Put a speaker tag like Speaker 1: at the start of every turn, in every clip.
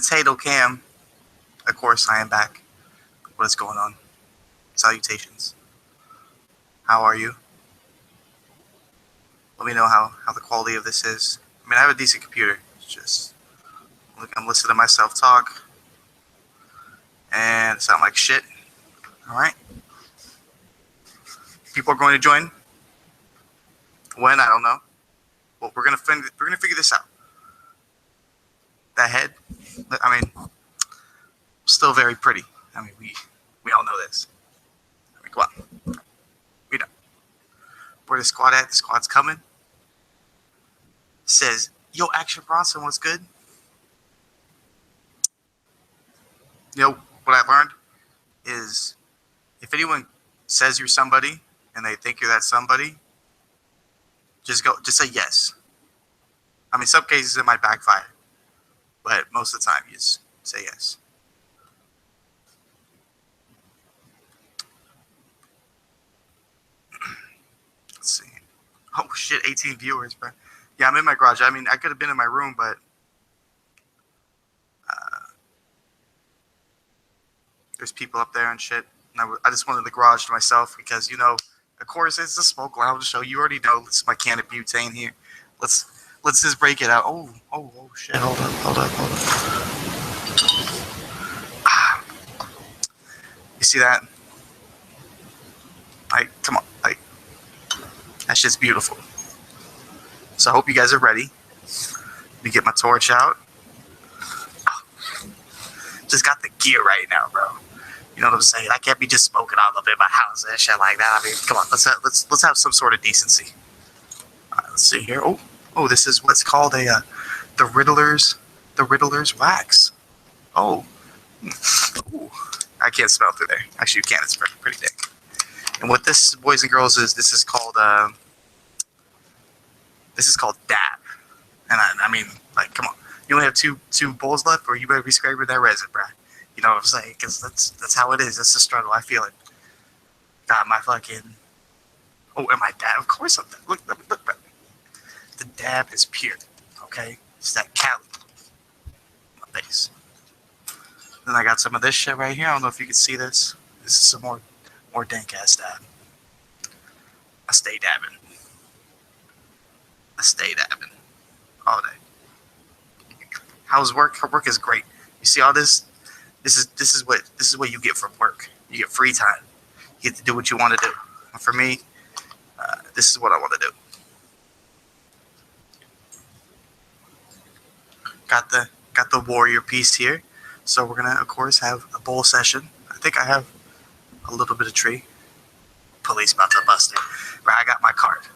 Speaker 1: Potato Cam. Of course, I am back. What is going on? Salutations. How are you? Let me know how the quality of this is. I mean, I have a decent computer. It's just, look, I'm listening to myself talk. And it sound like shit. Alright. People are going to join. When? I don't know. Well, we're gonna figure this out. That head, I mean, still very pretty. I mean, we all know this. I mean, come on. We know. Where the squad at? The squad's coming. Says, yo, Action Bronson, what's good? You know, what I learned is if anyone says you're somebody and they think you're that somebody, just say yes. I mean, some cases it might backfire, but most of the time you just say yes. Let's see. Oh shit, 18 viewers, bro. Yeah, I'm in my garage. I mean, I could have been in my room, but there's people up there and shit. And I just wanted the garage to myself because, you know, of course, it's the Smoak Lounge show. You already know this is my can of butane here. Let's just break it out. Oh shit. Hold up. You see that? Like, come on. Like, that shit's beautiful. So I hope you guys are ready. Let me get my torch out. Just got the gear right now, bro. You know what I'm saying? I can't be just smoking all up in my house and shit like that. I mean, come on, let's have some sort of decency. All right, let's see here. Oh, this is what's called the Riddler's wax. Oh, ooh. I can't smell through there. Actually, you can. It's pretty thick. And what this, boys and girls, this is called dab. And I mean, like, come on. You only have two bowls left, or you better be scraping that resin, bruh. You know what I'm saying? Because that's how it is. That's the struggle. I feel it. Got my fucking... Oh, and my dab. Of course I'm... Look, bruh. The dab is pure. Okay? It's that Cali. My face. Then I got some of this shit right here. I don't know if you can see this. This is some more dank-ass dab. I stay dabbing. All day. How's work? Her work is great. You see all this? This is what you get from work. You get free time. You get to do what you want to do. And for me, this is what I want to do. Got the warrior piece here. So we're gonna, of course, have a bowl session. I think I have a little bit of tree. Police about to bust it. Right, I got my card.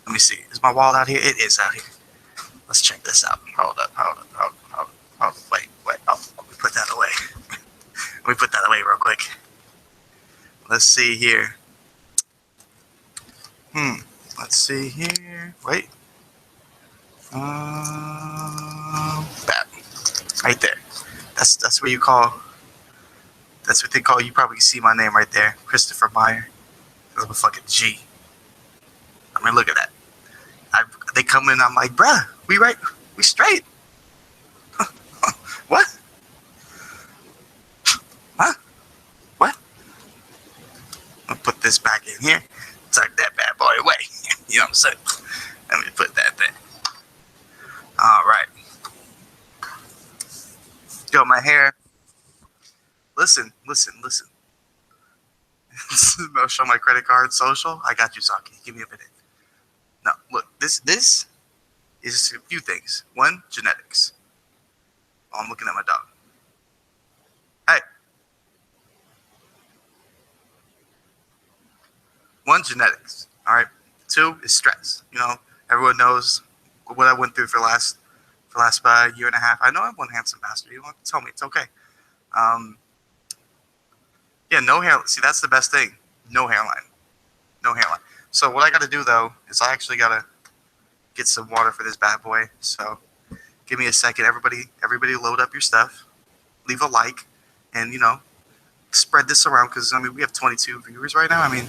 Speaker 1: Let me see. Is my wallet out here? It is out here. Let's check this out. Hold up. Wait. Oh, let me put that away. Let me put that away real quick. Let's see here. Let's see here. Wait. That. Right there. That's what you call. That's what they call. You probably see my name right there, Christopher Meyer. I'm a fucking G. I mean, look at that. They come in. I'm like, bruh, we straight. What? Huh? What? I'll put this back in here. Tuck that bad boy away. You know what I'm saying? Let me put that there. All right. Yo, my hair. Listen. I'll show my credit card social. I got you, Saki. Give me a minute. No, look, this is a few things. One, genetics. Oh, I'm looking at my dog. Hey. One, genetics. All right. Two is stress. You know, everyone knows what I went through for the last year and a half. I know I'm one handsome bastard. You don't have to tell me. It's okay. Yeah, no hair. See, that's the best thing. No hairline. So what I got to do, though, is I actually got to get some water for this bad boy. So give me a second. Everybody load up your stuff. Leave a like. And, you know, spread this around. Because, I mean, we have 22 viewers right now. I mean,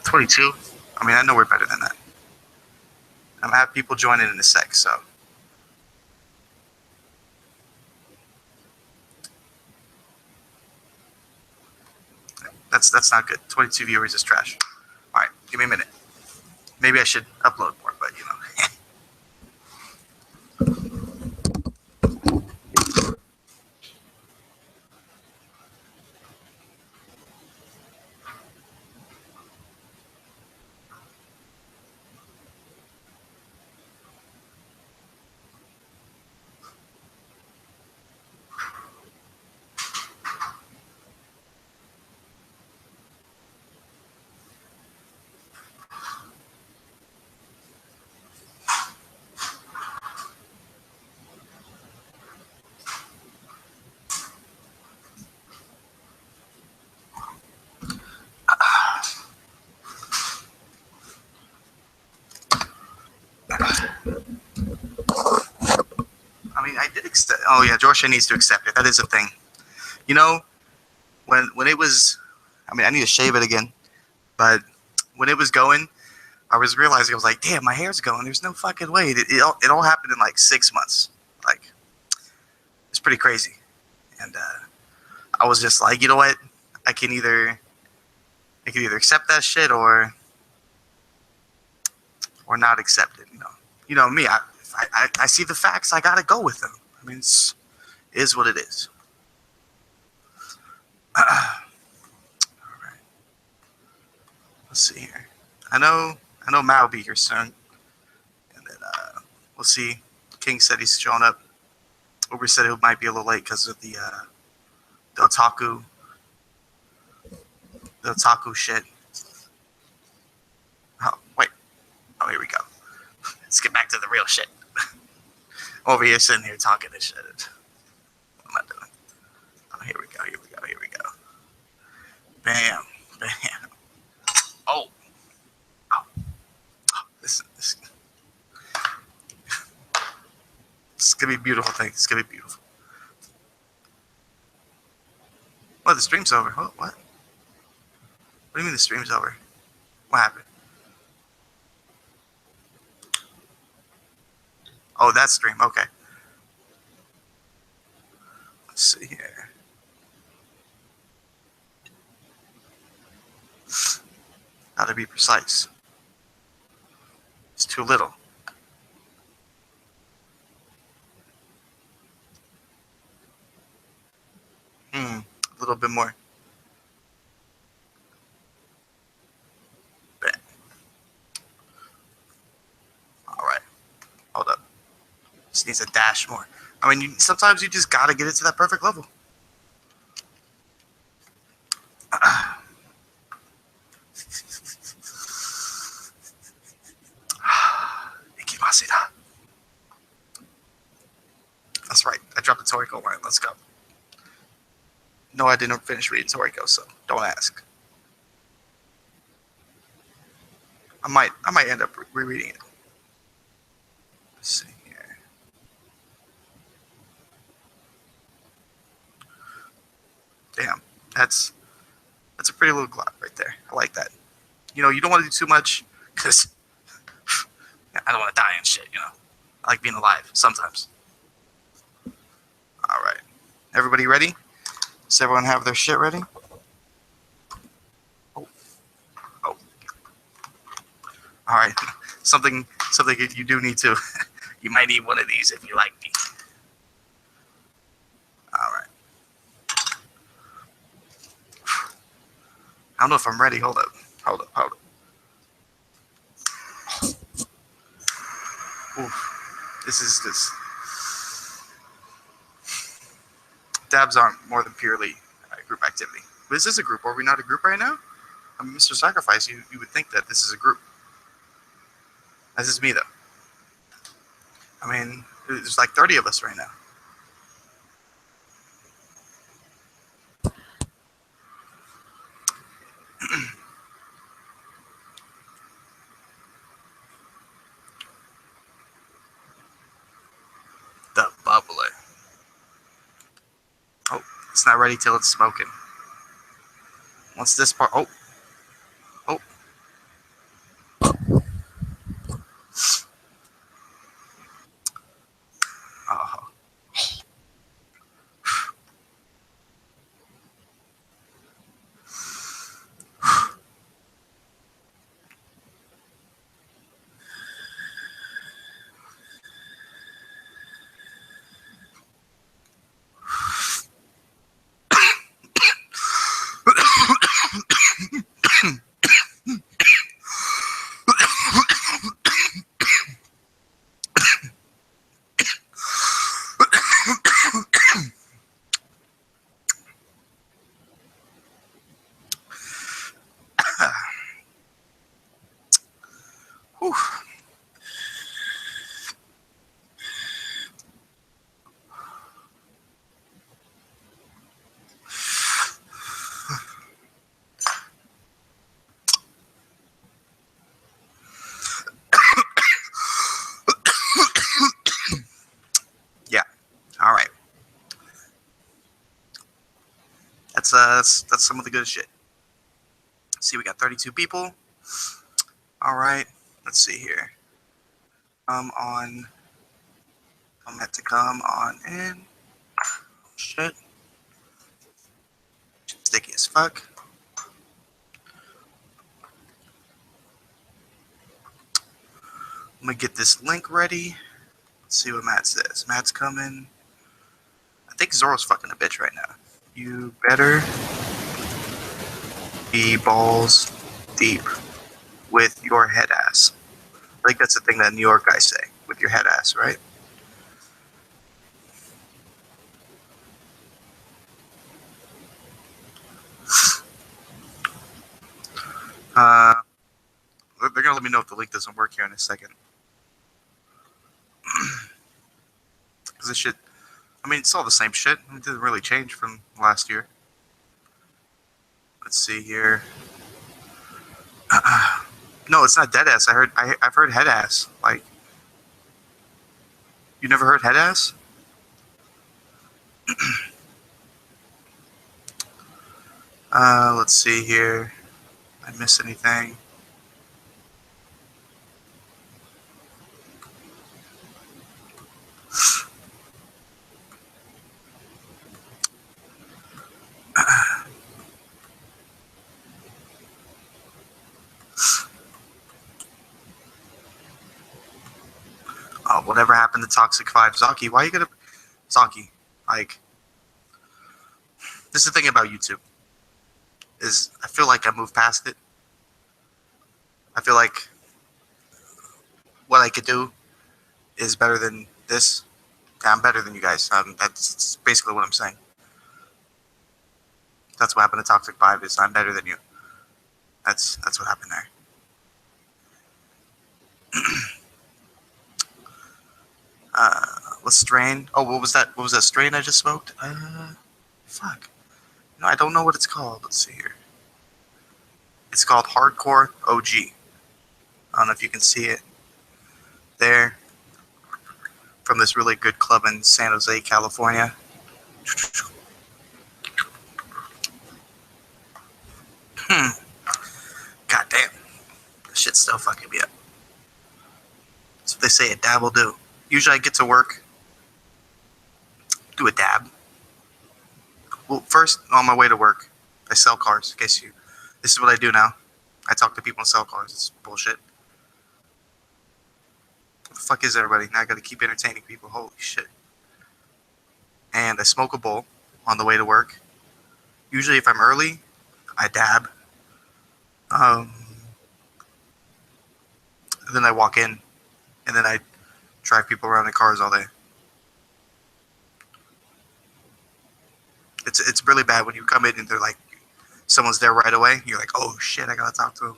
Speaker 1: 22? I mean, I know we're better than that. I'm going to have people join in a sec, so. That's not good. 22 viewers is trash. All right, give me a minute. Maybe I should upload more, but you know. I mean, I did accept. Oh yeah, Jorsha needs to accept it. That is a thing. You know, when it was, I mean, I need to shave it again. But when it was going, I was realizing I was like, damn, my hair's going. There's no fucking way. It all happened in like 6 months. Like, it's pretty crazy. And I was just like, you know what? I can either accept that shit or not accept it. You know me. I see the facts. I gotta go with them. I mean, it is what it is. All right. Let's see here. I know Matt will be here soon, and then we'll see. King said he's showing up. Uber said it might be a little late because of the otaku shit. Oh wait. Oh, here we go. Let's get back to the real shit. Over here sitting here talking this shit. What am I doing? Oh, here we go. Bam. Oh. This is gonna be a beautiful thing. It's gonna be beautiful. Oh, the stream's over. Oh, what? What do you mean the stream's over? What happened? Oh, that stream. Okay. Let's see here. How to be precise. It's too little. A little bit more. Bam. All right. Hold up. Just needs a dash more. I mean, sometimes you just gotta get it to that perfect level. That's right. I dropped the Toriko line. Let's go. No, I didn't finish reading Toriko, so don't ask. I might end up rereading it. Let's see here. Damn, that's a pretty little glop right there. I like that. You know, you don't want to do too much because I don't want to die and shit. You know, I like being alive sometimes. All right, everybody ready? Does everyone have their shit ready? Oh. All right, something you do need to. You might need one of these if you like me. All right. I don't know if I'm ready. Hold up. Oof. This. Dabs aren't more than purely group activity. But this is a group. Are we not a group right now? I mean, Mr. Sacrifice, you would think that this is a group. This is me, though. I mean, there's like 30 of us right now. The bubbler. Oh, it's not ready till it's smoking. Once this part... Oh. Oh. That's some of the good shit. Let's see, we got 32 people. All right, let's see here. I'm meant to come on in. Oh, shit. Sticky as fuck. I'm gonna get this link ready. Let's see what Matt says. Matt's coming. I think Zoro's fucking a bitch right now. You better be balls deep with your head ass. I think that's the thing that New York guys say, with your head ass, right? They're gonna let me know if the link doesn't work here in a second. Because this shit, I mean, it's all the same shit. It didn't really change from last year. Let's see here. No, it's not dead ass. I've heard head ass. Like, you never heard head ass? Let's see here. I miss anything? Whatever happened to Toxic 5? Zaki, why are you gonna... Zaki, like... This is the thing about YouTube. Is I feel like I moved past it. I feel like what I could do is better than this. I'm better than you guys. That's basically what I'm saying. That's what happened to Toxic 5 is I'm better than you. That's what happened there. Let's strain. Oh, what was that? What was that strain I just smoked? Fuck. No, I don't know what it's called. Let's see here. It's called Hardcore OG. I don't know if you can see it there. From this really good club in San Jose, California. God damn. This shit's still fucking me up. That's what they say a dab will do. Usually I get to work, do a dab. Well, first, on my way to work, I sell cars. This is what I do now. I talk to people and sell cars. It's bullshit. What the fuck is everybody? Now I gotta keep entertaining people. Holy shit. And I smoke a bowl on the way to work. Usually if I'm early, I dab. Then I walk in, and then I drive people around in cars all day. It's really bad when you come in and they're like, someone's there right away. You're like, oh shit, I gotta talk to him.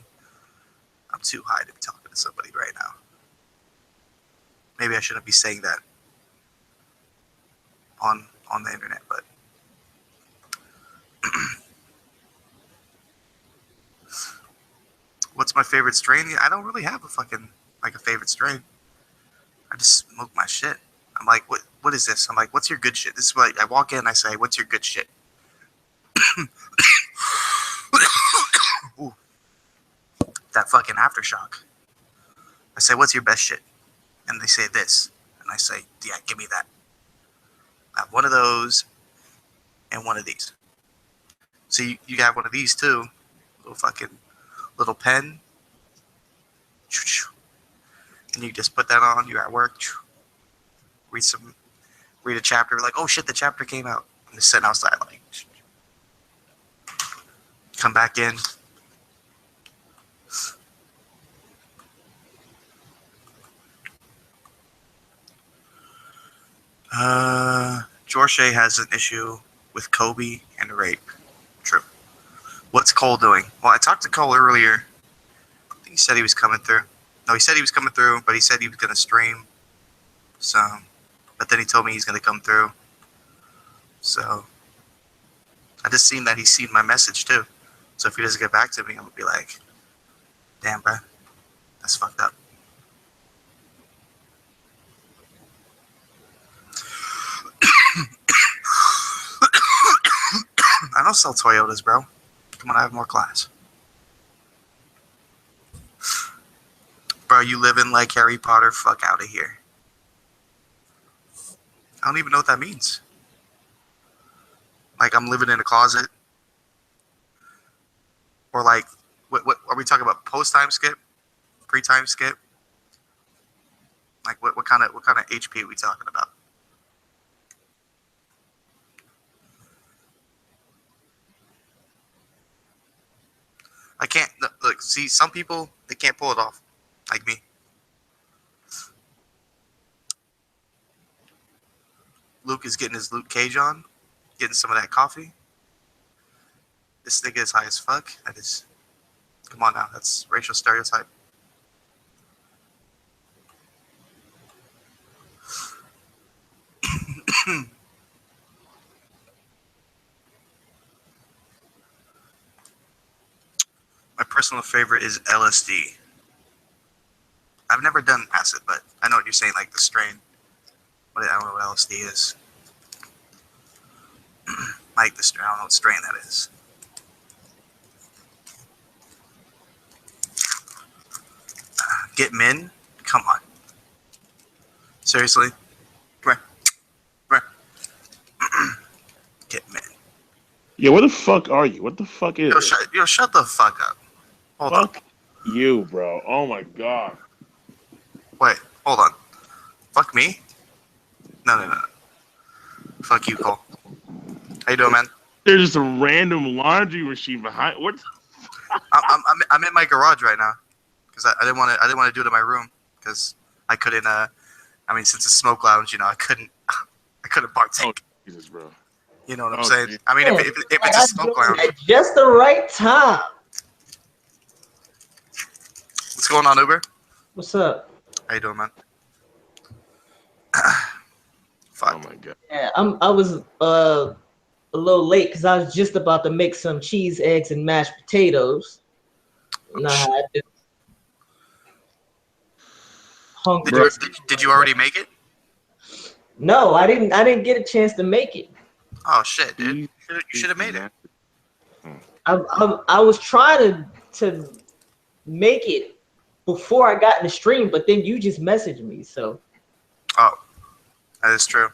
Speaker 1: I'm too high to be talking to somebody right now. Maybe I shouldn't be saying that on the internet, but what's my favorite strain? I don't really have a favorite strain. I just smoke my shit. I'm like, what is this? I'm like, what's your good shit? This is what I walk in and I say, what's your good shit? Ooh, that fucking aftershock. I say, what's your best shit? And they say this. And I say, yeah, give me that. I have one of those and one of these. So you got one of these too. Little pen. And you just put that on. You're at work. Read a chapter. Like, oh shit, the chapter came out. I'm just sitting outside like. Come back in. George has an issue with Kobe and rape. True. What's Cole doing? Well, I talked to Cole earlier. I think he said he was coming through. No, he said he was coming through, but he said he was going to stream some. But then he told me he's going to come through. So, I just seen that he's seen my message too. So if he doesn't get back to me, I'm going to be like, damn, bro. That's fucked up. I don't sell Toyotas, bro. Come on, I have more class. Bro, you living like Harry Potter? Fuck out of here. I don't even know what that means. Like I'm living in a closet, or like, what are we talking about? Post time skip, pre time skip? Like what kind of HP are we talking about? I can't look. See, some people they can't pull it off, like me. Luke is getting his Luke Cage on, getting some of that coffee. This nigga is high as fuck. That is, come on now, that's racial stereotype. My personal favorite is LSD. I've never done acid, but I know what you're saying, like the strain. But I don't know what LSD is. Like the strain, I don't know what strain that is. Get min? Come on. Seriously? Come here. Get min.
Speaker 2: Yeah, where the fuck are you? What the fuck is
Speaker 1: Yo, shut the fuck up. Hold
Speaker 2: fuck
Speaker 1: on.
Speaker 2: you, bro. Oh my god.
Speaker 1: Wait, hold on. Fuck me? No. Fuck you, Cole. How you doing, man?
Speaker 2: There's just a random laundry machine behind. What?
Speaker 1: I'm in my garage right now because I didn't want to do it in my room because I couldn't. I mean, since it's smoke lounge, you know, I couldn't partake.
Speaker 2: Oh, Jesus, bro.
Speaker 1: You know what I'm saying? Geez. I mean, if it's a smoke lounge,
Speaker 3: at just the right time.
Speaker 1: What's going on, Uber?
Speaker 3: What's up?
Speaker 1: How you doing, man?
Speaker 2: Fuck. Oh my god.
Speaker 3: Yeah, I was a little late because I was just about to make some cheese, eggs, and mashed potatoes.
Speaker 1: Oh,
Speaker 3: hungry.
Speaker 1: Did you already make it?
Speaker 3: No, I didn't. I didn't get a chance to make it.
Speaker 1: Oh shit, dude! You should have made it.
Speaker 3: I was trying to make it before I got in the stream, but then you just messaged me. So.
Speaker 1: Oh, that is true.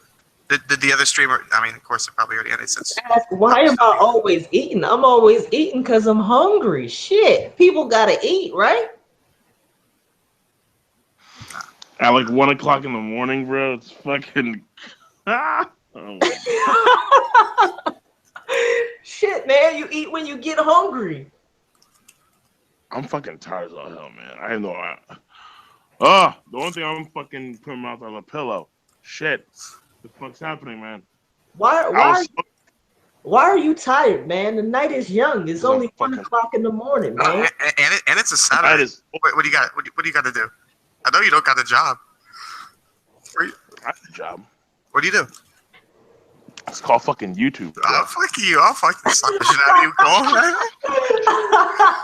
Speaker 1: Did the other streamer? I mean, of course, it probably already ended since.
Speaker 3: Why am I always eating? I'm always eating because I'm hungry. Shit, people gotta eat, right?
Speaker 2: At like 1 o'clock in the morning, bro. It's fucking. Oh
Speaker 3: shit, man, you eat when you get hungry.
Speaker 2: I'm fucking tired as all hell, man. I have no. The only thing I'm fucking putting my mouth on a pillow. Shit. What the fuck's happening, man?
Speaker 3: Why are you tired, man? The night is young. It's only 1 o'clock in the morning, man.
Speaker 1: And it's a Saturday. What do you got? What do you got to do? I know you don't got a job.
Speaker 2: I have a job.
Speaker 1: What do you do?
Speaker 2: It's called fucking YouTube. Bro.
Speaker 1: Oh, fuck you. I'll fucking slap the shit out of you, Cole.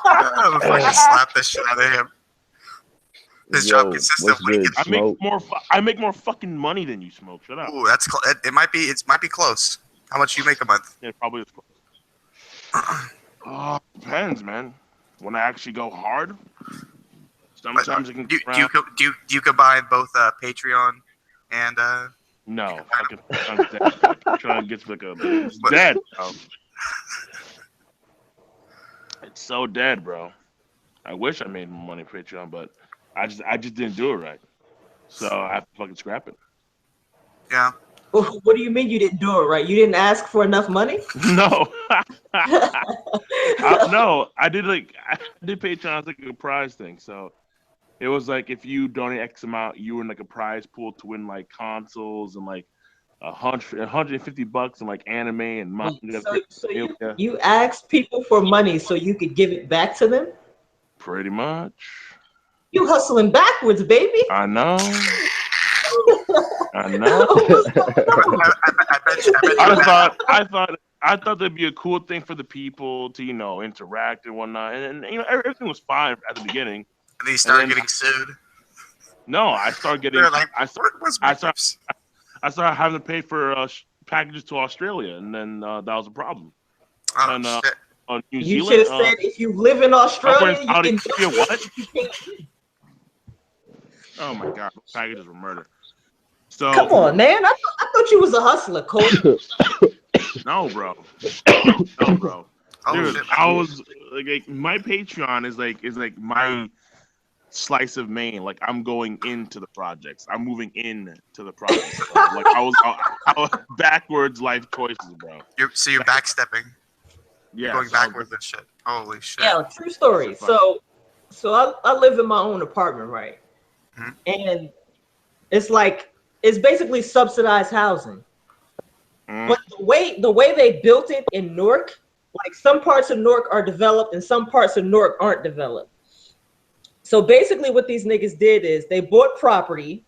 Speaker 1: I'll fucking slap the shit out of him. His job consists of when he gets
Speaker 2: I make more fucking money than you, Smoke. Shut up.
Speaker 1: Ooh, that's it might be close. How much you make a month?
Speaker 2: Yeah, probably is close. Depends, man. When I actually go hard, sometimes it can.
Speaker 1: Do you combine both Patreon and?
Speaker 2: No, fucking dead. Patreon gets like it's dead. It's so dead, bro. I wish I made more money on Patreon, but I just didn't do it right. So I have to fucking scrap it.
Speaker 1: Yeah.
Speaker 3: What do you mean you didn't do it right? You didn't ask for enough money?
Speaker 2: No. No, I did Patreon as like a prize thing. So it was like if you donate X amount, you were in like a prize pool to win like consoles and like $150 and like anime and manga.
Speaker 3: So you asked people for money so you could give it back to them? Pretty
Speaker 2: much.
Speaker 3: You hustling backwards, baby.
Speaker 2: I know. I know. I thought that'd be a cool thing for the people to, interact and whatnot. And everything was fine at the beginning.
Speaker 1: And then you started getting sued.
Speaker 2: No, I started getting.
Speaker 1: Like,
Speaker 2: I started having to pay for packages to Australia, and then that was a problem.
Speaker 1: Oh,
Speaker 2: and
Speaker 1: shit.
Speaker 2: New
Speaker 3: You
Speaker 2: Zealand.
Speaker 3: should have said if you live in Australia, you
Speaker 2: Saudi
Speaker 3: can
Speaker 2: Arabia, what?
Speaker 3: you can't.
Speaker 2: Oh my god, those packages were murder. So
Speaker 3: Come on, man. I thought you was a hustler, Cole.
Speaker 2: no, bro. No, bro.
Speaker 1: Oh,
Speaker 2: Dude,
Speaker 1: shit.
Speaker 2: I was like my Patreon is like my slice of Maine. Like I'm going into the projects. I'm moving in to the projects. Bro. Like I was backwards life choices, bro.
Speaker 1: So you're backstepping.
Speaker 2: Yeah,
Speaker 1: Going
Speaker 2: so
Speaker 1: backwards and shit. Holy shit.
Speaker 3: Yeah, true story. So I live in my own apartment, right?
Speaker 1: Mhm.
Speaker 3: And it's basically subsidized housing. But the way they built it in Newark, like some parts of Newark are developed and some parts of Newark aren't developed. So basically what these niggas did is they bought property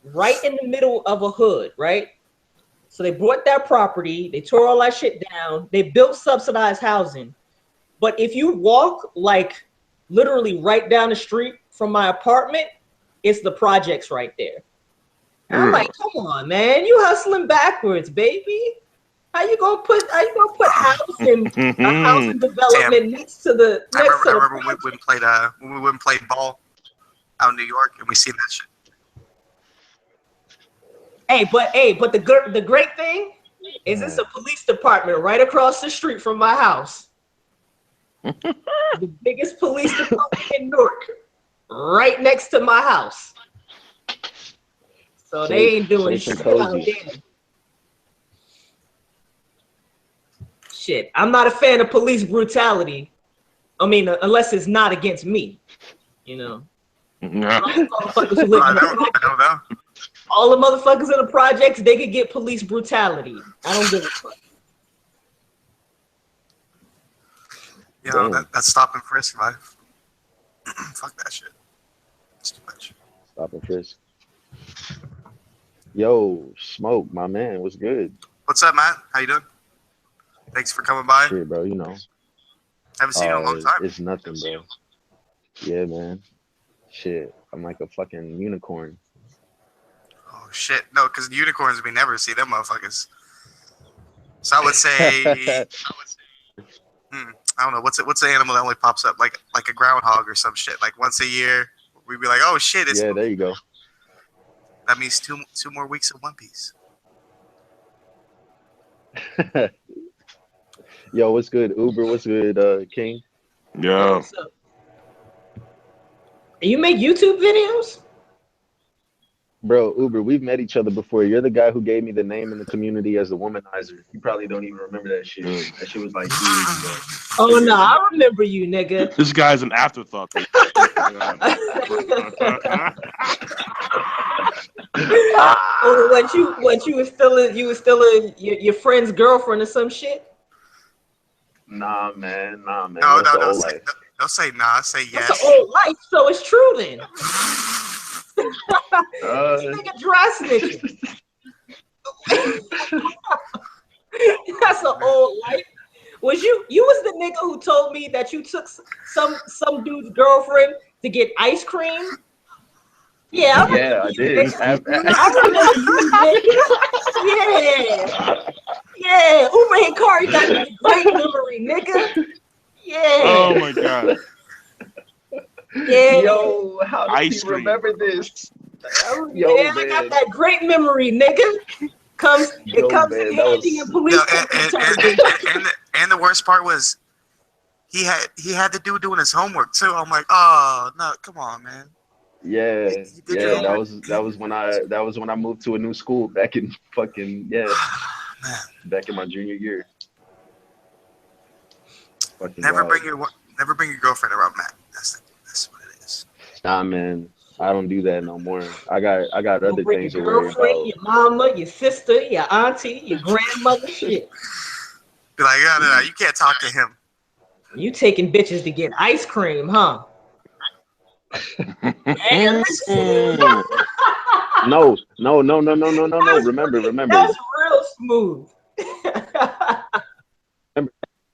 Speaker 3: right in the middle of a hood, right? So they bought that property, they tore all that shit down, they built subsidized housing. But if you walk like literally right down the street from my apartment, it's the projects right there. And I'm like, come on, man, you hustling backwards, baby. How you gonna put housing a housing development next to the
Speaker 1: I remember
Speaker 3: project?
Speaker 1: when we went and played ball out in New York and we seen that shit.
Speaker 3: But the great thing is it's a police department right across the street from my house. The biggest police department in Newark, right next to my house. So they ain't doing shit out there. Shit, I'm not a fan of police brutality. I mean, unless it's not against me, you know. Motherfuckers who live in the
Speaker 1: I don't know.
Speaker 3: all the motherfuckers in the projects, they could get police brutality. I don't give a fuck.
Speaker 1: You know, that's stop and frisk life. Fuck that shit. It's too much.
Speaker 4: Stop and frisk. Yo, Smoak, my man, what's good?
Speaker 1: What's up, Matt? How you doing? Thanks for coming by.
Speaker 4: Shit, bro, you know.
Speaker 1: Haven't seen you in a long time.
Speaker 4: It's nothing, bro. Yeah, man. Shit, I'm like a fucking unicorn.
Speaker 1: Oh shit, no, because unicorns we never see them motherfuckers. So I would say, I don't know what's the animal that only pops up like a groundhog or some shit. Like once a year, we'd be like, oh shit, it's
Speaker 4: Yeah, there you go.
Speaker 1: That means two more weeks of One Piece.
Speaker 4: Yo, what's good, Uber? What's good, King?
Speaker 2: Yeah.
Speaker 3: You make YouTube videos?
Speaker 4: Bro, Uber, we've met each other before. You're the guy who gave me the name in the community as a womanizer. You probably don't even remember that shit. That shit was like 2 years ago.
Speaker 3: Oh no, I remember you, nigga.
Speaker 2: This guy's an afterthought.
Speaker 3: Oh, what you was still your friend's girlfriend or some shit?
Speaker 4: Nah, man.
Speaker 1: No,
Speaker 4: That's the old life.
Speaker 1: Don't say nah. Say yes.
Speaker 3: That's an old life, so it's true then. This nigga dry snitching. That's an old life. Was you was the nigga who told me that you took some dude's girlfriend to get ice cream? Yeah,
Speaker 4: I did.
Speaker 3: I remember you, nigga. Yeah. Uber Hikari got a great memory, nigga. Yeah.
Speaker 2: Oh my god.
Speaker 3: Yeah.
Speaker 4: Yo, how does he remember this? Yo,
Speaker 3: man, I got that great memory, nigga. It comes in handy in police.
Speaker 1: And the worst part was he had the dude doing his homework too. I'm like, oh no, come on, man.
Speaker 4: Yeah. That was when I moved to a new school back in fucking back in my junior year. Fucking
Speaker 1: Never
Speaker 4: wild.
Speaker 1: bring your girlfriend around Matt. That's what it is.
Speaker 4: Nah, man. I don't do that no more. I got other things to
Speaker 3: your
Speaker 4: worry
Speaker 3: girlfriend,
Speaker 4: about.
Speaker 3: your mama, your sister, your auntie, your grandmother, shit.
Speaker 1: Be like, no, you can't talk to him.
Speaker 3: You taking bitches to get ice cream, huh? Man,
Speaker 4: No. Remember.
Speaker 3: That's real smooth.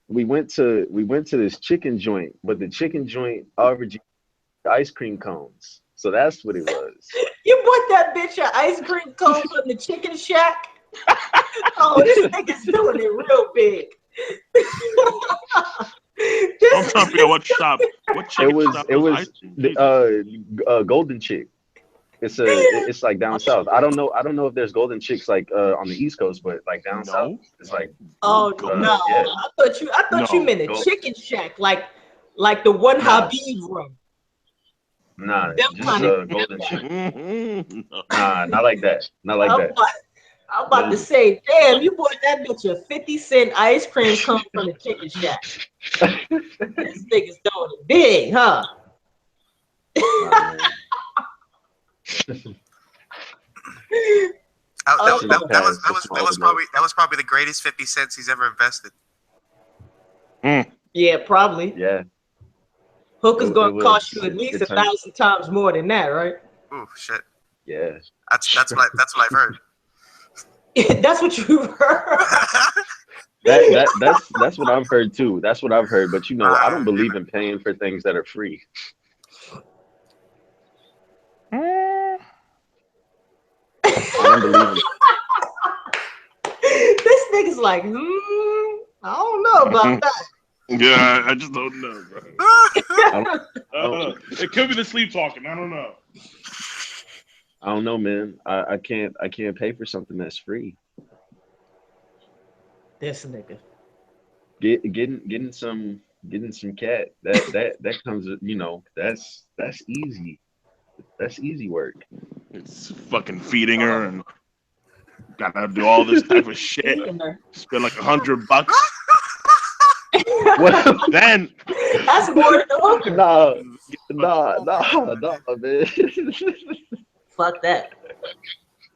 Speaker 4: We went to this chicken joint, but the chicken joint offered you ice cream cones. So that's what it was.
Speaker 3: You bought that bitch an ice cream cone from the chicken shack? Oh, this nigga's doing it real big.
Speaker 2: I'm trying to figure out what shop. What chicken shop
Speaker 4: It was
Speaker 2: ice cream? Jesus.
Speaker 4: Golden Chick. It's like down south. I don't know if there's Golden Chicks like on the East Coast, but like down south,
Speaker 2: No.
Speaker 4: it's like
Speaker 3: Oh no,
Speaker 4: yeah.
Speaker 3: I thought you
Speaker 2: No.
Speaker 3: meant a
Speaker 4: Go-
Speaker 3: chicken shack, like the one
Speaker 4: Nah.
Speaker 3: Habib room.
Speaker 4: Nah,
Speaker 3: Them
Speaker 4: just
Speaker 3: kind of-
Speaker 4: Golden Chick.
Speaker 2: No.
Speaker 4: Nah, not like that. Not like that.
Speaker 3: I'm about to say, damn, you bought that bitch a 50-cent ice cream cone from the chicken shack. This nigga's doing it big, huh?
Speaker 4: Nah, man.
Speaker 1: That was probably the greatest 50 cents he's ever invested.
Speaker 3: Yeah, probably.
Speaker 4: Yeah.
Speaker 3: Hookah's
Speaker 4: It
Speaker 3: gonna
Speaker 4: was.
Speaker 3: cost you at least
Speaker 4: It turned-
Speaker 3: 1,000 times more than that, right?
Speaker 1: Ooh, shit.
Speaker 4: Yeah.
Speaker 1: That's what I've heard.
Speaker 3: That's what you heard.
Speaker 4: That's what I've heard too. That's what I've heard. But I don't believe in paying for things that are free. I don't believe in
Speaker 3: This nigga's like, I don't know about that.
Speaker 2: Yeah, I just don't know, bro.
Speaker 4: Oh.
Speaker 2: It could be the sleep talking. I don't know.
Speaker 4: I don't know, man. I can't pay for something that's free.
Speaker 3: This nigga.
Speaker 4: Getting some cat that comes that's easy. That's easy work.
Speaker 2: It's fucking feeding her and gotta do all this type of shit. Spend like $100.
Speaker 4: Well,
Speaker 2: Then
Speaker 3: That's more than the hooker.
Speaker 4: Nah, man.
Speaker 3: Fuck that.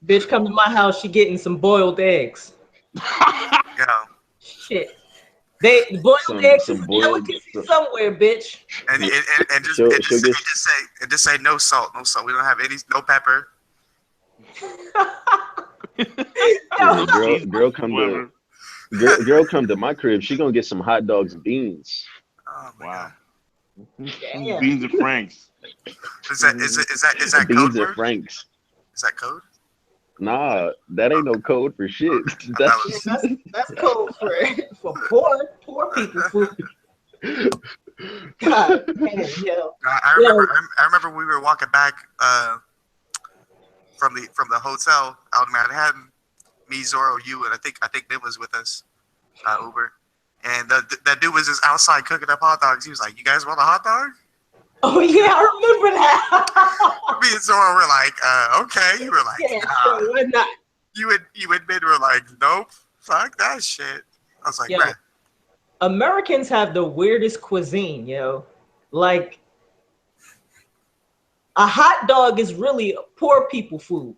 Speaker 3: Bitch, come to my house. She getting some boiled eggs.
Speaker 1: Yeah.
Speaker 3: Shit. They boiled eggs is
Speaker 4: some
Speaker 3: a
Speaker 4: boiled-
Speaker 3: delicacy somewhere, bitch.
Speaker 1: And
Speaker 4: She'll
Speaker 1: just say no salt. We don't have any no pepper.
Speaker 4: Girl come to my crib. She gonna get some hot dogs and beans.
Speaker 1: Oh my
Speaker 2: wow.
Speaker 3: Damn.
Speaker 2: Beans and Franks.
Speaker 1: God. Is that code
Speaker 4: Beans and
Speaker 1: word?
Speaker 4: Franks.
Speaker 1: Is that code?
Speaker 4: Nah, that ain't no code for shit.
Speaker 3: That's code for poor people food. God damn, yo.
Speaker 1: I remember we were walking back from the hotel out in Manhattan. Me, Zorro, you, and I think Nick was with us, Uber. And that dude was just outside cooking up hot dogs. He was like, "You guys want a hot dog?"
Speaker 3: Oh yeah, I remember that.
Speaker 1: Me and Zorro were like, "Okay." You were like,
Speaker 3: Yeah,
Speaker 1: "Nah."
Speaker 3: sure, why not?
Speaker 1: You and Mid were like, "Nope, fuck that shit." I was like,
Speaker 3: Yo,
Speaker 1: "Man,
Speaker 3: Americans have the weirdest cuisine, yo. Like a hot dog is really poor people food.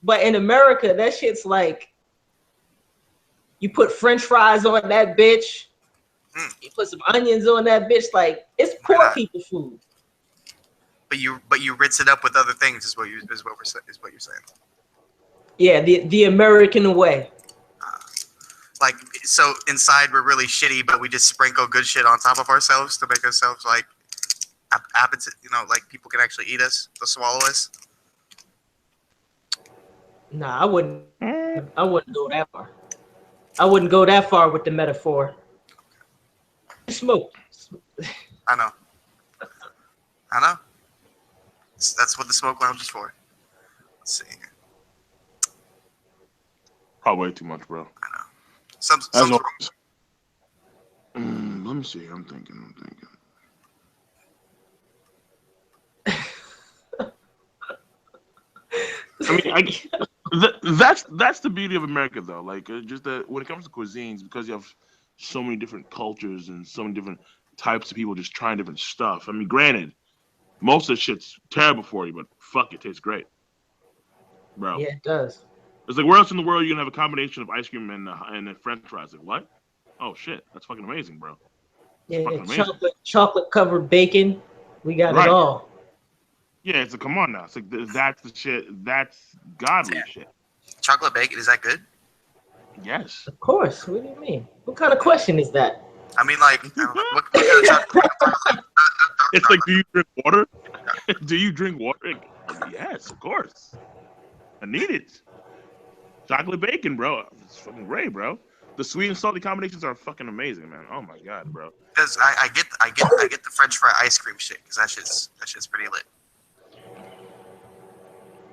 Speaker 3: But in America, that shit's like you put French fries on that bitch. You put some onions on that bitch. Like it's poor people food.
Speaker 1: but you rinse it up with other things." Is what you're saying.
Speaker 3: Yeah, the American way.
Speaker 1: Like, so inside we're really shitty, but we just sprinkle good shit on top of ourselves to make ourselves like appetite. Like people can actually eat us, to swallow us.
Speaker 3: Nah, I wouldn't go that far. I wouldn't go that far with the metaphor. Smoke.
Speaker 1: I know. That's what the smoke lounge is for. Let's see.
Speaker 2: Probably too much, bro.
Speaker 1: I know. Some
Speaker 2: As always. Let me see. I'm thinking. I mean, that's the beauty of America, though. Like, just that when it comes to cuisines, because you have so many different cultures and so many different types of people just trying different stuff. I mean, granted, most of the shit's terrible for you, but fuck, it tastes great, bro.
Speaker 3: Yeah, it does.
Speaker 2: It's like, where else in the world are you gonna have a combination of ice cream and French fries? Like, what? Oh shit, that's fucking amazing, bro.
Speaker 3: Yeah,
Speaker 2: amazing.
Speaker 3: chocolate covered bacon. We got
Speaker 2: Right.
Speaker 3: it all.
Speaker 2: Yeah, it's like, come on now. It's like, that's the shit. That's godly shit.
Speaker 1: chocolate bacon, is that good?
Speaker 2: Yes.
Speaker 3: Of course. What do you mean? What kind of question is that?
Speaker 1: I mean, like, what kind of chocolate?
Speaker 2: It's like, do you drink water? Do you drink water? Yes, of course. I need it. Chocolate bacon, bro. It's fucking great, bro. The sweet and salty combinations are fucking amazing, man. Oh my god, bro.
Speaker 1: Because I get the French fry ice cream shit because that shit's pretty lit.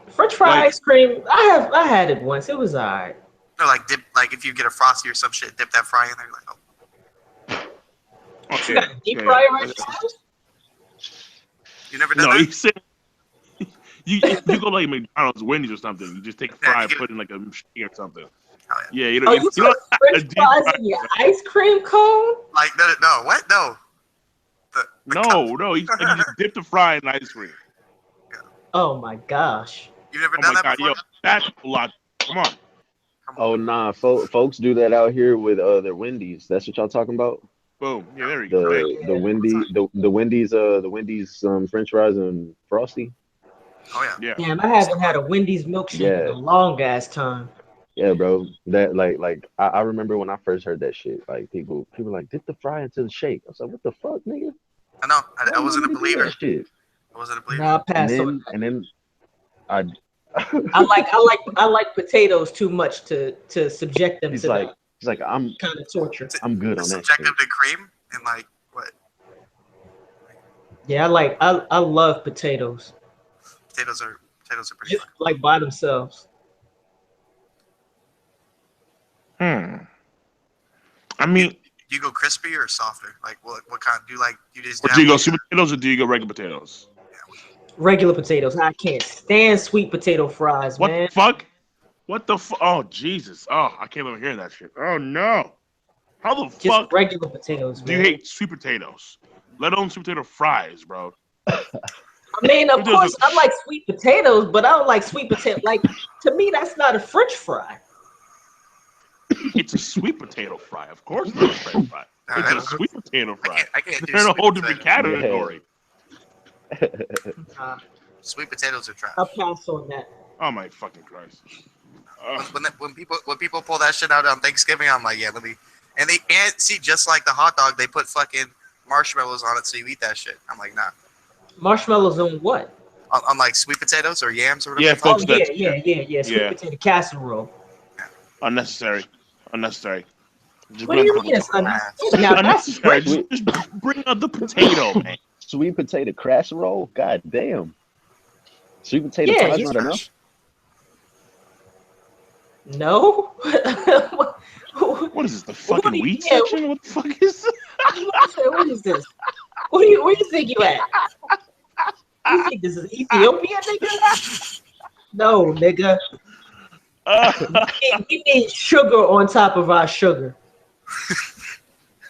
Speaker 3: French fry
Speaker 2: Like-
Speaker 3: ice cream. I had it once. It was alright.
Speaker 1: No, like dip, like if you get a Frosty or some shit, dip that fry in there. Like, oh,
Speaker 2: Okay.
Speaker 3: You got a deep
Speaker 2: okay.
Speaker 3: fryer right now?
Speaker 1: you never done
Speaker 2: No,
Speaker 1: that?
Speaker 2: you said you go like McDonald's, Wendy's or something. You just take a fry and put it in like a machine or something.
Speaker 1: Oh, yeah.
Speaker 2: Yeah, you
Speaker 3: Oh,
Speaker 2: know,
Speaker 3: you
Speaker 2: you know
Speaker 3: put
Speaker 2: a
Speaker 3: French
Speaker 2: deep
Speaker 3: fries
Speaker 2: fry-
Speaker 3: in your ice cream cone?
Speaker 1: Like no, what? No. The cup.
Speaker 2: No, you just dip the fry in ice cream.
Speaker 3: Oh my gosh.
Speaker 1: You've never
Speaker 2: Oh
Speaker 1: done
Speaker 2: my
Speaker 1: that
Speaker 2: god,
Speaker 1: before?
Speaker 2: yo, that's a lot. Come on.
Speaker 1: Come on.
Speaker 4: Oh nah, folks do that out here with their Wendy's. That's what y'all talking about?
Speaker 2: Boom. Yeah, there we go.
Speaker 4: The Wendy's French fries and Frosty.
Speaker 1: Oh yeah.
Speaker 2: Yeah.
Speaker 3: Damn, I haven't had a Wendy's milkshake in
Speaker 4: Yeah.
Speaker 3: a long ass time.
Speaker 4: Yeah, bro. That I remember when I first heard that shit. Like people like dip the fry into the shake. I was like, what the fuck, nigga?
Speaker 1: I know. I
Speaker 4: Why
Speaker 1: wasn't a
Speaker 4: would you do
Speaker 1: believer.
Speaker 4: that shit?
Speaker 1: I wasn't a believer.
Speaker 3: Nah, I passed on.
Speaker 4: And then I
Speaker 3: I like potatoes too much to subject them
Speaker 4: he's
Speaker 3: to
Speaker 4: like
Speaker 3: that kind of torture.
Speaker 4: I'm good on that shit.
Speaker 1: Subjective to cream and like what?
Speaker 3: Yeah, I love potatoes.
Speaker 1: Potatoes are pretty
Speaker 3: Just
Speaker 1: fun.
Speaker 3: like by themselves.
Speaker 2: I mean,
Speaker 1: Do you go crispy or softer? Like what kind? Do you like? You just
Speaker 2: do you go sweet potatoes or do you go regular potatoes?
Speaker 3: Regular potatoes. I can't stand sweet potato fries,
Speaker 2: What
Speaker 3: man.
Speaker 2: the fuck? What the fuck? Oh Jesus! Oh, I can't even hear that shit. Oh no! How the
Speaker 3: Just
Speaker 2: fuck
Speaker 3: regular potatoes,
Speaker 2: do you
Speaker 3: man.
Speaker 2: hate sweet potatoes? Let alone sweet potato fries, bro.
Speaker 3: I mean, of
Speaker 2: Potatoes
Speaker 3: course,
Speaker 2: are-
Speaker 3: I like sweet potatoes, but I don't like sweet potato. Like, to me, that's not a French fry.
Speaker 2: It's a sweet potato fry, of course. It's not a French fry. It's a sweet potato fry.
Speaker 1: I can't do
Speaker 2: They're in a
Speaker 1: sweet
Speaker 2: whole different
Speaker 1: potatoes.
Speaker 2: category.
Speaker 1: Sweet potatoes are trash.
Speaker 3: I'll pass on that.
Speaker 2: Oh my fucking Christ!
Speaker 1: When people pull that shit out on Thanksgiving, I'm like, yeah, let me. And see, just like the hot dog, they put fucking marshmallows on it, so you eat that shit. I'm like, nah.
Speaker 3: Marshmallows on what?
Speaker 1: On like sweet potatoes or yams or whatever.
Speaker 2: Yeah,
Speaker 1: they call
Speaker 2: folks,
Speaker 3: Oh,
Speaker 1: it.
Speaker 3: yeah. Sweet
Speaker 2: Yeah.
Speaker 3: potato casserole.
Speaker 2: Unnecessary. Just
Speaker 3: What do you
Speaker 2: bring
Speaker 3: mean
Speaker 2: out
Speaker 3: it's
Speaker 2: the-
Speaker 3: unnecessary? Now, that's
Speaker 2: Unnecessary. Just bring out the potato, man.
Speaker 4: Sweet potato casserole? God damn. Sweet potato
Speaker 3: Yeah,
Speaker 4: fries
Speaker 3: you-
Speaker 4: not enough?
Speaker 3: no.
Speaker 2: What is this? The fucking
Speaker 3: do you-
Speaker 2: wheat
Speaker 3: yeah,
Speaker 2: section? What the fuck is this?
Speaker 3: What is this? Where you think you at? You think this is Ethiopia, nigga? No, nigga. We need sugar on top of our sugar.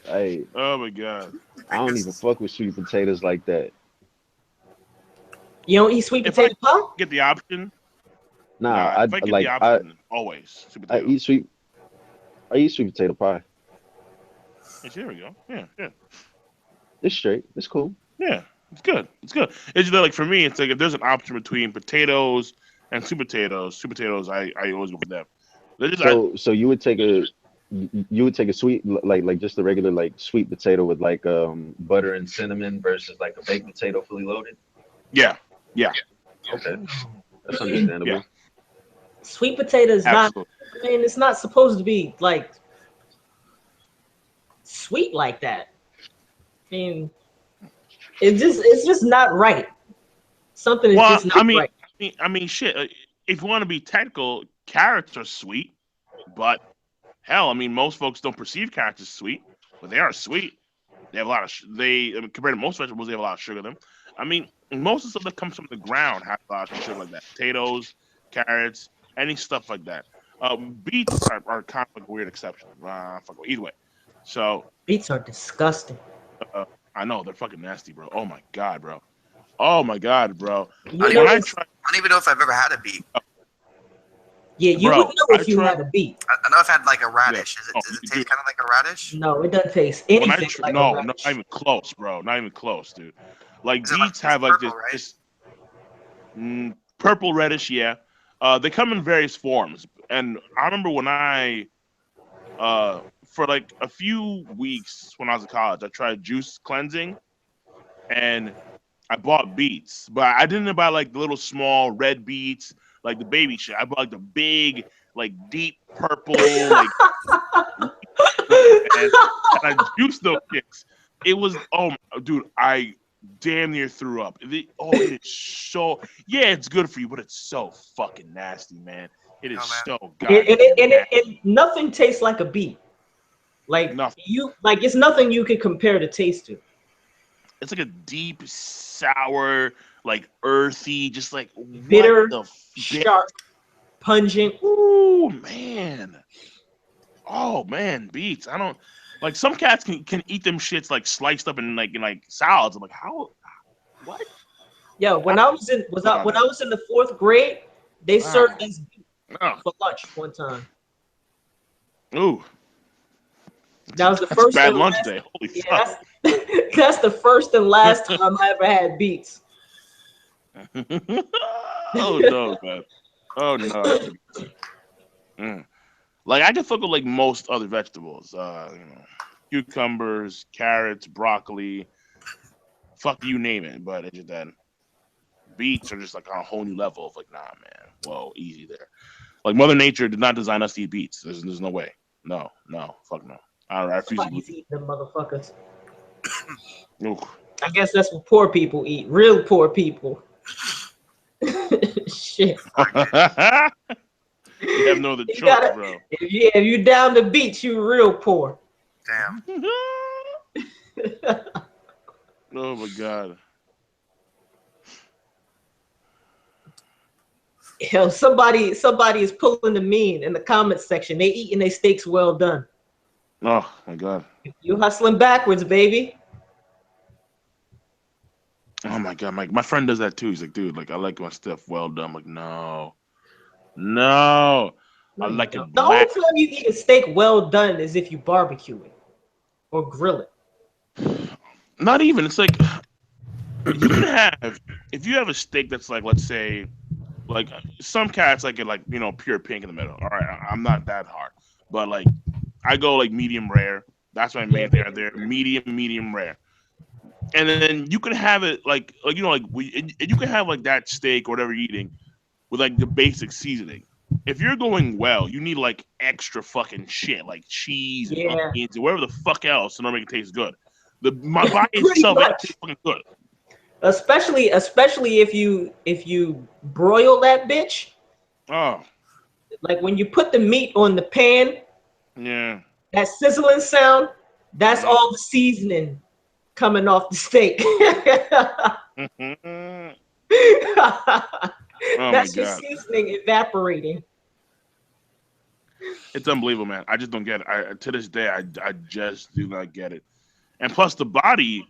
Speaker 4: Hey,
Speaker 2: Oh my god.
Speaker 4: I don't even fuck with sweet potatoes like that.
Speaker 3: You don't eat sweet
Speaker 2: If
Speaker 3: potato pie?
Speaker 2: Get the option.
Speaker 4: Nah,
Speaker 2: if I get
Speaker 4: like
Speaker 2: the option, always sweet
Speaker 4: I
Speaker 2: potato.
Speaker 4: eat sweet potato pie.
Speaker 2: Yes, here we go. Yeah.
Speaker 4: It's straight. It's cool.
Speaker 2: Yeah, it's good. It's good. It's just that, like, for me, it's like if there's an option between potatoes and sweet potatoes, I always go for them. They're just,
Speaker 4: So you would take a sweet like just a regular like sweet potato with like butter and cinnamon versus like a baked potato fully loaded.
Speaker 2: yeah,
Speaker 4: Okay, that's understandable.
Speaker 2: Yeah.
Speaker 3: Sweet potato is not.
Speaker 2: absolutely.
Speaker 3: I mean, it's not supposed to be like sweet like that. I mean, it's just not right. Something is
Speaker 2: Well,
Speaker 3: just not right.
Speaker 2: I mean, shit. If you want to be technical, carrots are sweet, but hell, I mean, most folks don't perceive carrots as sweet, but they are sweet. They have a lot of compared to most vegetables, they have a lot of sugar in them. I mean, most of the stuff that comes from the ground has a lot of sugar like that. Potatoes, carrots, any stuff like that. Beets are kind of like a weird exception. Either way. So
Speaker 3: Beets are disgusting.
Speaker 2: I know they're fucking nasty, bro. Oh my god, bro. Oh my god, bro.
Speaker 3: You
Speaker 1: I
Speaker 3: know,
Speaker 2: When I
Speaker 3: it's-
Speaker 2: tried,
Speaker 1: I don't even know if I've ever had a beet.
Speaker 3: yeah, you
Speaker 2: Bro,
Speaker 3: would know if
Speaker 2: I
Speaker 3: you
Speaker 2: tried-
Speaker 3: had a beet.
Speaker 1: I know I've had like a radish.
Speaker 2: Oh,
Speaker 1: Does it
Speaker 2: you
Speaker 1: taste
Speaker 2: do.
Speaker 1: kind of like a radish?
Speaker 3: No, it doesn't taste
Speaker 2: when I
Speaker 3: anything like a
Speaker 2: no,
Speaker 3: radish.
Speaker 2: not even close, bro. Not even close, dude. Like
Speaker 1: Is it like-
Speaker 2: beets have like
Speaker 1: purple, right?
Speaker 2: this purple reddish, yeah. They come in various forms, and I remember when I for like a few weeks when I was in college, I tried juice cleansing, and I bought beets, but I didn't buy like the little small red beets, like the baby shit. I bought like the big, like deep purple, like man. And I juiced those shits. It was, dude, I damn near threw up. It is so, yeah, it's good for you, but it's so fucking nasty, man. It is so goddamn
Speaker 3: and nothing tastes like a beet. Like
Speaker 2: nothing.
Speaker 3: it's nothing you can compare the taste to.
Speaker 2: It's like a deep, sour, like earthy, just like
Speaker 3: bitter, sharp, pungent.
Speaker 2: Ooh, man. Oh man, beets. I don't like some cats can eat them shits like sliced up in like salads. I'm like, how? What?
Speaker 3: Yeah, when I was in the 4th grade, they served us for lunch one time.
Speaker 2: Ooh.
Speaker 3: That was the
Speaker 2: That's
Speaker 3: first
Speaker 2: bad
Speaker 3: and
Speaker 2: lunch
Speaker 3: last,
Speaker 2: day. Holy fuck.
Speaker 3: That's the first and last time I ever had beets.
Speaker 2: Oh no, man. Oh no. Like I can fuck with like most other vegetables. Cucumbers, carrots, broccoli, fuck you name it. But it's just that beets are just like on a whole new level of like, nah, man. Whoa, easy there. Like Mother Nature did not design us to eat beets. There's no way. No, fuck no. I refuse to
Speaker 3: eat them motherfuckers.
Speaker 2: Ooh.
Speaker 3: I guess that's what poor people eat. Real poor people. Shit.
Speaker 2: You have no other choice, bro.
Speaker 3: If you down the beach, you real poor.
Speaker 1: Damn.
Speaker 2: Oh my god.
Speaker 3: Yo, somebody is pulling the mean in the comments section. They eating their steaks well done.
Speaker 2: Oh my god.
Speaker 3: You hustling backwards, baby.
Speaker 2: Oh my god, my friend does that too. He's like, dude, like I like my stuff well done. I'm like, no. I like it black.
Speaker 3: The only time you eat a steak well done is if you barbecue it or grill it.
Speaker 2: Not even. It's like you can have if you have a steak that's like, let's say, like some cats like it like pure pink in the middle. All right, I'm not that hard, but like I go like medium rare. That's my main thing. They're medium rare. And then you can have it like you can have like that steak or whatever you're eating with like the basic seasoning. If you're going well, you need like extra fucking shit like cheese and onions and whatever the fuck else in order to make it taste good. My body itself tastes fucking good.
Speaker 3: Especially if you broil that bitch.
Speaker 2: Oh.
Speaker 3: Like when you put the meat on the pan.
Speaker 2: Yeah.
Speaker 3: That sizzling sound, that's all the seasoning coming off the steak. That's your seasoning evaporating.
Speaker 2: It's unbelievable, man. I just don't get it. To this day, I just do not get it. And plus, the body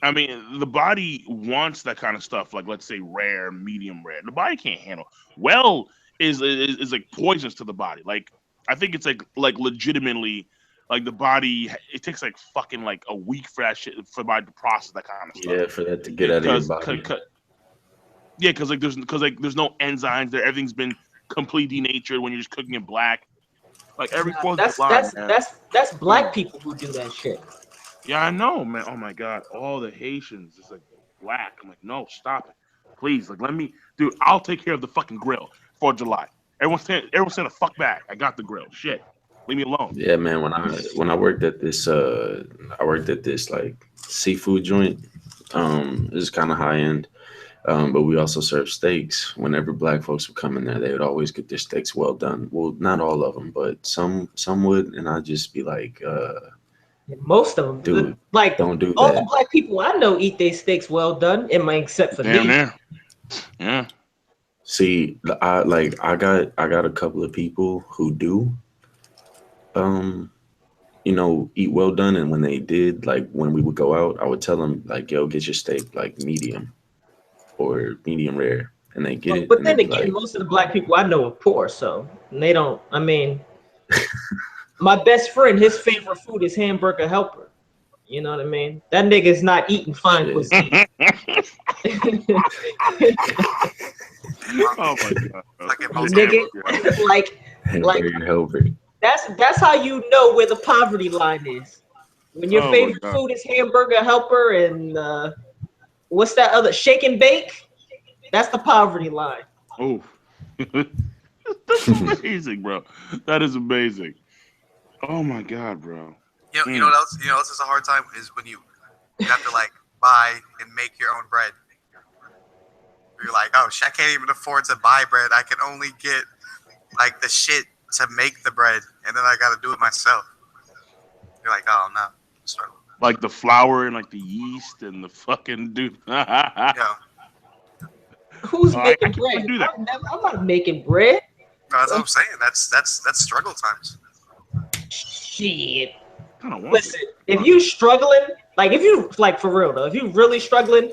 Speaker 2: wants that kind of stuff. Like, let's say rare, medium rare. The body can't handle. Well, is like poisonous to the body. Like, I think it's like legitimately. Like the body, it takes like fucking like a week for that shit for the body to process that kind of stuff.
Speaker 4: Yeah, for that to get out of your body.
Speaker 2: Yeah, because there's no enzymes there. Everything's been completely denatured when you're just cooking it black. Like every
Speaker 3: that's black people who do that shit.
Speaker 2: Yeah, I know, man. Oh my god, all the Haitians is like black. I'm like, no, stop it, please. Like, let me, dude. I'll take care of the fucking grill for July. Everyone said the fuck back. I got the grill. Shit. Leave me alone.
Speaker 4: Yeah, man. When I worked at this like seafood joint. It's kind of high end, but we also serve steaks. Whenever black folks would come in there, they would always get their steaks well done. Well, not all of them, but some would, and I'd just be like,
Speaker 3: most of them,
Speaker 4: dude,
Speaker 3: like
Speaker 4: don't do
Speaker 3: all
Speaker 4: that.
Speaker 3: the black people I know eat their steaks well done, except for me.
Speaker 2: There. Yeah.
Speaker 4: See, I got a couple of people who do. Eat well done. And when they did, like when we would go out, I would tell them like, yo, get your steak like medium or medium rare. And they get it.
Speaker 3: But then again, most of the black people I know are poor. So they don't, my best friend, his favorite food is hamburger helper. You know what I mean? That nigga's not eating fine cuisine.
Speaker 2: Oh my god.
Speaker 3: Nigga, like
Speaker 4: helper.
Speaker 3: That's how you know where the poverty line is. When your favorite food is hamburger helper and what's that other shake and bake? That's the poverty line.
Speaker 2: Oh, that's amazing, bro. That is amazing. Oh my god, bro.
Speaker 1: You know what else? You know what else is a hard time is when you have to like buy and make your own bread. You're like, oh, shit, I can't even afford to buy bread. I can only get like the shit to make the bread, and then I got to do it myself. You're like, oh no, struggle.
Speaker 2: Like the flour and like the yeast and the fucking dude.
Speaker 1: Yeah.
Speaker 3: Who's
Speaker 2: I
Speaker 3: making
Speaker 2: can't
Speaker 3: bread?
Speaker 2: do that.
Speaker 3: I'm not making bread.
Speaker 1: No, that's what I'm saying. That's struggle times.
Speaker 3: Shit.
Speaker 2: I don't want
Speaker 3: Listen, if you struggling, like if you like for real though, if you really struggling,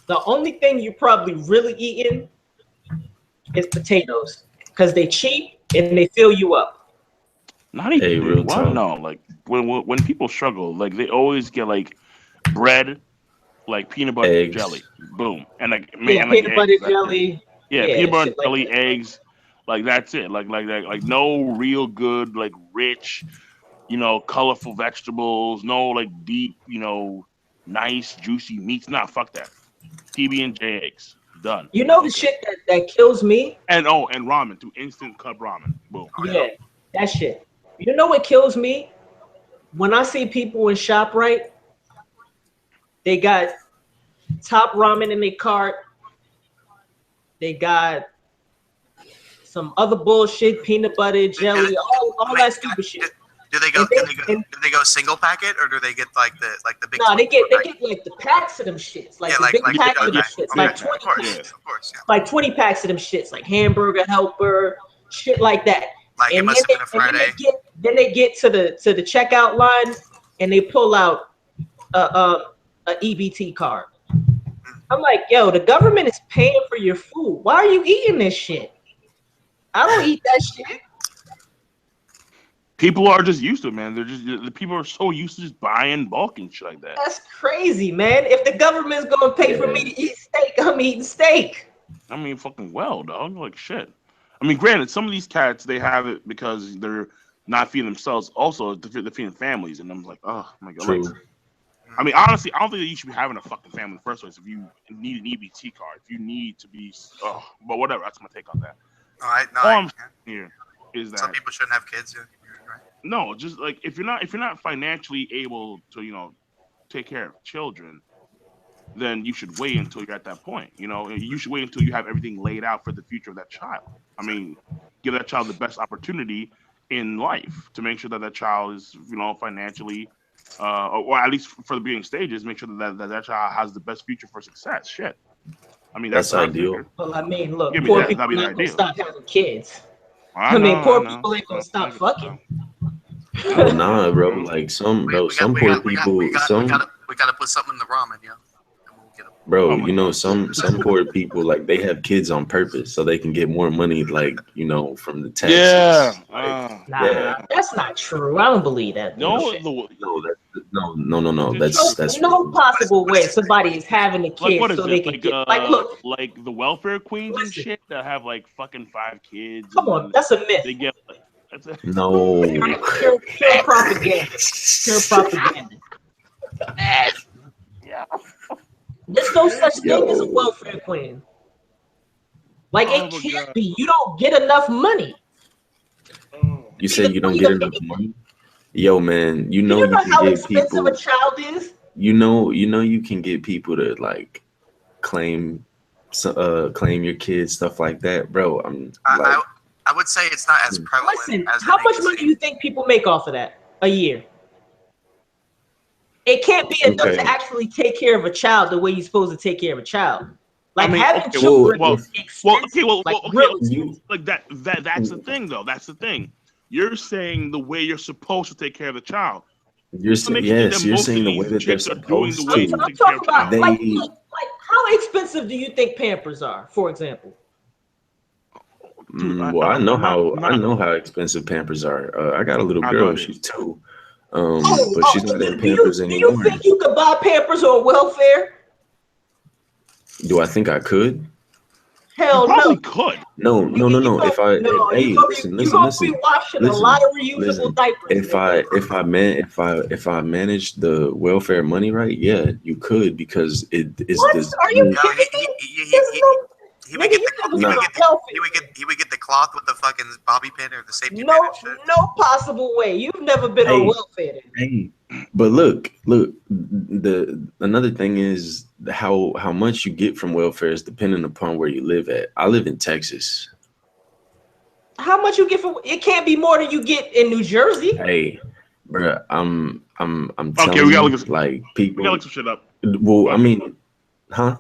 Speaker 3: the only thing you probably really eating is potatoes because they cheap and they fill you up.
Speaker 2: Not even
Speaker 4: Hey, real
Speaker 2: what?
Speaker 4: talk.
Speaker 2: No, like when people struggle, like they always get like bread, like peanut butter
Speaker 4: Eggs.
Speaker 2: jelly, boom, and like
Speaker 3: Yeah,
Speaker 2: and like
Speaker 3: peanut butter
Speaker 2: eggs, that's it.
Speaker 3: jelly.
Speaker 2: Yeah, peanut butter
Speaker 3: shit like
Speaker 2: jelly,
Speaker 3: that.
Speaker 2: eggs, like that's it. Like no real good, like rich, colorful vegetables, no like deep, nice juicy meats. Nah, fuck that. PB&J eggs, done.
Speaker 3: You know the
Speaker 2: Okay.
Speaker 3: shit that kills me?
Speaker 2: And ramen too, instant cup ramen, boom.
Speaker 3: Yeah, that shit. You know what kills me? When I see people in ShopRite, they got top ramen in their cart. They got some other bullshit, peanut butter, jelly, all that stupid shit.
Speaker 1: Do they go?
Speaker 3: And
Speaker 1: Do they go single packet or do they get like the big?
Speaker 3: nah, they get
Speaker 1: packet?
Speaker 3: like the packs of them shits, like
Speaker 1: Yeah,
Speaker 3: the
Speaker 1: like
Speaker 3: big packs of them
Speaker 1: okay,
Speaker 3: shits,
Speaker 1: okay,
Speaker 3: like
Speaker 1: of
Speaker 3: 20
Speaker 1: course,
Speaker 3: packs,
Speaker 1: of course, yeah.
Speaker 3: like 20 packs of them shits, like hamburger helper, shit like that.
Speaker 1: Like it
Speaker 3: And
Speaker 1: must have been a Friday.
Speaker 3: then they get to the checkout line and they pull out a EBT card. I'm like, yo, the government is paying for your food. Why are you eating this shit? I don't eat that shit.
Speaker 2: People are just used to it, man. The people are so used to just buying bulk and shit like that.
Speaker 3: That's crazy, man. If the government's gonna pay for me to eat steak, I'm eating steak.
Speaker 2: I mean, fucking well, dog. Like shit. I mean, granted, some of these cats they have it because they're not feeding themselves. Also, they're feeding families, and I'm like, oh my god.
Speaker 4: True.
Speaker 2: Like, I mean, honestly, I don't think that you should be having a fucking family in the first place if you need an EBT card. If you need to be, but whatever. That's my take on that. All I'm saying here is that
Speaker 1: some people shouldn't have kids. Yeah. Right.
Speaker 2: no, just like if you're not financially able to take care of children, then you should wait until you're at that point. You should wait until you have everything laid out for the future of that child. I mean, give that child the best opportunity in life to make sure that child is financially or at least for the beginning stages, make sure that child has the best future for success. Shit. I mean, that's
Speaker 4: ideal.
Speaker 3: Well, I mean, look,
Speaker 2: Give me
Speaker 3: poor
Speaker 2: that.
Speaker 3: people
Speaker 2: That'd be the
Speaker 3: not gonna
Speaker 2: ideal.
Speaker 3: stop having kids.
Speaker 2: I know,
Speaker 3: poor
Speaker 2: I know.
Speaker 3: people ain't gonna stop fucking.
Speaker 4: Oh nah, bro. Like some poor people,
Speaker 1: We gotta put something in the ramen, yeah. And we'll get 'em.
Speaker 4: bro.
Speaker 2: Oh my
Speaker 4: Some poor people like they have kids on purpose so they can get more money, like from the taxes.
Speaker 2: Yeah.
Speaker 4: Like,
Speaker 3: Nah, that's not true. I don't believe that.
Speaker 2: No,
Speaker 3: bullshit.
Speaker 4: no. That's
Speaker 3: no possible way somebody is having a kid
Speaker 2: what is
Speaker 3: so
Speaker 2: it?
Speaker 3: they can get look.
Speaker 2: Like the welfare queens and
Speaker 3: Listen.
Speaker 2: shit that have like fucking 5 kids.
Speaker 3: Come on, that's a myth.
Speaker 2: They get like
Speaker 4: no.
Speaker 3: Pure propaganda. Pure propaganda.
Speaker 2: yeah.
Speaker 3: There's no such thing as a welfare queen. Like it can't be. You don't get enough money.
Speaker 4: You say you don't get enough money? Yo, man, you
Speaker 3: know
Speaker 4: can
Speaker 3: how
Speaker 4: get
Speaker 3: expensive
Speaker 4: people.
Speaker 3: a child is.
Speaker 4: You can get people to like claim your kids, stuff like that, bro.
Speaker 1: I would say it's not as prevalent.
Speaker 3: Listen,
Speaker 1: as
Speaker 3: how much money do you think people make off of that a year? It can't be enough to actually take care of a child the way you're supposed to take care of a child. Like having children is expensive.
Speaker 2: Like that's the thing though. That's the thing. You're saying the way you're supposed to take care of the child.
Speaker 4: You're saying the way that they're supposed to.
Speaker 3: I'm talking about like how expensive do you think Pampers are, for example?
Speaker 2: Dude,
Speaker 4: I know how expensive Pampers are. I got a little girl. She's 2. But she's not in Pampers anymore.
Speaker 3: Do you think you could buy Pampers on welfare?
Speaker 4: Do I think I could?
Speaker 3: Hell
Speaker 2: no.
Speaker 3: Could.
Speaker 4: No. If I listen.
Speaker 3: Be washing a lot of reusable diapers.
Speaker 4: If I manage the welfare money right, yeah, you could because it is.
Speaker 3: What? Are you kidding me?
Speaker 1: He would get the he would get the cloth with the fucking bobby pin or the safety pin and shit.
Speaker 3: No possible way. You've never been on welfare.
Speaker 4: Hey, but look. The another thing is how much you get from welfare is dependent upon where you live at. I live in Texas.
Speaker 3: How much you get from it can't be more than you get in New Jersey.
Speaker 4: Hey, bro, I'm telling
Speaker 2: we gotta
Speaker 4: you,
Speaker 2: look
Speaker 4: like people.
Speaker 2: We gotta look some shit up.
Speaker 4: Well, I mean, huh?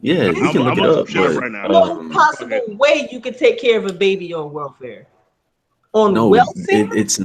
Speaker 4: Yeah, you can look it up. But,
Speaker 2: right now.
Speaker 3: No possible way you could take care of a baby on welfare. Welfare?
Speaker 4: It's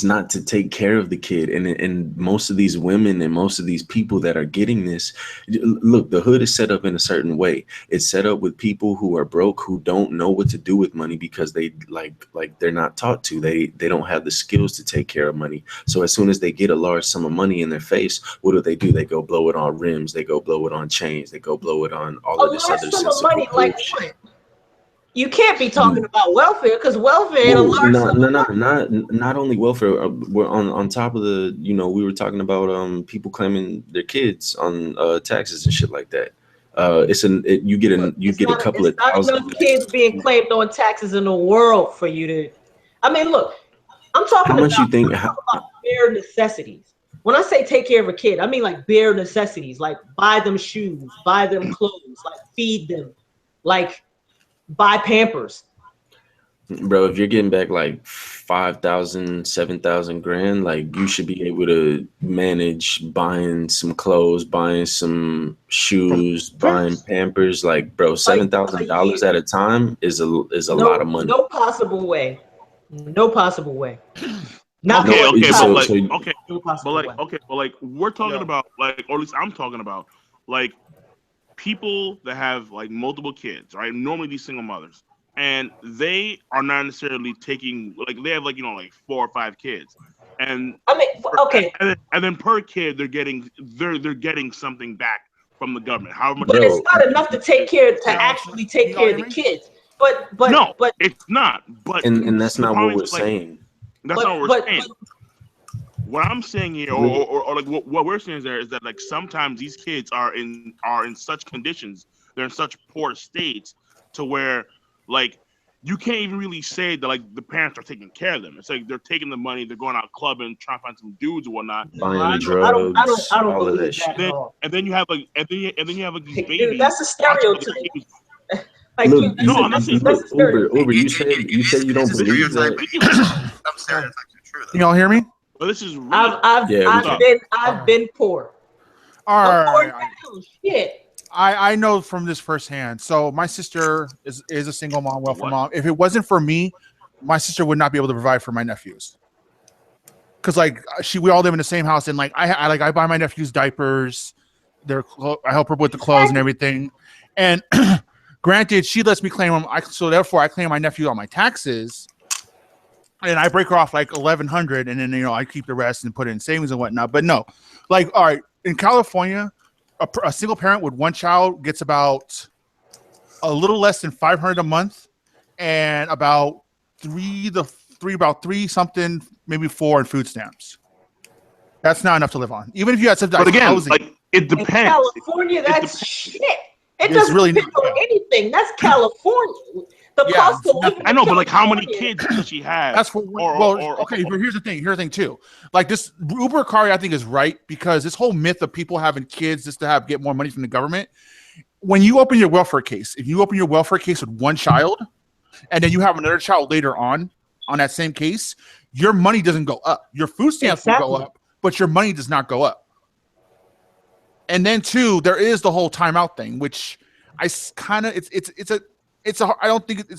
Speaker 4: not to take care of the kid, and most of these women and most of these people that are getting this, look, the hood is set up in a certain way. It's set up with people who are broke, who don't know what to do with money because they like they're not taught to. They don't have the skills to take care of money. So as soon as they get a large sum of money in their face, what do? They go blow it on rims. They go blow it on chains. They go blow it on all of this other
Speaker 3: sum of money, like
Speaker 4: bullshit.
Speaker 3: what? You can't be talking about welfare because welfare ain't a large sum of money.
Speaker 4: Not only welfare. We're on top of the. We were talking about people claiming their kids on taxes and shit like that. You get a couple of thousand.
Speaker 3: Enough kids being claimed on taxes in the world for you to. I mean, look, I'm talking
Speaker 4: how much
Speaker 3: about,
Speaker 4: you think
Speaker 3: bare necessities. When I say take care of a kid, I mean like bare necessities, like buy them shoes, buy them clothes, like feed them, like buy Pampers.
Speaker 4: Bro, if you're getting back like 5,000, 7,000 grand, like you should be able to manage buying some clothes, buying some shoes, buying Pampers. Like, bro, $7,000 at a time is a lot of money.
Speaker 3: No possible way. No possible way.
Speaker 2: But we're talking about like, or at least I'm talking about like people that have like multiple kids, right? Normally these single mothers, and they are not necessarily taking like they have like 4 or 5 kids, and
Speaker 3: I mean okay,
Speaker 2: and then per kid they're getting something back from the government. However much,
Speaker 3: but it's not enough to actually take care of the kids. But
Speaker 2: no, it's not. But
Speaker 4: and that's not what we're saying.
Speaker 2: That's not what we're saying. What I'm saying here, or like what we're saying is that like sometimes these kids are in such conditions, they're in such poor states to where like you can't even really say that like the parents are taking care of them. It's like they're taking the money, they're going out clubbing, trying to find some dudes or whatnot.
Speaker 4: Buying drugs,
Speaker 3: I don't
Speaker 4: all of
Speaker 3: believe
Speaker 4: that
Speaker 3: at all.
Speaker 2: And then you have like these babies.
Speaker 3: Dude, that's a stereotype. Like,
Speaker 4: look,
Speaker 3: dude,
Speaker 4: Uber, you said you don't believe that.
Speaker 1: Some stereotypes are true though.
Speaker 5: You all hear me?
Speaker 2: But this is real.
Speaker 3: I've been poor.
Speaker 5: All right.
Speaker 3: Shit.
Speaker 5: I know from this firsthand. So my sister is a single mom, welfare mom. If it wasn't for me, my sister would not be able to provide for my nephews. Cause like we all live in the same house, and like I buy my nephews diapers. I help her with the clothes and everything. And granted, she lets me claim them. So therefore, I claim my nephew on my taxes. And I break her off like $1,100, and then I keep the rest and put it in savings and whatnot. But no, like all right, in California, a single parent with one child gets about a little less than $500 a month, and about three something, maybe 4 in food stamps. That's not enough to live on, even if you had subsidized
Speaker 2: But again,
Speaker 5: housing.
Speaker 2: like it depends.
Speaker 3: In California, that's shit. It doesn't depend on anything. That's California. The cost of living.
Speaker 2: I know, but like, how many kids does she have?
Speaker 5: That's for okay. But here's the thing. Here's the thing too. Like this Uber Kari, I think is right because this whole myth of people having kids just to get more money from the government. When you open your welfare case, if you open your welfare case with one child, and then you have another child later on that same case, your money doesn't go up. Your food stamps will go up, but your money does not go up. And then too, there is the whole timeout thing, which I kind of I don't think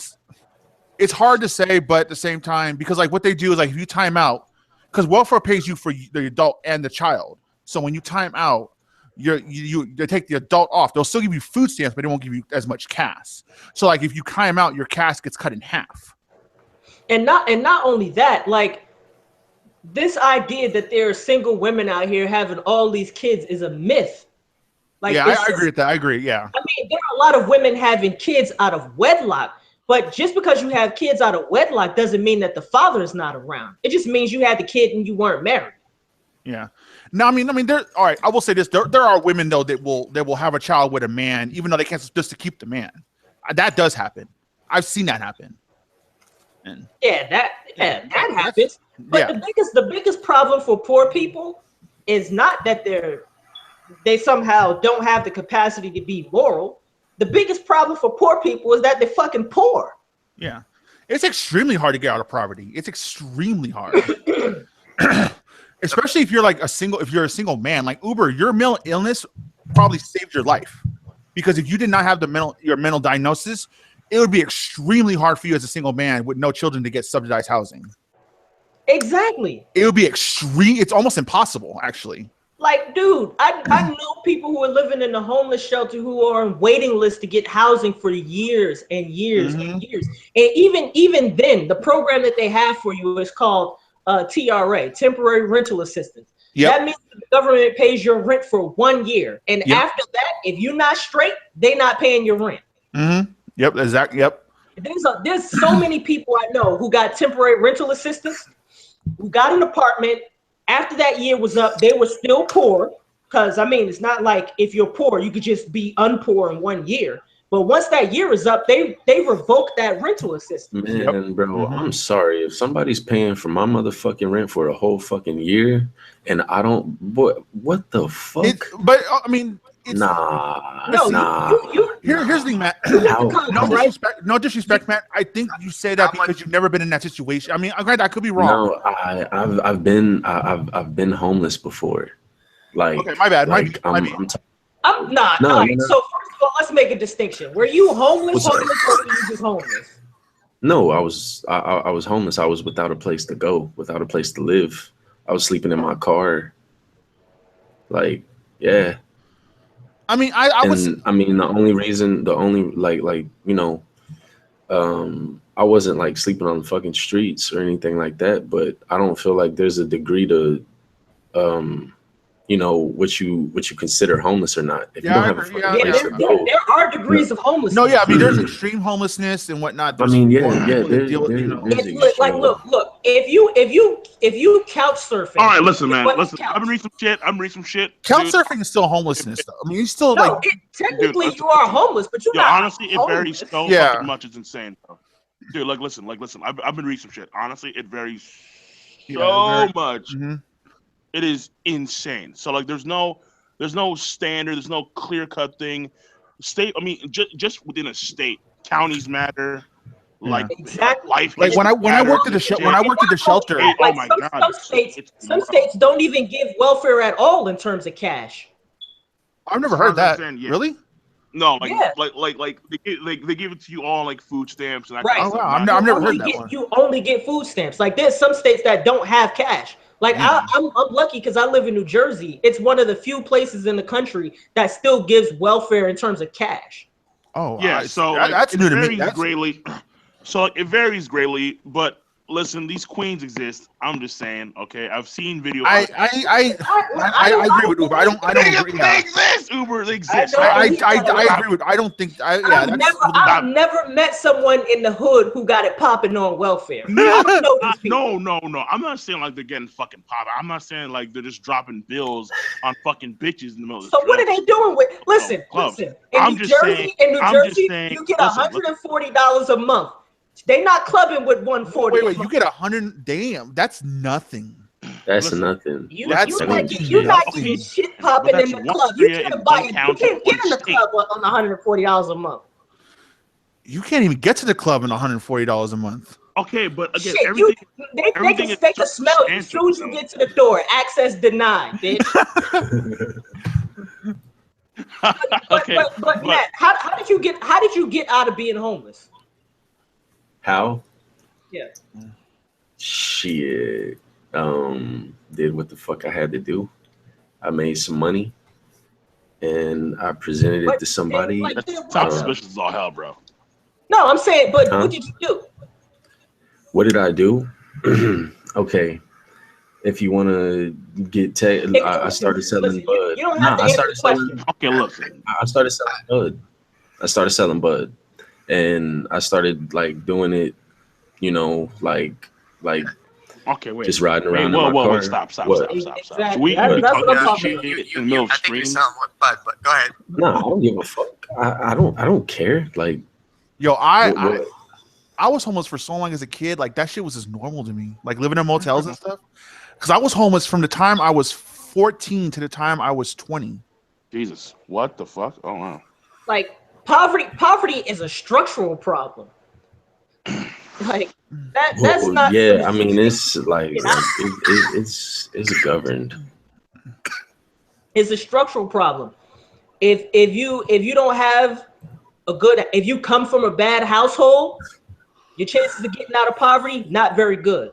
Speaker 5: it's hard to say, but at the same time, because like what they do is like if you time out, because welfare pays you for the adult and the child. So when you time out, they take the adult off. They'll still give you food stamps, but they won't give you as much cash. So like if you time out, your cash gets cut in half.
Speaker 3: And not only that, like this idea that there are single women out here having all these kids is a myth. Like,
Speaker 5: yeah, I agree with that. I agree. Yeah.
Speaker 3: I mean, there are a lot of women having kids out of wedlock, but just because you have kids out of wedlock doesn't mean that the father is not around. It just means you had the kid and you weren't married.
Speaker 5: Yeah. No, I mean, there. All right. I will say this: there are women though that will have a child with a man, even though they can't just to keep the man. That does happen. I've seen that happen. And
Speaker 3: that happens. But
Speaker 5: yeah.
Speaker 3: the biggest problem for poor people is not that they somehow don't have the capacity to be moral. The biggest problem for poor people is that they're fucking poor.
Speaker 5: Yeah. It's extremely hard to get out of poverty. It's extremely hard. Especially if you're like a single man. Like Uber, your mental illness probably saved your life. Because if you did not have your mental diagnosis, it would be extremely hard for you as a single man with no children to get subsidized housing.
Speaker 3: Exactly.
Speaker 5: It would be extreme. It's almost impossible, actually.
Speaker 3: Like, dude, I know people who are living in the homeless shelter who are on waiting lists to get housing for years and years and years. And even then, the program that they have for you is called TRA, Temporary Rental Assistance. Yep. That means the government pays your rent for 1 year. And after that, if you're not straight, they're not paying your rent.
Speaker 5: Mm-hmm. Yep, exactly. Yep.
Speaker 3: There's so many people I know who got temporary rental assistance, who got an apartment. After that year was up, they were still poor. Because, I mean, it's not like if you're poor, you could just be unpoor in 1 year. But once that year is up, they revoke that rental assistance.
Speaker 4: Man, bro, I'm sorry. If somebody's paying for my motherfucking rent for a whole fucking year and I don't, what the fuck?
Speaker 5: I mean, here's the thing, Matt. No disrespect, Matt. I think you say that because you've never been in that situation. I mean, granted, I could be wrong.
Speaker 4: No, I've been homeless before. Like,
Speaker 5: okay, my bad.
Speaker 3: I'm not. All right. So first of all, let's make a distinction. Were you homeless, or were you just homeless?
Speaker 4: No, I was homeless. I was without a place to go, without a place to live. I was sleeping in my car. Like, yeah.
Speaker 5: I mean, I
Speaker 4: wasn't like sleeping on the fucking streets or anything like that, but I don't feel like there's a degree to what you consider homeless or not. If you don't have a fucking place to go.
Speaker 3: There are degrees of homelessness.
Speaker 5: No, yeah, I mean, there's extreme homelessness and whatnot. There's
Speaker 3: look. If you couch surfing.
Speaker 2: All right, listen, man. Listen, I'm reading some shit.
Speaker 5: Couch surfing is still homelessness, though. I mean, you still
Speaker 3: technically you are homeless, but you're not.
Speaker 2: Honestly, it varies so fucking much. It's insane, bro. Dude, listen. I've been reading some shit. Honestly, it varies so much. Mm-hmm. It is insane. So like, there's no standard. There's no clear cut thing. State. I mean, just within a state, counties matter. Like
Speaker 3: exactly.
Speaker 2: Life.
Speaker 5: Like when I worked at the shelter.
Speaker 3: Oh my god. Some states don't even give welfare at all in terms of cash.
Speaker 5: I've never heard that. Really?
Speaker 2: No, like they give it to you all like food stamps and that
Speaker 3: kind
Speaker 2: of stuff.
Speaker 5: I've never heard that one.
Speaker 3: You only get food stamps. Like there's some states that don't have cash. Like I'm lucky because I live in New Jersey. It's one of the few places in the country that still gives welfare in terms of cash.
Speaker 2: Oh yeah, so
Speaker 5: that's new to me.
Speaker 2: Greatly. So it varies greatly, but listen, these queens exist. I'm just saying, okay. I've seen videos.
Speaker 5: I agree with Uber. I don't agree.
Speaker 2: They exist. Uber, they exist.
Speaker 5: I agree with. I don't think.
Speaker 3: I've never met someone in the hood who got it popping on welfare.
Speaker 2: No. I'm not saying like they're getting fucking popping. I'm not saying like they're just dropping bills on fucking bitches in the middle of the
Speaker 3: So what are they doing with? Listen. In New Jersey, you get $140 a month. They not clubbing with 140.
Speaker 5: Wait, you get 100? Damn, that's nothing.
Speaker 4: That's nothing.
Speaker 3: You're not getting shit popping in the club. You can't get in the club on $140 a month.
Speaker 5: You can't even get to the club on $140 a month.
Speaker 2: Okay, but again,
Speaker 3: they can smell you as soon as you get to the door. Access denied, bitch. but Matt, how did you get out of being homeless?
Speaker 4: How?
Speaker 3: Yeah.
Speaker 4: Shit. Did what the fuck I had to do. I made some money and I presented it to somebody.
Speaker 2: Top suspicious as all hell, bro.
Speaker 3: No, I'm saying, but what did you do?
Speaker 4: What did I do? Okay. If you want to get I started selling bud.
Speaker 3: You don't have to answer the question.
Speaker 2: Okay, look.
Speaker 4: I started selling bud. And I started like doing it,
Speaker 2: okay, wait.
Speaker 4: Just riding around in my car.
Speaker 2: Stop.
Speaker 3: Exactly.
Speaker 2: So that's what I'm talking about.
Speaker 1: I think you're selling what bud, but go ahead.
Speaker 4: No, I don't give a fuck. I don't care. Like,
Speaker 5: Yo,
Speaker 4: What-
Speaker 5: I was homeless for so long as a kid. Like that shit was just normal to me. Like living in motels and stuff. Because I was homeless from the time I was 14 to the time I was 20.
Speaker 2: Jesus, what the fuck? Oh wow.
Speaker 3: Like poverty is a structural problem. Like that's
Speaker 4: Well,
Speaker 3: not
Speaker 4: yeah, I
Speaker 3: something
Speaker 4: mean, it's
Speaker 3: you know,
Speaker 4: it's governed.
Speaker 3: it's a structural problem. If you don't have if you come from a bad household, your chances of getting out of poverty not very good.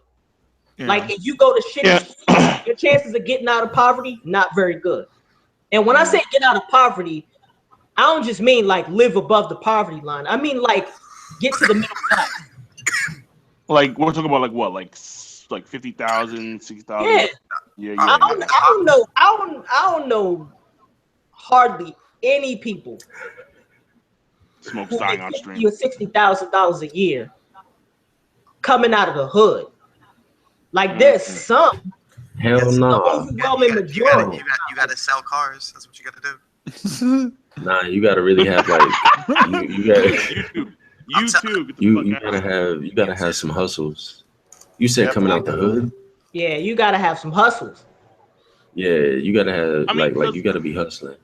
Speaker 5: Yeah.
Speaker 3: Like if you go to shitty
Speaker 2: Yeah.
Speaker 3: schools, your chances of getting out of poverty not very good. And when I say get out of poverty, I don't just mean like live above the poverty line. I mean like get to the middle class.
Speaker 2: Like we're talking about like what, like 50,000, 60,000.
Speaker 3: Yeah,
Speaker 2: Yeah.
Speaker 3: I don't know hardly any people
Speaker 2: Smoke's
Speaker 3: who
Speaker 2: dying
Speaker 3: make
Speaker 2: on stream.
Speaker 3: $50,000 or $60,000 a year coming out of the hood. Like there's some,
Speaker 4: Hell
Speaker 3: the
Speaker 4: no.
Speaker 3: overwhelming majority.
Speaker 1: You gotta sell cars. That's what you gotta do.
Speaker 4: Nah, you gotta really have like you gotta you gotta have some hustles. You said
Speaker 2: Yep.
Speaker 4: coming out the hood?
Speaker 3: Yeah, you gotta have some hustles.
Speaker 4: Yeah, you gotta have
Speaker 2: I mean,
Speaker 4: like you gotta be hustling.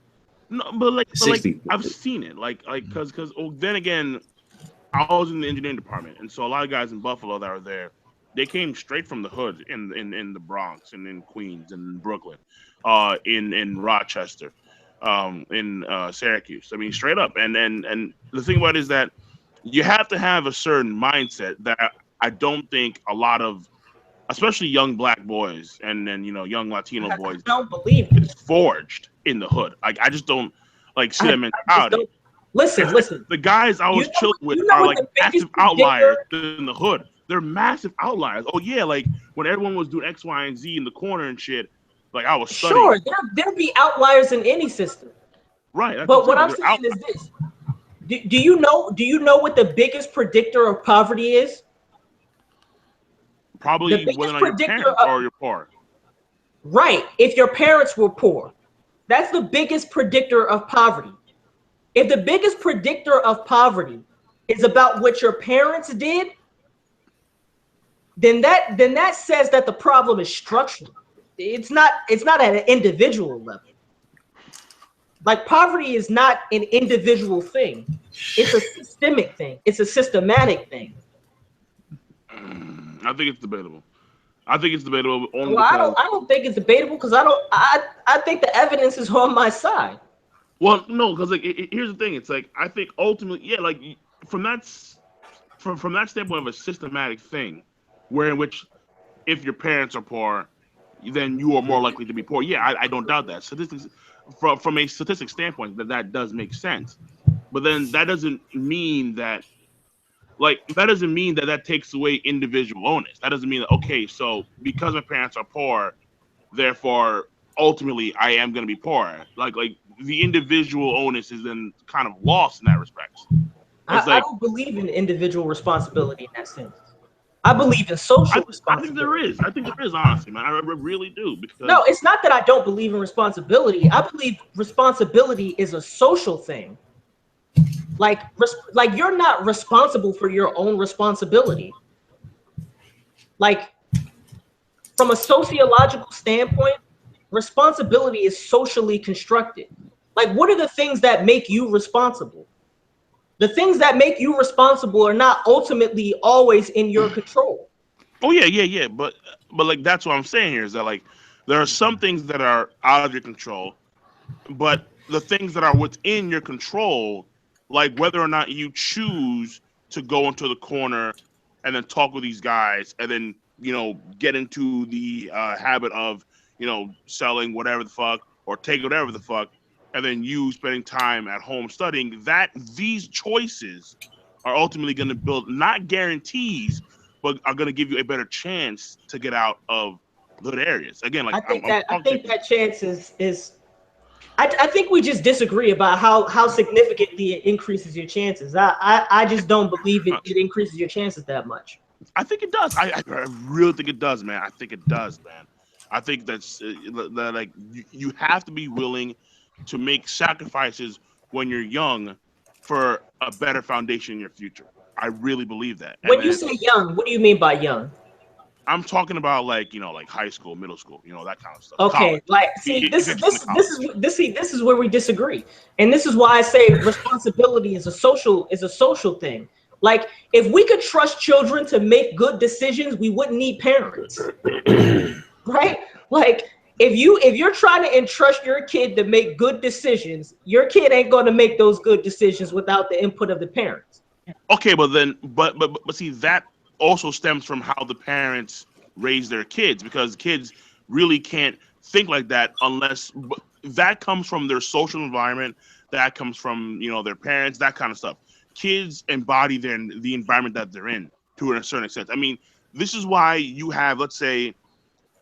Speaker 2: No, but like
Speaker 4: 60.
Speaker 2: I've seen it, because then again, I was in the engineering department, and so a lot of guys in Buffalo that are there, they came straight from the hood in the Bronx and in Queens and Brooklyn, in Rochester, in Syracuse. I mean, straight up. And the thing about it is that you have to have a certain mindset that I don't think a lot of, especially young black boys and young Latino boys,
Speaker 3: I don't believe it.
Speaker 2: is forged in the hood. Like I just don't see that mentality.
Speaker 3: Listen.
Speaker 2: The guys I was chilling with are like massive outliers in the hood. They're massive outliers. Oh yeah, like when everyone was doing X, Y, and Z in the corner and shit, like I was studying.
Speaker 3: Sure, there'll be outliers in any system.
Speaker 2: Right.
Speaker 3: But what I'm saying is this. Do you know what the biggest predictor of poverty is?
Speaker 2: Probably whether or not your parents or your poor.
Speaker 3: Right. If your parents were poor, that's the biggest predictor of poverty. If the biggest predictor of poverty is about what your parents did, then that says that the problem is structural. It's not at an individual level. Like poverty is not an individual thing. It's a systemic thing. It's a systematic thing.
Speaker 2: I think it's debatable. Only
Speaker 3: Well,
Speaker 2: because
Speaker 3: I don't think it's debatable because I think the evidence is on my side.
Speaker 2: Well, no, because here's the thing. It's like I think ultimately, yeah, like from that standpoint of a systematic thing, where in which if your parents are poor, then you are more likely to be poor. Yeah, I don't doubt that. Statistics from a statistic standpoint that does make sense, but then that doesn't mean that that takes away individual onus. That doesn't mean that okay, so because my parents are poor, therefore ultimately I am going to be poor. Like the individual onus is then kind of lost in that respect.
Speaker 3: I don't believe in individual responsibility in that sense. I believe in social responsibility.
Speaker 2: I think there is, honestly, man. I really do. Because
Speaker 3: no, it's not that I don't believe in responsibility. I believe responsibility is a social thing. Like you're not responsible for your own responsibility. Like from a sociological standpoint, responsibility is socially constructed. Like what are the things that make you responsible? The things that make you responsible are not ultimately always in your control.
Speaker 2: Oh yeah. But like that's what I'm saying here is that like there are some things that are out of your control, but the things that are within your control, like whether or not you choose to go into the corner and then talk with these guys and then get into the habit of selling whatever the fuck or take whatever the fuck, and then you spending time at home studying, that these choices are ultimately going to build not guarantees, but are going to give you a better chance to get out of good areas. Again, like
Speaker 3: I think that chance is. I think we just disagree about how significantly it increases your chances. I just don't believe it increases your chances that much.
Speaker 2: I think it does. I really think it does, man. I think it does, man. I think that's like you have to be willing to make sacrifices when you're young for a better foundation in your future. I really believe that.
Speaker 3: When you say young, what do you mean by young?
Speaker 2: I'm talking about like high school, middle school, that kind of stuff.
Speaker 3: Okay,
Speaker 2: College.
Speaker 3: like see, this is where we disagree, and this is why I say responsibility is a social thing. Like, if we could trust children to make good decisions, we wouldn't need parents, right? Like, if you're trying to entrust your kid to make good decisions, your kid ain't going to make those good decisions without the input of the parents.
Speaker 2: Okay, but see, that also stems from how the parents raise their kids, because kids really can't think like that unless that comes from their social environment, that comes from their parents, that kind of stuff. Kids embody the environment that they're in to a certain extent. I mean, this is why you have, let's say,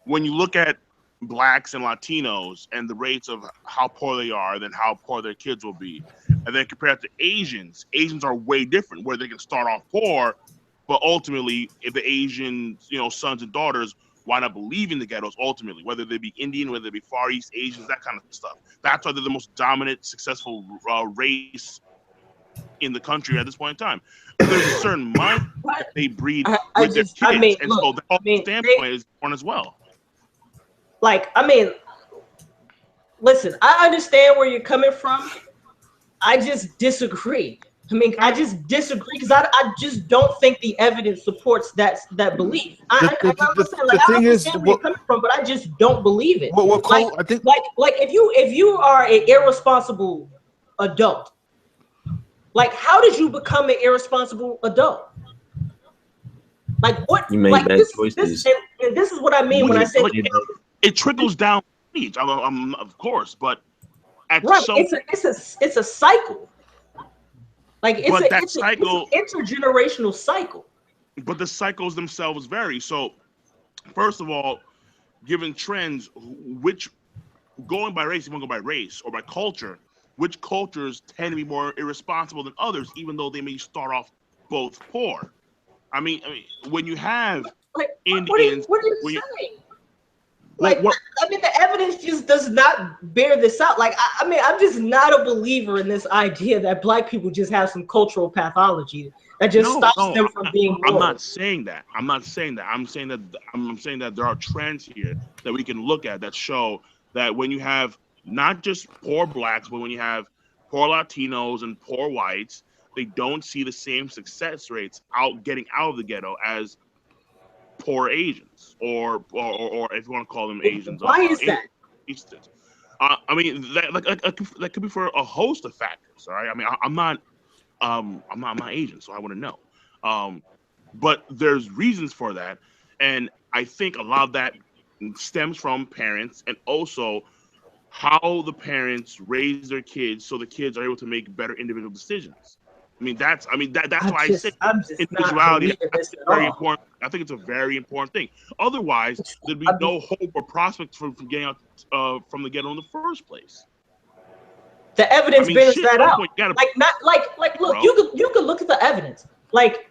Speaker 2: when you look at blacks and Latinos and the rates of how poor they are, then how poor their kids will be, and then compared to Asians are way different, where they can start off poor, but ultimately, if the Asian sons and daughters wind up leaving the ghettos, ultimately, whether they be Indian, whether they be Far East Asians, that kind of stuff. That's why they're the most dominant, successful race in the country at this point in time. There's a certain mind that they breed with their kids, and so the standpoint is important as well.
Speaker 3: Listen, I understand where you're coming from. I just disagree. I just disagree because I just don't think the evidence supports that belief. I understand where you're coming from, but I just don't believe it.
Speaker 5: I think
Speaker 3: if you are an irresponsible adult, like, how did you become an irresponsible adult? Like, what?
Speaker 4: You made bad choices.
Speaker 3: And this is what I mean when I say
Speaker 2: it trickles down. Of course, but
Speaker 3: it's a cycle. Like, it's an intergenerational cycle.
Speaker 2: But the cycles themselves vary. So, first of all, given trends, going by race, you want to go by race or by culture, which cultures tend to be more irresponsible than others, even though they may start off both poor. I mean, when you have Indians,
Speaker 3: what are you saying? The evidence just does not bear this out. Like, I'm just not a believer in this idea that black people just have some cultural pathology that just stops them from being moral.
Speaker 2: I'm not saying that. I'm saying that there are trends here that we can look at that show that when you have not just poor blacks, but when you have poor Latinos and poor whites, they don't see the same success rates getting out of the ghetto as poor Asians, or if you want to call them Asians.
Speaker 3: Why is that?
Speaker 2: That could be for a host of factors. All right. I mean, I'm not Asian, so I wouldn't know. But there's reasons for that, and I think a lot of that stems from parents, and also how the parents raise their kids, so the kids are able to make better individual decisions. That's why I say individuality is very important. I think it's a very important thing. Otherwise, there'd be no hope or prospect from getting out from the ghetto in the first place.
Speaker 3: The evidence bears that out. Look, you could look at the evidence. Like,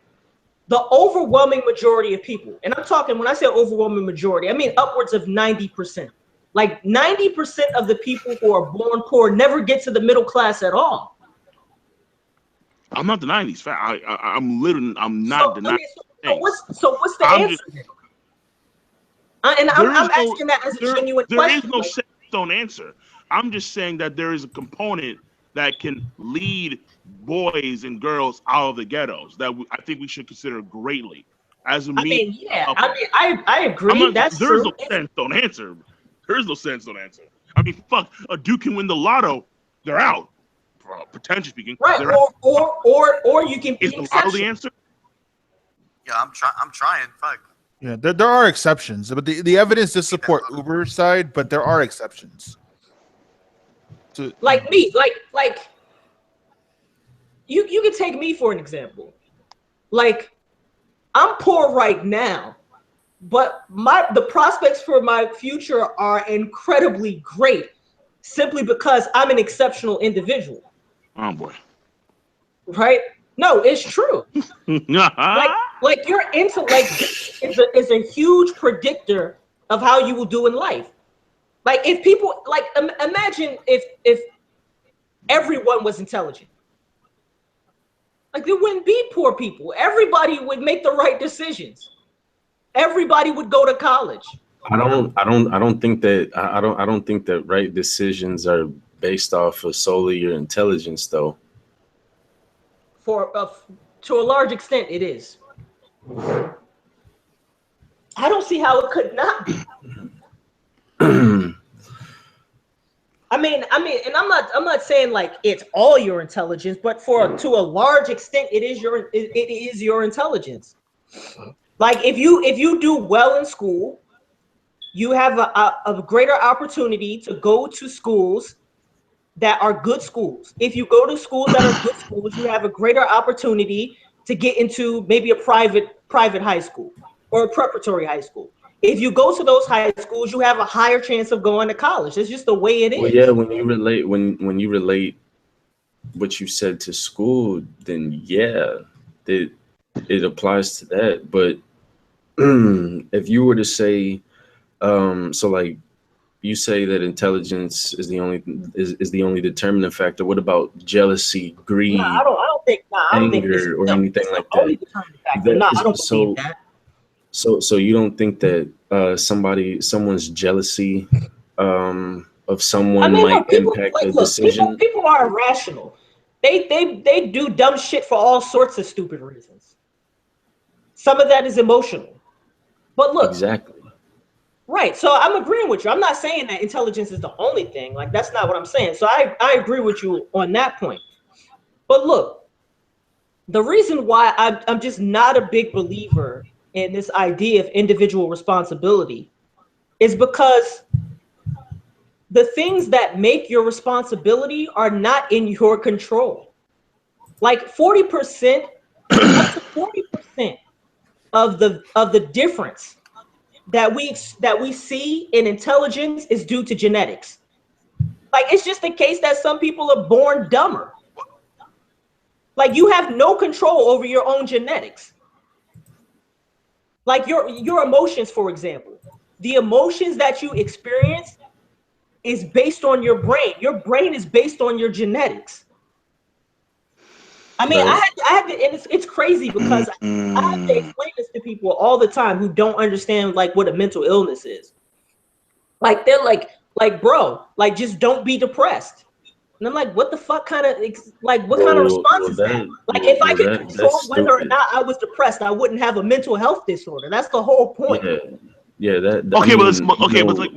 Speaker 3: the overwhelming majority of people, and I'm talking, when I say overwhelming majority, I mean upwards of 90%. Like, 90% of the people who are born poor never get to the middle class at all.
Speaker 2: I'm not denying these facts. I'm not denying.
Speaker 3: So what's the answer? I'm asking that as a genuine question.
Speaker 2: There is no set stone answer. I'm just saying that there is a component that can lead boys and girls out of the ghettos that I think we should consider greatly. I agree. There's no set stone answer. There's no set stone answer. I mean, fuck, a dude can win the lotto, they're out. Potentially speaking,
Speaker 3: right? Or you can be
Speaker 2: is the lotto the answer?
Speaker 1: Yeah, I'm trying. Fuck.
Speaker 5: Yeah, there are exceptions, but the evidence does support Uber's side, but there are exceptions.
Speaker 3: Like you can take me for an example. Like, I'm poor right now, but the prospects for my future are incredibly great, simply because I'm an exceptional individual.
Speaker 2: Oh boy.
Speaker 3: Right? No, it's true. like your intellect is a huge predictor of how you will do in life. Like, if people imagine if everyone was intelligent. Like there wouldn't be poor people. Everybody would make the right decisions. Everybody would go to college.
Speaker 4: I don't think that I don't think that right decisions are based off of solely your intelligence, though.
Speaker 3: To a large extent, it is. I don't see how it could not be. I mean, and I'm not saying like it's all your intelligence, but to a large extent, it is your intelligence. Like if you do well in school, you have a greater opportunity to go to schools that are good schools. If you go to schools that are good schools, you have a greater opportunity to get into maybe a private high school or a preparatory high school. If you go to those high schools, you have a higher chance of going to college. It's just the way it is.
Speaker 4: Well, yeah, when you relate what you said to school, then yeah, it applies to that. But if you were to say, so like you say that intelligence is the only determining factor. What about jealousy, greed,
Speaker 3: No, I don't think
Speaker 4: anger, or anything like
Speaker 3: only
Speaker 4: that?
Speaker 3: determining factor. No, I don't believe that.
Speaker 4: So you don't think that someone's jealousy of someone might impact a decision?
Speaker 3: People are irrational. They do dumb shit for all sorts of stupid reasons. Some of that is emotional. But look,
Speaker 4: Exactly.
Speaker 3: right. So I'm agreeing with you. I'm not saying that intelligence is the only thing. Like that's not what I'm saying. So I agree with you on that point. But look, the reason why I'm just not a big believer in this idea of individual responsibility is because the things that make your responsibility are not in your control. Like 40%, up to 40% of the difference that we see in intelligence is due to genetics. Like it's just the case that some people are born dumber. Like you have no control over your own genetics. Like your emotions, for example, the emotions that you experience is based on your brain. Your brain is based on your genetics. I mean,
Speaker 4: Right.
Speaker 3: I had to, and it's crazy because I have to explain this to people all the time who don't understand like what a mental illness is. Like they're like, bro, like just don't be depressed. And I'm like, what the fuck kind of response is that? Like if I could control
Speaker 4: that's
Speaker 3: whether or
Speaker 4: stupid.
Speaker 3: not I was depressed, I wouldn't have a mental health disorder. That's the whole point.
Speaker 4: Yeah.
Speaker 2: Okay,
Speaker 4: I
Speaker 2: but
Speaker 4: mean,
Speaker 2: but like,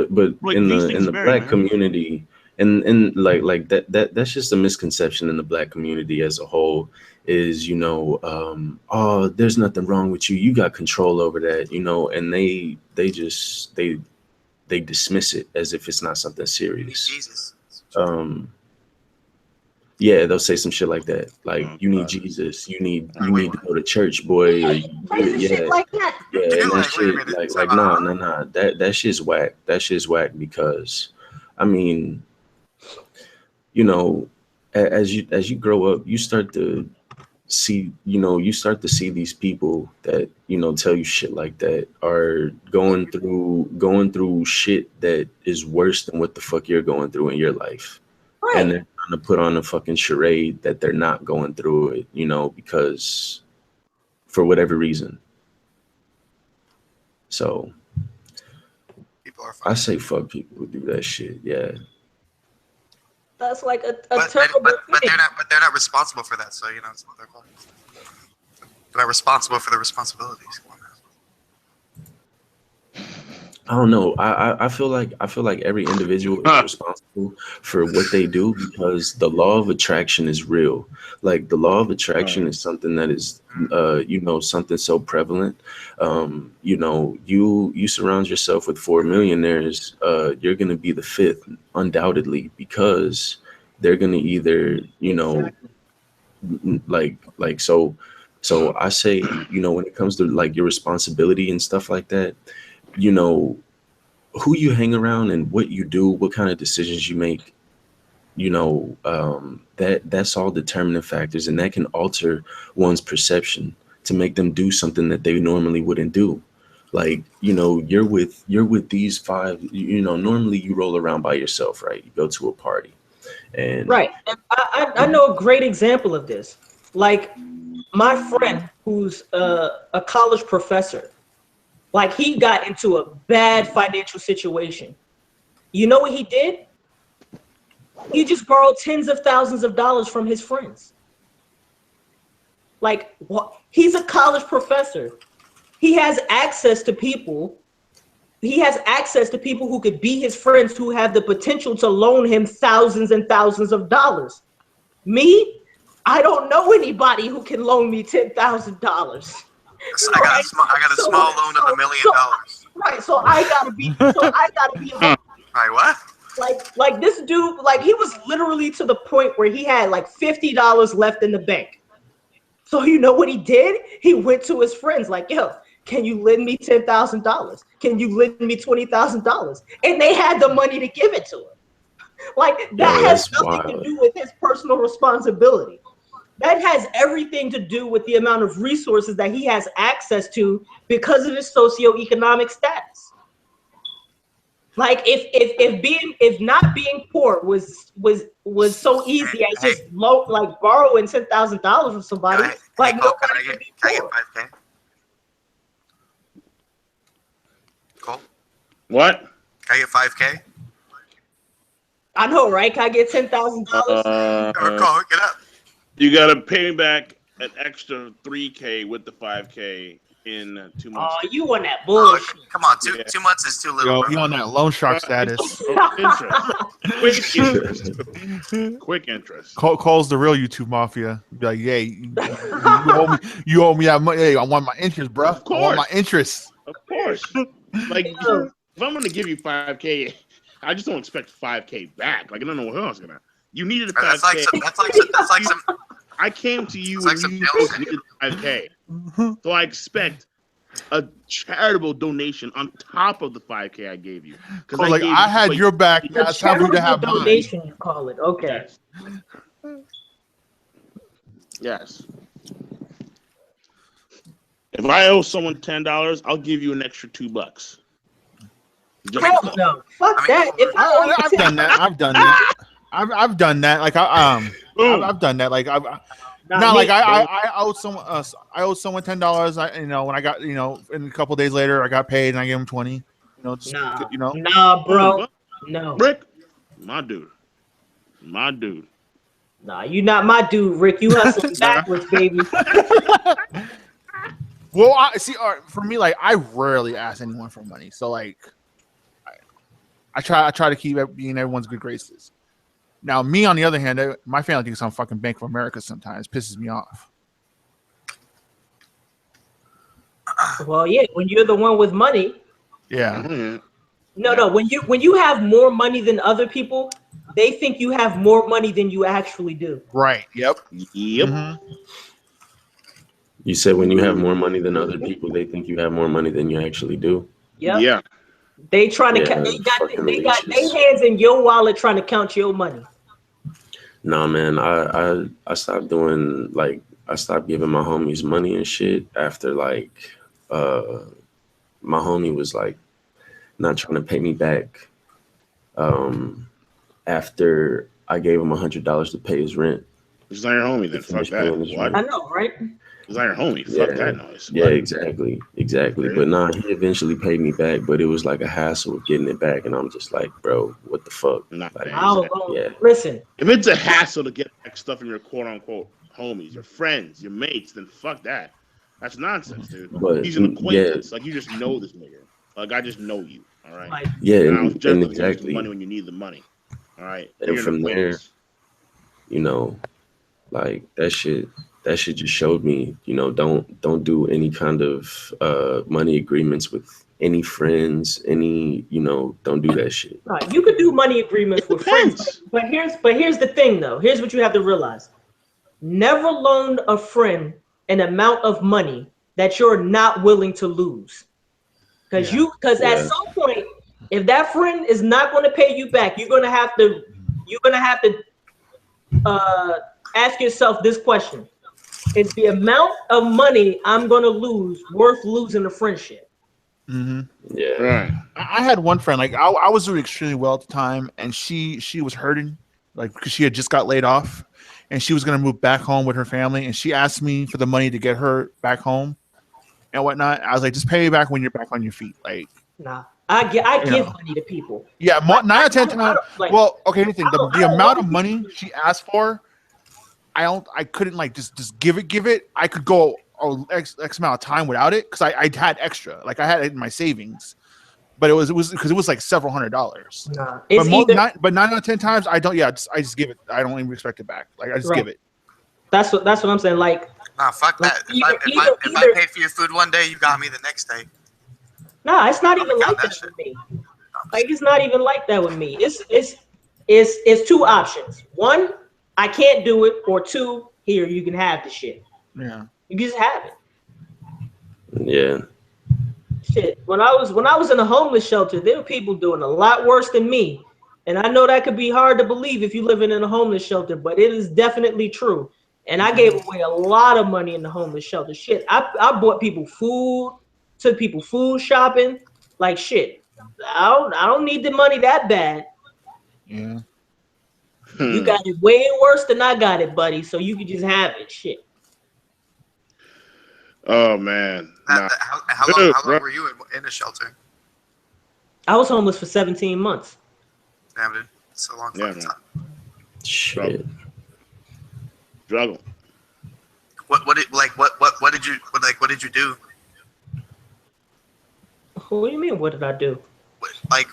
Speaker 4: but
Speaker 2: like
Speaker 4: in
Speaker 2: these
Speaker 4: the
Speaker 2: things vary,
Speaker 4: black
Speaker 2: man.
Speaker 4: community, and like that's just a misconception in the black community as a whole. Is oh, there's nothing wrong with you. You got control over that, and they dismiss it as if it's not something serious.
Speaker 1: Jesus.
Speaker 4: Yeah, they'll say some shit like that. Like,
Speaker 2: Oh,
Speaker 4: you need
Speaker 2: God.
Speaker 4: Jesus. You need
Speaker 1: Wait,
Speaker 4: to go to church, boy. Or
Speaker 3: Crazy shit like that.
Speaker 4: yeah, and that
Speaker 1: Wait a
Speaker 4: shit,
Speaker 1: minute.
Speaker 4: like, nah. That shit's whack. That shit's whack because, I mean, as you grow up, you start to see these people that tell you shit like that are going through shit that is worse than what the fuck you're going through in your life.
Speaker 3: Right.
Speaker 4: And they're trying to put on a fucking charade that they're not going through it, because for whatever reason. So
Speaker 1: People are
Speaker 4: I
Speaker 1: fucking.
Speaker 4: say fuck people who do that shit. Yeah.
Speaker 3: That's like a
Speaker 1: But
Speaker 3: terrible thing.
Speaker 1: they're not responsible for that. So it's not their fault. They're not responsible for the responsibilities. Come on, man.
Speaker 4: I don't know. I feel like every individual is responsible for what they do because the law of attraction is real. Like the law of attraction is something that is something so prevalent. You surround yourself with 4 millionaires, you're gonna be the fifth undoubtedly because they're gonna either, like so I say, when it comes to like your responsibility and stuff like that, who you hang around and what you do, what kind of decisions you make, that's all determining factors, and that can alter one's perception to make them do something that they normally wouldn't do. Like, you're with these five, normally you roll around by yourself, right? You go to a party and
Speaker 3: Right. And I know a great example of this. Like my friend who's a college professor, like he got into a bad financial situation. You know what he did? He just borrowed tens of thousands of dollars from his friends. Like, what? He's a college professor. He has access to people. He has access to people who could be his friends who have the potential to loan him thousands and thousands of dollars. Me, I don't know anybody who can loan me $10,000.
Speaker 1: I got a small loan of $1 million.
Speaker 3: Right, so I gotta be.
Speaker 1: Right, what?
Speaker 3: Like this dude, like he was literally to the point where he had like $50 left in the bank. So you know what he did? He went to his friends like, yo, can you lend me $10,000? Can you lend me $20,000? And they had the money to give it to him. Like that has nothing to do with his personal responsibility. That has everything to do with the amount of resources that he has access to because of his socioeconomic status. Like if not being poor was so easy as just borrowing $10,000 from somebody, like nobody could be poor.
Speaker 1: Can I get 5K? Cool.
Speaker 2: What?
Speaker 1: Can I get 5K?
Speaker 3: I know, right? Can I get $10,000?
Speaker 1: Call, get up.
Speaker 2: You gotta pay me back an extra $3K with the 5K in 2 months.
Speaker 3: Oh, you on that bullshit?
Speaker 1: Come on, 2 months is too little.
Speaker 5: Yo, you on that loan shark status?
Speaker 2: Quick interest.
Speaker 5: Calls the real YouTube mafia. Be like, hey, you owe me that money. Hey, I want my interest, bro.
Speaker 2: Of course.
Speaker 5: I want my interest.
Speaker 2: Of course. Like, if I'm gonna give you 5K, I just don't expect 5K back. Like, I don't know what else gonna. You needed a 5K. That's like some. I came to you and you needed 5K, so I expect a charitable donation on top of the 5K I gave you. Because
Speaker 5: I had your back. That's how we to have
Speaker 3: donation. You call it, okay?
Speaker 2: Yes. If I owe someone $10, I'll give you an extra $2.
Speaker 3: Hell no! Fuck that!
Speaker 5: I've done that. I've done that. I've done that. Like I've done that. Like I owed someone. I owed someone $10. When I got and a couple days later I got paid and I gave him 20.
Speaker 3: Nah, bro. No.
Speaker 2: Rick, my dude.
Speaker 3: Nah, you not my dude, Rick. You hustling backwards, baby.
Speaker 5: Well, for me, like I rarely ask anyone for money, so like I try to keep being everyone's good graces. Now, me on the other hand, my family thinks I'm fucking Bank of America. Sometimes pisses me off.
Speaker 3: Well, yeah, when you're the one with money.
Speaker 5: Yeah.
Speaker 2: Mm-hmm.
Speaker 3: No. When you have more money than other people, they think you have more money than you actually do.
Speaker 5: Right. Yep.
Speaker 2: Mm-hmm.
Speaker 4: You said when you have more money than other people, they think you have more money than you actually do.
Speaker 3: Yep.
Speaker 2: Yeah.
Speaker 3: They trying to they got their hands in your wallet trying to count your money.
Speaker 4: Nah, man, I stopped doing I stopped giving my homies money and shit after my homie was like not trying to pay me back after I gave him $100 to pay his rent.
Speaker 2: He's not your homie then. Fuck that.
Speaker 3: I know, right?
Speaker 2: He's not your homie. Fuck that noise.
Speaker 4: Yeah, exactly. But nah, he eventually paid me back, but it was like a hassle of getting it back, and I'm just like, bro, what the fuck?
Speaker 3: Listen.
Speaker 2: If it's a hassle to get back stuff from your quote unquote homies, your friends, your mates, then fuck that. That's nonsense, dude.
Speaker 4: But,
Speaker 2: he's an acquaintance. Like, you just know this nigga. Like, I just know you. All right.
Speaker 4: Yeah,
Speaker 2: and
Speaker 4: exactly.
Speaker 2: Money when you need the money. All right.
Speaker 4: And from there, like that shit just showed me, don't do any kind of money agreements with any friends, don't do that shit.
Speaker 3: Right. You could do money agreements with friends, but here's the thing though. Here's what you have to realize. Never loan a friend an amount of money that you're not willing to lose. Because at some point, if that friend is not going to pay you back, you're gonna have to ask yourself this question: is the amount of money I'm gonna lose worth losing a friendship?
Speaker 5: Mm-hmm.
Speaker 4: Yeah.
Speaker 2: Right.
Speaker 5: I had one friend, like I was doing extremely well at the time, and she was hurting, like because she had just got laid off, and she was gonna move back home with her family, and she asked me for the money to get her back home and whatnot. I was like, just pay me back when you're back on your feet, like.
Speaker 3: Nah, I
Speaker 5: You
Speaker 3: give
Speaker 5: know.
Speaker 3: money to people.
Speaker 5: Yeah,
Speaker 3: Like,
Speaker 5: 9 out of 10
Speaker 3: I
Speaker 5: times.
Speaker 3: don't, like,
Speaker 5: Well, okay, anything.
Speaker 3: I
Speaker 5: The
Speaker 3: don't
Speaker 5: amount of
Speaker 3: want
Speaker 5: money she asked for, I couldn't like just give it. I could go X amount of time without it because I had extra. Like I had it in my savings. But it was because it was like several $100s.
Speaker 3: Nah,
Speaker 5: But
Speaker 3: it's either
Speaker 5: 9 out of 10 times I don't. Yeah, I just give it. I don't even expect it back. Like I just
Speaker 3: right.
Speaker 5: give it.
Speaker 3: That's what I'm saying. Like,
Speaker 1: Nah, fuck
Speaker 3: like
Speaker 1: that.
Speaker 3: either,
Speaker 1: If I paid for your food one day, you got me the next day.
Speaker 3: nah, it's not
Speaker 1: I'm
Speaker 3: even
Speaker 1: gonna
Speaker 3: like
Speaker 1: count
Speaker 3: that
Speaker 1: that
Speaker 3: with me. Like, it's not even like that with me. It's two options. One, I can't do it, or two, here you can have the shit.
Speaker 5: Yeah.
Speaker 3: You can just have it.
Speaker 4: Yeah.
Speaker 3: Shit. When I was in a homeless shelter, there were people doing a lot worse than me. And I know that could be hard to believe if you're living in a homeless shelter, but it is definitely true. And I gave away a lot of money in the homeless shelter. Shit, I bought people food, took people food shopping. Like shit. I don't need the money that bad.
Speaker 5: Yeah.
Speaker 3: You got it way worse than I got it, buddy. So you can just have it. Shit.
Speaker 2: Oh man. Nah.
Speaker 1: How long were you in the shelter?
Speaker 3: I was homeless for 17 months.
Speaker 1: Damn, dude. It's a long fucking time.
Speaker 4: Shit.
Speaker 2: Struggle.
Speaker 1: What did you do?
Speaker 3: What do you mean? What did I do?
Speaker 1: Like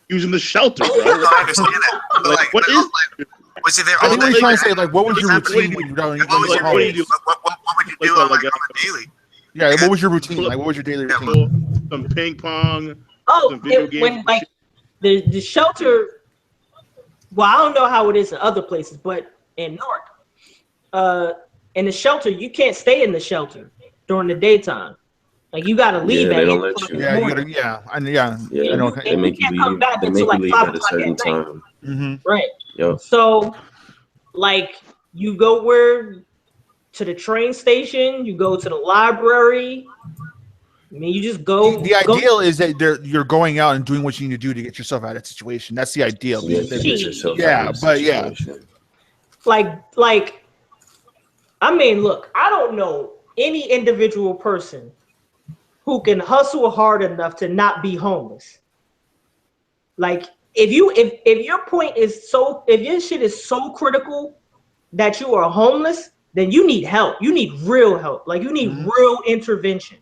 Speaker 2: Using the shelter, bro.
Speaker 1: I understand that. But
Speaker 2: Like, what is?
Speaker 1: was it there
Speaker 5: I
Speaker 1: all
Speaker 5: think what
Speaker 1: day?
Speaker 5: he's trying to say, like, what was your
Speaker 2: What do you
Speaker 5: routine?
Speaker 2: do?
Speaker 5: When you
Speaker 1: What was
Speaker 5: were
Speaker 1: your
Speaker 2: what do you
Speaker 5: homeless?
Speaker 2: do?
Speaker 1: what would you do
Speaker 2: Like,
Speaker 1: on
Speaker 2: like,
Speaker 1: on a daily?
Speaker 5: Yeah, what was your routine? Like, what was your daily routine?
Speaker 2: Some ping pong.
Speaker 3: Oh,
Speaker 2: Some video games.
Speaker 3: when like the shelter. Well, I don't know how it is in other places, but in Newark, in the shelter, you can't stay in the shelter during the daytime. Like you gotta leave
Speaker 4: Yeah,
Speaker 3: at
Speaker 4: they don't
Speaker 3: 8
Speaker 4: let
Speaker 3: o'clock
Speaker 4: you.
Speaker 3: in the
Speaker 5: Yeah, you
Speaker 3: morning.
Speaker 5: gotta,
Speaker 4: Yeah,
Speaker 5: I know.
Speaker 4: they make you
Speaker 3: can't come
Speaker 4: leave.
Speaker 3: back
Speaker 4: They
Speaker 3: until
Speaker 4: make you
Speaker 3: like
Speaker 4: leave
Speaker 3: 5
Speaker 4: at a
Speaker 3: o'clock
Speaker 4: certain
Speaker 3: at night.
Speaker 4: time.
Speaker 5: Mm-hmm.
Speaker 3: Right.
Speaker 4: Yep.
Speaker 3: So, like, you go to the train station, you go to the library. I mean, you just go.
Speaker 5: The ideal is that you're going out and doing what you need to do to get yourself out of that situation. That's the ideal.
Speaker 4: You have to get yourself
Speaker 5: Yeah,
Speaker 4: out of the
Speaker 5: but yeah.
Speaker 4: situation.
Speaker 3: Like, I mean, look, I don't know any individual person who can hustle hard enough to not be homeless. Like, if your point is if your shit is so critical that you are homeless, then you need help. You need real help. Like, you need real intervention.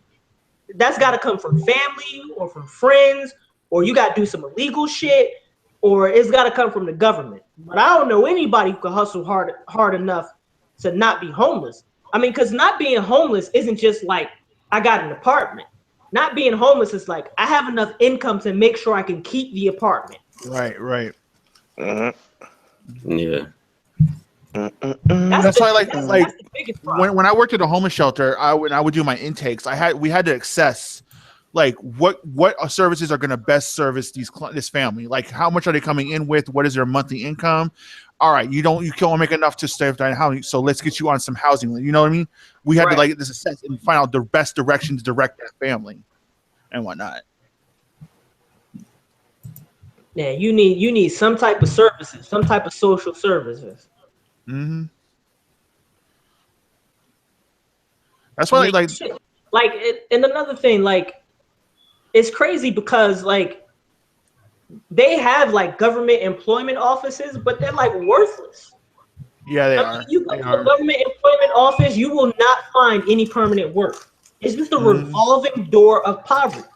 Speaker 3: That's got to come from family or from friends, or you got to do some illegal shit, or it's got to come from the government. But I don't know anybody who can hustle hard enough to not be homeless. I mean, because not being homeless isn't just like I got an apartment. Not being homeless is like I have enough income to make sure I can keep the apartment.
Speaker 5: Right.
Speaker 4: Yeah.
Speaker 5: That's why,
Speaker 3: that's the biggest problem.
Speaker 5: when I worked at a homeless shelter, when I would do my intakes, we had to assess like what services are going to best service this family. Like, how much are they coming in with? What is their monthly income? All right, you can't make enough to stay in housing, so let's get you on some housing. You know what I mean? We had to like this assess and find out the best direction to direct that family and whatnot.
Speaker 3: Yeah, you need some type of services, some type of social services.
Speaker 5: Mm-hmm. That's why,
Speaker 3: and another thing, like, it's crazy because like they have like government employment offices, but they're like worthless.
Speaker 5: Yeah, they are.
Speaker 3: You go to a government employment office, you will not find any permanent work. It's just a revolving door of poverty.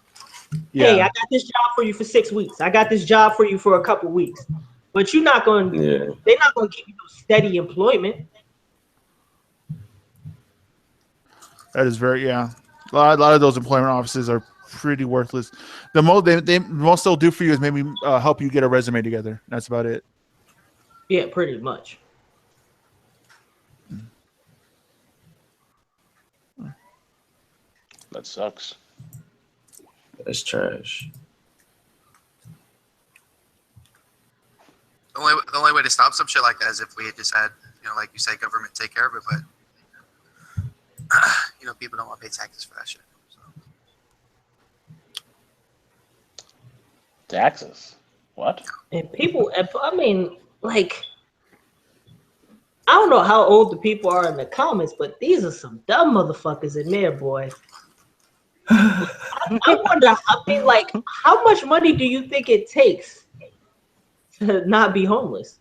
Speaker 3: Yeah. Hey, I got this job for you for 6 weeks. I got this job for you for a couple weeks. But you're not going.
Speaker 4: Yeah.
Speaker 3: They're not going to give you steady employment.
Speaker 5: That is very A lot of those employment offices are pretty worthless. The most they'll do for you is maybe help you get a resume together. That's about it.
Speaker 3: Yeah, pretty much.
Speaker 2: That sucks.
Speaker 4: That's trash.
Speaker 1: The only way to stop some shit like that is if we had just had, like you say, government take care of it. But people don't want to pay taxes for that shit. So.
Speaker 2: Taxes? What?
Speaker 3: And people, I mean, like, I don't know how old the people are in the comments, but these are some dumb motherfuckers in there, boy. I wonder, I mean, like, how much money do you think it takes to not be homeless?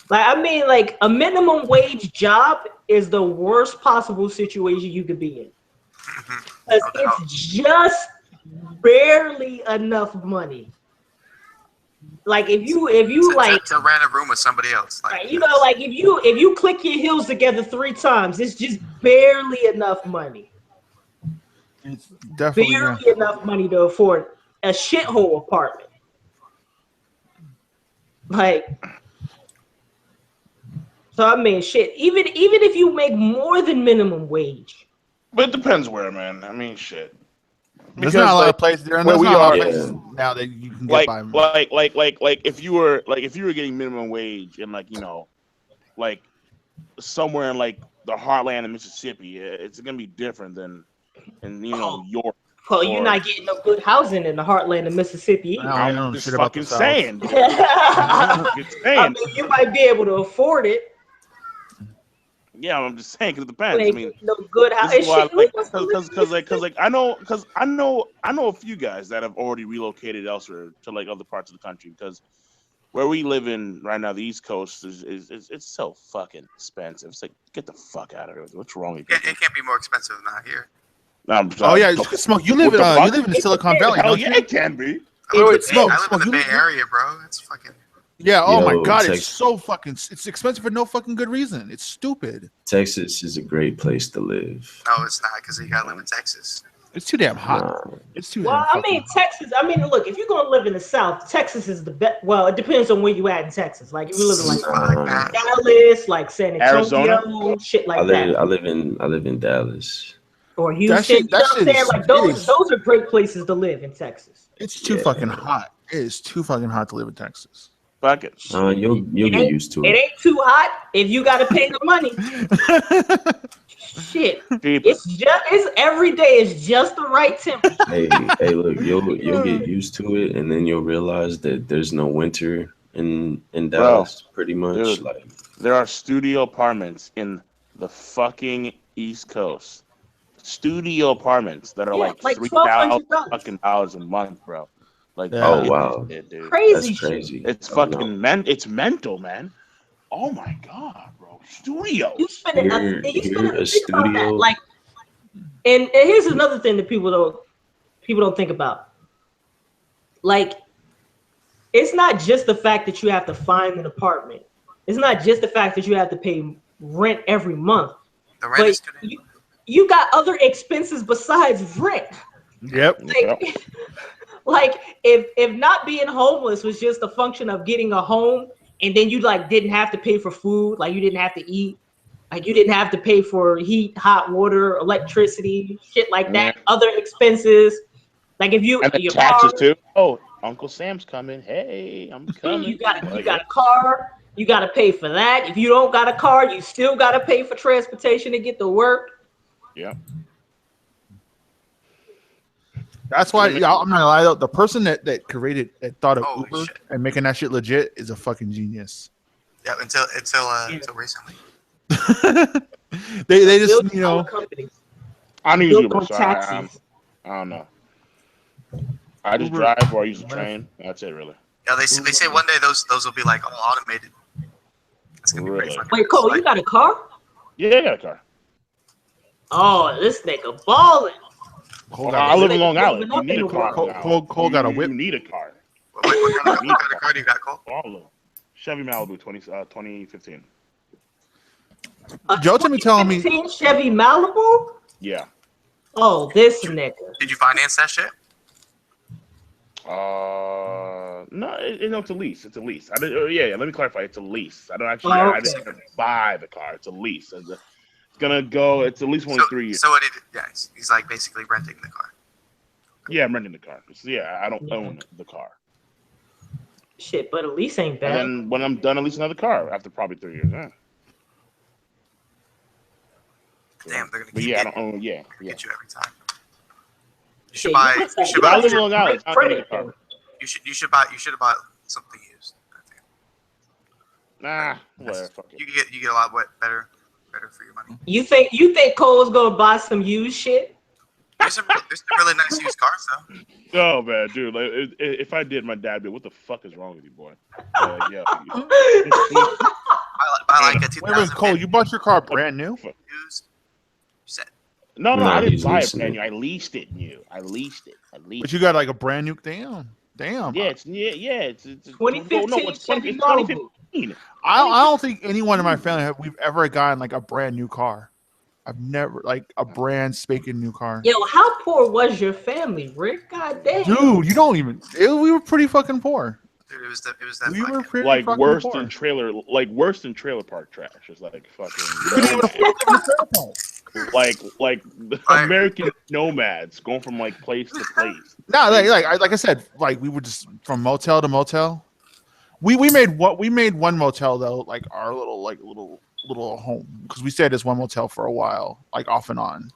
Speaker 3: Like, I mean, like, a minimum wage job is the worst possible situation you could be in. Because it's just barely enough money. Like if you like
Speaker 1: to rent a room with somebody else, like,
Speaker 3: right, you know, like if you click your heels together 3 times, it's just barely enough money.
Speaker 5: It's definitely
Speaker 3: Barely enough money to afford a shithole apartment. Like, so I mean, shit. Even if you make more than minimum wage,
Speaker 2: But it depends where, man. I mean, shit.
Speaker 5: There's not a lot of places there, and there's not a lot of places now that you can get by.
Speaker 2: Like if you were getting minimum wage in like, you know, like somewhere in like the heartland of Mississippi, it's gonna be different than in, you know, York.
Speaker 3: Well, you're not getting no good housing in the heartland of Mississippi.
Speaker 2: I'm just fucking saying.
Speaker 3: I mean, you might be able to afford it.
Speaker 2: Yeah, I'm just saying because it depends. I mean,
Speaker 3: no good housing.
Speaker 2: Because I know a few guys that have already relocated elsewhere to like other parts of the country because where we live in right now, the East Coast is it's so fucking expensive. It's like, get the fuck out of here. What's wrong with you?
Speaker 1: It can't be more expensive than out here.
Speaker 5: Oh yeah, Smoak. You live in the Silicon Valley.
Speaker 2: Hell yeah, it can be.
Speaker 1: I live in the Bay Area, bro. It's fucking.
Speaker 5: Yeah. Oh my God, it's so fucking. It's expensive for no fucking good reason. It's stupid.
Speaker 4: Texas is a great place to live.
Speaker 1: No, it's not because you gotta live in Texas.
Speaker 5: It's too damn hot. It's too.
Speaker 3: Well, I mean, Texas. I mean, look, if you're gonna live in the South, Texas is the best. Well, it depends on where you at in Texas. Like if you live in like Dallas, like San Antonio,
Speaker 2: Arizona,
Speaker 3: shit like that.
Speaker 4: I live in Dallas.
Speaker 3: Or Houston. You know what I'm saying? Like those are great places to live in Texas.
Speaker 5: It's too fucking hot. It is too fucking hot to live in Texas.
Speaker 2: Fuck it.
Speaker 4: You'll get used to it.
Speaker 3: It ain't too hot if you got to pay the money. Shit, it's every day is just the right temperature.
Speaker 4: Hey, look, you'll get used to it, and then you'll realize that there's no winter in Dallas. Pretty much,
Speaker 2: dude,
Speaker 4: like
Speaker 2: there are studio apartments in the fucking East Coast. Studio apartments that are like $3,000 fucking dollars a month, bro. Like,
Speaker 4: oh wow,
Speaker 2: dude.
Speaker 3: Crazy,
Speaker 4: that's crazy.
Speaker 2: It's fucking it's mental, man. Oh my God, bro. Studios.
Speaker 3: You spending
Speaker 4: a studio.
Speaker 3: Like, and here's another thing that people don't think about. Like, it's not just the fact that you have to find an apartment. It's not just the fact that you have to pay rent every month.
Speaker 1: The rent is
Speaker 3: you got other expenses besides rent.
Speaker 5: Yep.
Speaker 3: Like if not being homeless was just a function of getting a home, and then you like didn't have to pay for food, like you didn't have to eat, like you didn't have to pay for heat, hot water, electricity, shit like that, other expenses. Like if you
Speaker 2: and the taxes too. Oh, Uncle Sam's coming. Hey, I'm coming.
Speaker 3: You got a car. You got to pay for that. If you don't got a car, you still got to pay for transportation to get to work.
Speaker 2: Yeah.
Speaker 5: That's why I'm not gonna lie though. The person that thought of Uber
Speaker 1: shit.
Speaker 5: and making that shit legit is a fucking genius.
Speaker 1: Yeah, until recently.
Speaker 5: they just
Speaker 2: I don't use Uber, so I don't know. I just drive or I use the train. That's it, really.
Speaker 1: Yeah, they say one day those will be like all automated. It's gonna be pretty fucking.
Speaker 3: Wait, Cole, you got a car?
Speaker 2: Yeah, I got a car.
Speaker 3: Oh, this nigga balling.
Speaker 2: I live in Long Island. You need a car.
Speaker 5: Cole got a whip.
Speaker 2: You need a car.
Speaker 1: What kind of car do you got, Cole?
Speaker 2: All of them. Chevy Malibu 2015.
Speaker 5: Joe to me telling me
Speaker 3: Chevy Malibu?
Speaker 2: Yeah.
Speaker 3: Oh, this nigga.
Speaker 1: Did you finance that shit?
Speaker 2: No, it's a lease. It's a lease. Let me clarify. It's a lease. I don't actually.
Speaker 3: Oh, okay.
Speaker 2: I didn't buy the car. It's a lease. It's gonna go. It's at least only 3 years.
Speaker 1: So he's like basically renting the car.
Speaker 2: Yeah, I'm renting the car. Yeah, I don't own the car.
Speaker 3: Shit, but a lease ain't bad.
Speaker 2: And then when I'm done, at least another car after probably 3 years. Yeah.
Speaker 1: Damn, they're gonna
Speaker 2: But
Speaker 1: keep
Speaker 2: I don't own. Yeah.
Speaker 1: get you every time. You
Speaker 3: Shit,
Speaker 1: should buy.
Speaker 3: you should buy
Speaker 2: live in Long Island. I don't need a car.
Speaker 1: You should have bought something used.
Speaker 2: Nah, whatever. Fuck it.
Speaker 1: You get a lot better for your money.
Speaker 3: You think Cole's gonna buy some used shit?
Speaker 1: There's some really nice used cars though.
Speaker 2: Oh man, dude! Like, if I did, my dad would be, "What the fuck is wrong with you, boy?" Yeah.
Speaker 1: Buy like a
Speaker 5: Wait,
Speaker 1: 2000
Speaker 5: Cole, you bought your car brand new?
Speaker 1: used. You said
Speaker 2: No,
Speaker 4: No,
Speaker 2: I didn't
Speaker 4: he's
Speaker 2: buy it
Speaker 4: leasing
Speaker 2: brand
Speaker 4: it.
Speaker 2: new. I leased it new. I leased it.
Speaker 5: But you got like a brand new. Damn.
Speaker 2: Yeah, it's
Speaker 3: 2015
Speaker 2: no, it's
Speaker 3: Chevy
Speaker 2: 2015.
Speaker 5: I don't think anyone in my family we've ever gotten like a brand new car. I've never like a brand spanking new car.
Speaker 3: Yo, how poor was your family, Rick? God damn.
Speaker 5: Dude, you don't even. We were pretty fucking poor.
Speaker 1: dude, it was that
Speaker 5: We were
Speaker 1: fucking.
Speaker 5: pretty
Speaker 2: Like
Speaker 5: fucking
Speaker 2: worse
Speaker 5: poor.
Speaker 2: than trailer park trash. It's like
Speaker 5: We didn't even
Speaker 2: fucking
Speaker 5: afford to live in a trailer park.
Speaker 2: like the American nomads going from like place to place.
Speaker 5: No, like I said, like we were just from motel to motel. We made one motel though, like our little home, because we stayed at this one motel for a while, like off and on.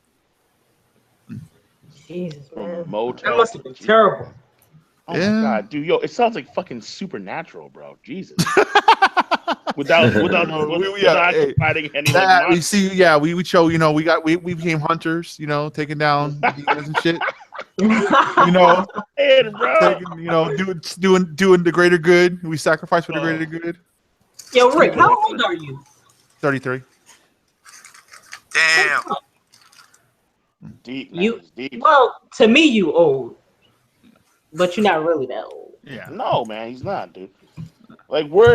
Speaker 3: Jesus,
Speaker 2: From
Speaker 3: man.
Speaker 2: motel.
Speaker 3: That must have been terrible.
Speaker 2: Oh
Speaker 5: Yeah.
Speaker 2: my god, dude, yo, it sounds like fucking Supernatural, bro. Jesus. without
Speaker 5: hey,
Speaker 2: providing any
Speaker 5: That,
Speaker 2: like
Speaker 5: we see, yeah, we chose, we became hunters, taking down demons and shit,
Speaker 2: bro.
Speaker 5: taking, doing the greater good. We sacrifice for the greater good.
Speaker 3: Yo, Rick, how old are you?
Speaker 5: 33.
Speaker 1: Damn.
Speaker 2: Deep, man.
Speaker 3: You
Speaker 2: It's deep.
Speaker 3: well, to me, you old, but you're not really that old.
Speaker 5: Yeah.
Speaker 2: No, man, he's not, dude. Like we're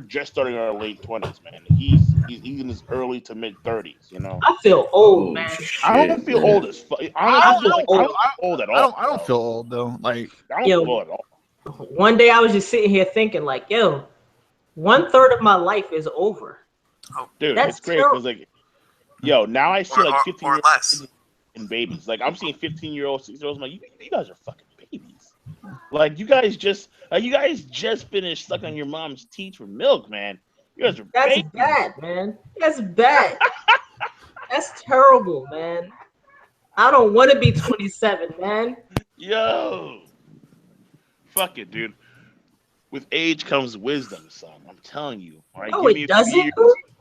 Speaker 2: just starting our late 20s, man. He's in his early to mid 30s,
Speaker 3: I feel old,
Speaker 4: Oh,
Speaker 3: man.
Speaker 2: I don't feel old as fuck. I don't feel old at all.
Speaker 5: I don't feel old though. Like,
Speaker 2: I don't feel old at all.
Speaker 3: One day I was just sitting here thinking, like, yo, 1/3 of my life is over.
Speaker 2: Dude,
Speaker 3: That's
Speaker 2: it's great because like, yo, now I see like 15
Speaker 1: or
Speaker 2: year
Speaker 1: less.
Speaker 2: olds and babies. Like I'm seeing 15-year-olds, 16-year-olds. I'm like, you guys are fucking babies. Like you guys just finished sucking on your mom's teeth for milk, man. You guys are
Speaker 3: That's
Speaker 2: babies.
Speaker 3: bad, man. That's bad. That's terrible, man. I don't want to be 27, man.
Speaker 2: Yo, fuck it, dude. With age comes wisdom, son. I'm telling you. All right,
Speaker 3: No,
Speaker 2: give me
Speaker 3: it
Speaker 2: a few
Speaker 3: doesn't.
Speaker 2: years.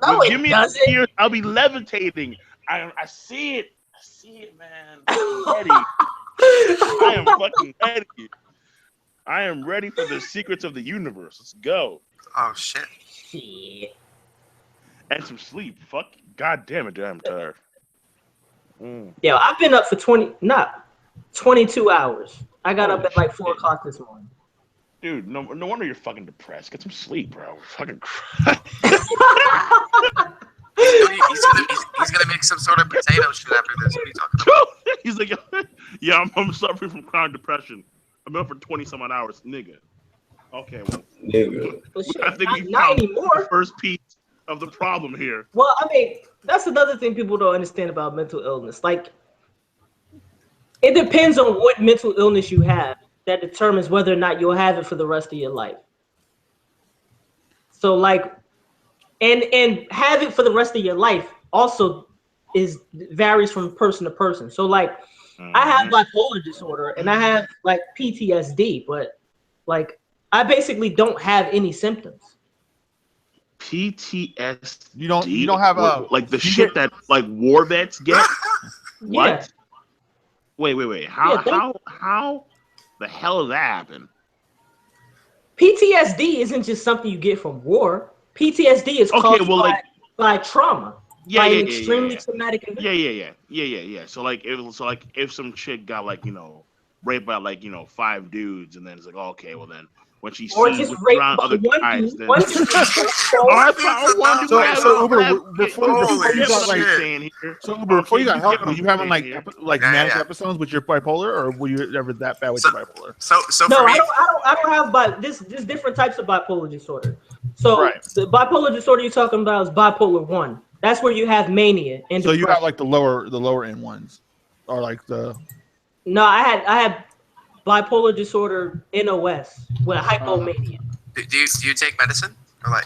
Speaker 3: No,
Speaker 2: Give
Speaker 3: it
Speaker 2: me a
Speaker 3: doesn't.
Speaker 2: few years. I'll be levitating. I see it. I see it, man. I'm ready. I am fucking ready. I am ready for the secrets of the universe. Let's go.
Speaker 1: Oh shit.
Speaker 3: Shit.
Speaker 2: And some sleep. Fuck. God damn it, dude. I'm tired.
Speaker 3: Yo, I've been up for 22 hours. I got up at like 4 o'clock this morning.
Speaker 2: Dude, no wonder you're fucking depressed. Get some sleep, bro. Fucking Christ.
Speaker 1: He's gonna make some sort of potato shit after this. What are you talking about?
Speaker 2: He's like, yeah, I'm suffering from chronic depression. I'm up for 20-some-odd hours, nigga. Okay, well,
Speaker 4: Nigga.
Speaker 3: Well, shit,
Speaker 2: I think we
Speaker 3: not
Speaker 2: found the
Speaker 3: anymore.
Speaker 2: first piece of the problem here.
Speaker 3: Well, I mean, that's another thing people don't understand about mental illness. Like, it depends on what mental illness you have that determines whether or not you'll have it for the rest of your life. So, like, and have it for the rest of your life also varies from person to person. So, like, I have bipolar disorder and I have like PTSD, but like I basically don't have any symptoms.
Speaker 2: PTSD.
Speaker 5: you don't have
Speaker 2: like the shit that like war vets get. What?
Speaker 3: Yeah.
Speaker 2: Wait. How
Speaker 3: Yeah,
Speaker 2: how the hell does that happen?
Speaker 3: PTSD isn't just something you get from war. PTSD is caused by trauma.
Speaker 2: Yeah,
Speaker 3: by
Speaker 2: yeah,
Speaker 3: an
Speaker 2: yeah,
Speaker 3: extremely
Speaker 2: yeah.
Speaker 3: traumatic event.
Speaker 2: Yeah. So like if some chick got like, raped by like, 5 dudes, and then it's like, okay, well then when she
Speaker 3: Or
Speaker 2: sees
Speaker 3: just
Speaker 2: what's
Speaker 3: raped
Speaker 2: around
Speaker 3: by
Speaker 2: other
Speaker 3: one
Speaker 2: guys,
Speaker 3: dude.
Speaker 2: then
Speaker 3: One dude.
Speaker 5: So Uber, before you got
Speaker 1: Holy
Speaker 5: like,
Speaker 1: shit.
Speaker 5: so Uber, before you got help, were you having like
Speaker 2: here.
Speaker 5: manic episodes with your bipolar, or were you ever that bad with your bipolar?
Speaker 1: So
Speaker 3: No,
Speaker 1: for me,
Speaker 3: I don't have there's different types of bipolar disorder. So
Speaker 5: Right.
Speaker 3: the bipolar disorder you're talking about is bipolar 1. That's where you have mania and
Speaker 5: So you got
Speaker 3: depression.
Speaker 5: like the lower end ones, or like the.
Speaker 3: No, I had bipolar disorder NOS with hypomania.
Speaker 1: do you take medicine or like?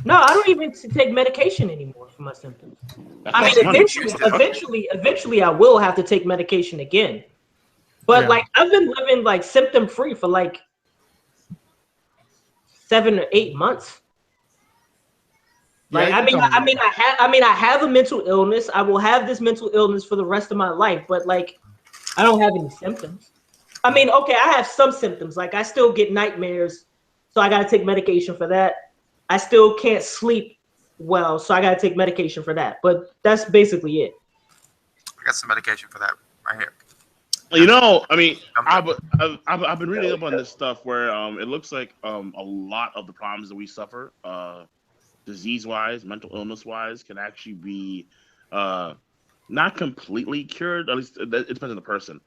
Speaker 3: No, I don't even take medication anymore for my symptoms. I mean, eventually, I will have to take medication again. But
Speaker 5: Yeah.
Speaker 3: like, I've been living like symptom free for like 7 or 8 months. Like,
Speaker 5: Yeah,
Speaker 3: I have a mental illness. I will have this mental illness for the rest of my life, but like, I don't have any symptoms. I mean, okay, I have some symptoms. Like, I still get nightmares, so I got to take medication for that. I still can't sleep well, so I got to take medication for that. But that's basically it.
Speaker 1: I got some medication for that right here.
Speaker 2: You know, I mean, I've been reading up on this stuff where it looks like a lot of the problems that we suffer, disease-wise, mental illness-wise, can actually be not completely cured. At least it depends on the person.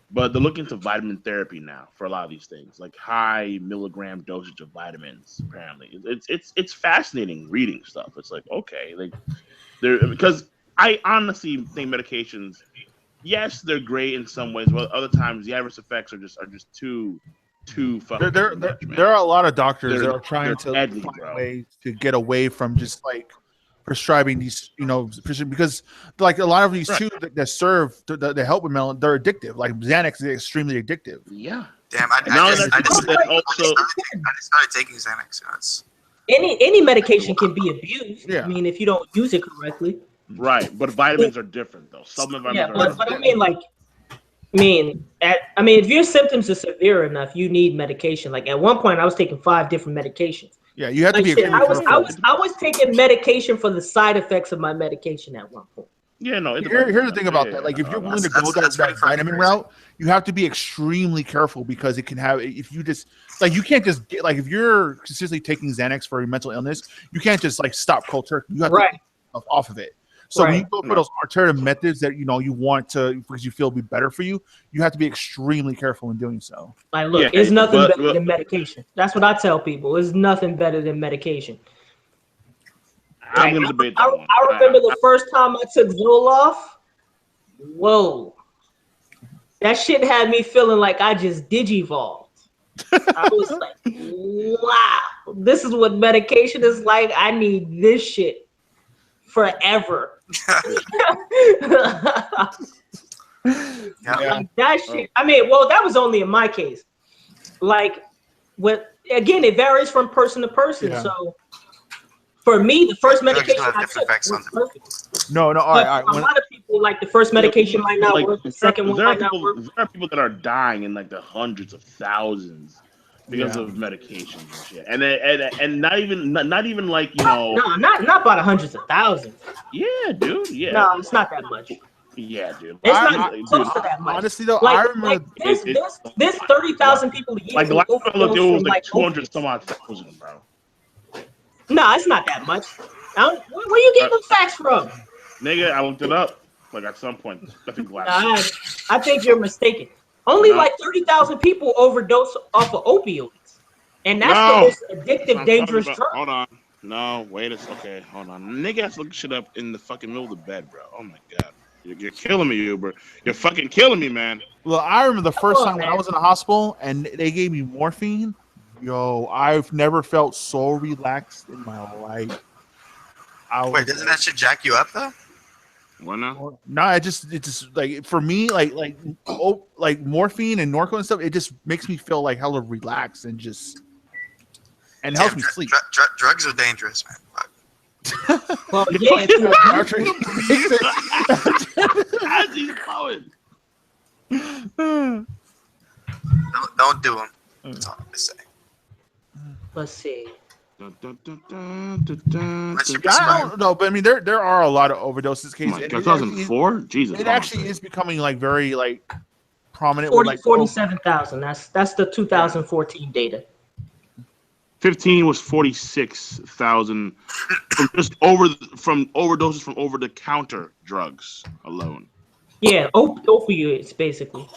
Speaker 2: But they're looking to vitamin therapy now for a lot of these things, like high milligram dosage of vitamins. Apparently, it's fascinating reading stuff. It's like, okay, like because I honestly think medications, yes, they're great in some ways, but other times the adverse effects are just too fucking
Speaker 5: there
Speaker 2: much, man.
Speaker 5: are a lot of doctors that are
Speaker 2: They're
Speaker 5: trying to
Speaker 2: deadly,
Speaker 5: find
Speaker 2: bro.
Speaker 5: ways to get away from just like prescribing these, because like a lot of these too that serve that help with mental, they're addictive. Like Xanax is extremely addictive.
Speaker 2: Yeah.
Speaker 1: Damn, I just started taking Xanax. It's
Speaker 3: Any medication can be abused.
Speaker 5: Yeah.
Speaker 3: I mean, if you don't use it correctly.
Speaker 2: Right, but vitamins are different though. Supplement
Speaker 3: Yeah,
Speaker 2: vitamins are
Speaker 3: but I mean, like, if your symptoms are severe enough, you need medication. Like at one point, I was taking 5 different medications.
Speaker 5: Yeah, you have to
Speaker 3: Like,
Speaker 5: be
Speaker 3: shit,
Speaker 5: extremely careful.
Speaker 3: I was taking medication for the side effects of my medication at one point.
Speaker 2: Yeah, no.
Speaker 5: Here's the thing about that. Like, if you're willing to go that vitamin route, you have to be extremely careful because it can have. If you just like, you can't just get like if you're consistently taking Xanax for your mental illness, you can't just like stop cold turkey. You have to get off of it. So when you go for those alternative methods that you want to because you feel will be better for you, you have to be extremely careful in doing so.
Speaker 3: Like, look, it's nothing better than medication. That's what I tell people. It's nothing better than medication.
Speaker 2: I'm gonna debate that one.
Speaker 3: I remember the first time I took Zoloft. Whoa, that shit had me feeling like I just digivolved. I was like, wow, this is what medication is like. I need this shit forever. Like that shit. I mean, well, that was only in my case. Like, again, it varies from person to person. Yeah. So, for me, the first medication I took was perfect.
Speaker 5: No. All right.
Speaker 3: A lot of people, like, the first medication might not work. The second one might not work.
Speaker 2: There are people that are dying in like the hundreds of thousands because of medications and shit, and not even like
Speaker 3: No, not by the hundreds of thousands.
Speaker 2: Yeah, dude. Yeah.
Speaker 3: No, it's not that much.
Speaker 2: Yeah, dude.
Speaker 3: It's not close to that much.
Speaker 5: Honestly, though,
Speaker 3: like,
Speaker 5: I remember
Speaker 3: there's 30,000 people a year.
Speaker 2: Like the last time I looked, it was like 200 some odd thousand, bro.
Speaker 3: No, it's not that much. Where you getting those facts from?
Speaker 2: Nigga, I looked it up. Like at some point, I think
Speaker 3: I think you're mistaken. Only like 30,000 people overdose off of opioids, and that's the most addictive, dangerous drug.
Speaker 2: Hold on. No, wait a second. Okay, hold on. Nigga has to look shit up in the fucking middle of the bed, bro. Oh my god. You're killing me, Uber. You're fucking killing me, man.
Speaker 5: Well, I remember the first time when I was in the hospital and they gave me morphine. Yo, I've never felt so relaxed in my life.
Speaker 1: Wait, doesn't that shit jack you up though?
Speaker 2: Why not?
Speaker 5: No, it just like for me, like morphine and Norco and stuff. It just makes me feel like hella relaxed and helps me sleep.
Speaker 1: Drugs are dangerous, man.
Speaker 3: Well, yeah,
Speaker 2: As he's going.
Speaker 1: Don't do them. That's all I'm gonna say.
Speaker 3: Let's see.
Speaker 5: I don't know, but I mean, there are a lot of overdoses cases.
Speaker 2: 2004, Jesus.
Speaker 5: It actually is becoming like very like prominent.
Speaker 3: 47,000. That's the 2014 data.
Speaker 2: 15 was 46,000 from overdoses from over-the-counter drugs alone.
Speaker 3: Yeah, opioids basically.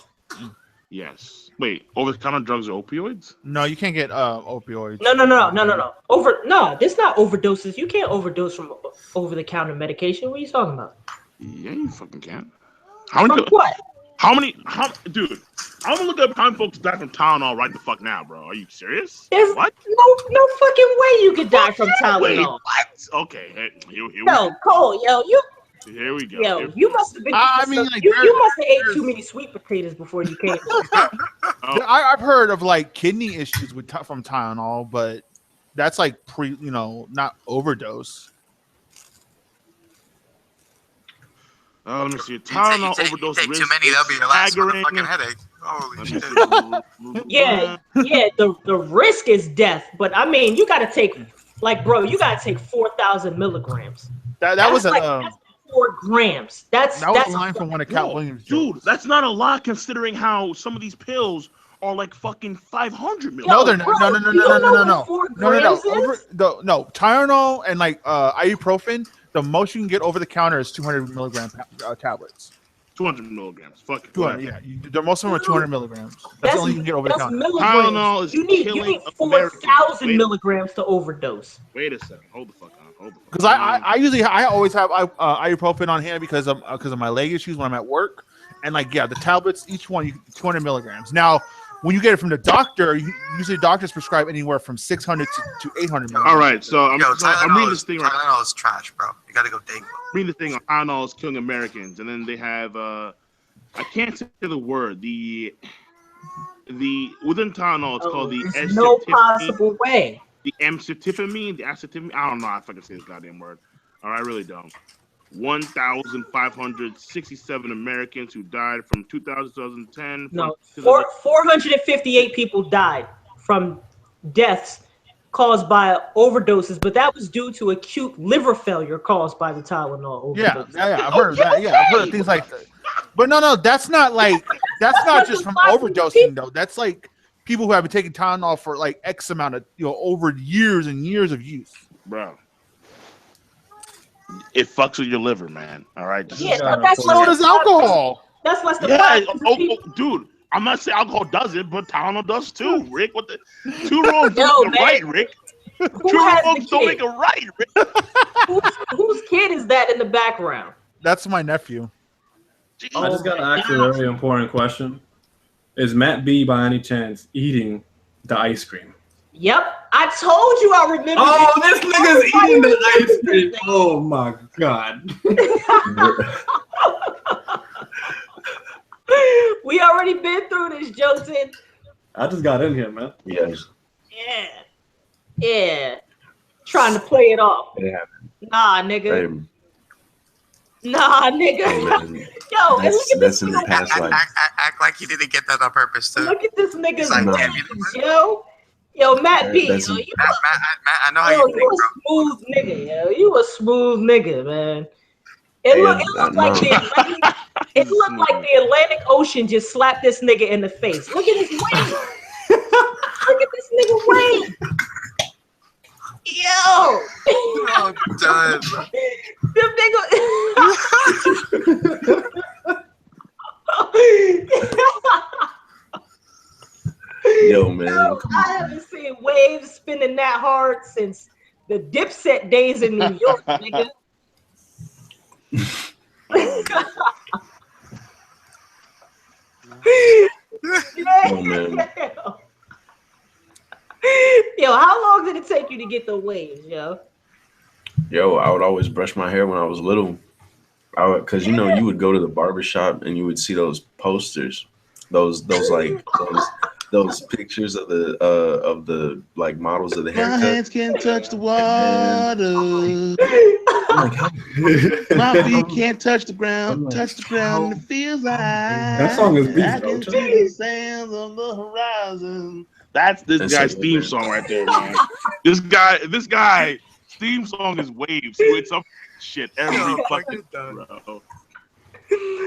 Speaker 2: Yes. Wait, over-the-counter drugs are opioids?
Speaker 5: No, you can't get opioids.
Speaker 3: No. It's not overdoses. You can't overdose from over-the-counter medication. What are you talking about?
Speaker 2: Yeah, you fucking can. Dude, I'm gonna look up how many folks died from Tylenol right the fuck now, bro. Are you serious?
Speaker 3: What? No fucking way you could die from Tylenol.
Speaker 2: Wait, what? Okay, here we
Speaker 3: go. Cole,
Speaker 2: here we go.
Speaker 3: Yo, you must have been. You must have ate too many sweet potatoes before you came.
Speaker 5: I've heard of like kidney issues from Tylenol, but that's like not overdose.
Speaker 2: Let me see.
Speaker 1: You
Speaker 2: Tylenol
Speaker 1: take
Speaker 2: overdose
Speaker 1: too
Speaker 2: risk
Speaker 1: many,
Speaker 2: is
Speaker 1: that'll be your last
Speaker 2: staggering.
Speaker 1: motherfucking headache. Holy
Speaker 2: Let me
Speaker 1: shit.
Speaker 2: see.
Speaker 3: Yeah, the risk is death, but I mean, you got to take, like, bro, you got to take 4,000 milligrams.
Speaker 5: That was
Speaker 3: That's
Speaker 5: a
Speaker 3: like 4 grams. That's
Speaker 5: a line from one of Cat
Speaker 2: Whoa,
Speaker 5: Williams.
Speaker 2: dude,
Speaker 5: jokes.
Speaker 2: that's not a lot considering how some of these pills are like fucking 500 milligrams.
Speaker 5: No, they're not.
Speaker 3: bro,
Speaker 5: No.
Speaker 3: you don't know what 4 grams is?
Speaker 5: No. Tylenol and like ibuprofen. The most you can get over the counter is 200 milligram tablets.
Speaker 2: 200 milligrams. Fuck it.
Speaker 5: 200,
Speaker 2: Whatever.
Speaker 5: yeah. Most of them are 200 milligrams. That's the only you can get over the
Speaker 3: That's
Speaker 5: counter.
Speaker 3: milligrams.
Speaker 2: Tylenol is
Speaker 3: You need
Speaker 2: killing
Speaker 3: 4,000
Speaker 2: Americans.
Speaker 3: milligrams to overdose.
Speaker 2: Wait a second. Hold the fuck on.
Speaker 5: Because I always have ibuprofen on hand because of my leg issues when I'm at work, and like the tablets, each one 200 milligrams. Now, when you get it from the doctor, usually doctors prescribe anywhere from 600 to 800 milligrams.
Speaker 2: All right, so I'm reading this thing right.
Speaker 1: Tylenol is trash, bro. You gotta go dig.
Speaker 2: Reading the thing on Tylenol is killing Americans, and then they have I can't say the word. The within Tylenol it's called the
Speaker 3: There's no possible way.
Speaker 2: The acetaminophen, I don't know if I can say this goddamn word. All right, I really don't. 1,567 Americans who died from 2010.
Speaker 3: No, 458 people died from deaths caused by overdoses, but that was due to acute liver failure caused by the Tylenol overdose.
Speaker 5: Yeah, I've heard of that. Yeah, I've heard of things like that. But no, that's not just from overdosing though. That's like people who have been taking Tylenol for like X amount of over years and years of use.
Speaker 2: Bro, it fucks with your liver, man. All right.
Speaker 3: That's
Speaker 5: so does alcohol.
Speaker 3: That's less than
Speaker 2: dude. I'm not saying alcohol doesn't, but Tylenol does too, Rick. What the 2 wrongs don't make a right, Rick. 2 wrongs don't make a right, Rick.
Speaker 3: Whose kid is that in the background?
Speaker 5: That's my nephew.
Speaker 6: I just got to ask a very important question. Is Matt B by any chance eating the ice cream?
Speaker 3: Yep, I told you I remember.
Speaker 6: Oh, this nigga's eating the ice cream. Oh my god.
Speaker 3: We already been through this, Joseph.
Speaker 6: I just got in here, man.
Speaker 4: Yes.
Speaker 3: Yeah. Trying to play it off.
Speaker 4: Yeah.
Speaker 3: Nah, nigga.
Speaker 4: Hey,
Speaker 3: Nah, nigga.
Speaker 4: man.
Speaker 3: Yo, and look at this
Speaker 4: That's in the past life.
Speaker 1: Act like he didn't get that on purpose, too.
Speaker 3: Look at this nigga's
Speaker 1: Like,
Speaker 3: legs, yo, Matt B.
Speaker 4: That's
Speaker 3: Yo,
Speaker 4: in-
Speaker 1: Matt, I know how you
Speaker 3: you
Speaker 1: think,
Speaker 3: a
Speaker 1: bro.
Speaker 3: smooth nigga, yo. You a smooth nigga, man. It looked like the Atlantic Ocean just slapped this nigga in the face. Look at his weight. Look at this nigga weight. Yo.
Speaker 1: I'm done.
Speaker 3: Them
Speaker 4: Yo, man.
Speaker 3: I haven't seen waves spinning that hard since the Dipset days in New York, nigga.
Speaker 4: Oh, man.
Speaker 3: Yo, how long did it take you to get the waves, yo?
Speaker 4: Yo, I would always brush my hair when I was little. Because you would go to the barbershop and you would see those posters, those pictures of the like models of the haircut.
Speaker 2: My hands can't touch the water. My feet can't touch the ground. Touch the ground and it feels like
Speaker 6: That song is beef,
Speaker 2: I
Speaker 6: bro.
Speaker 2: can see the sands on the horizon. That's this guy's theme song right there, man. This guy theme song is waves. He wakes up shit every fucking bro.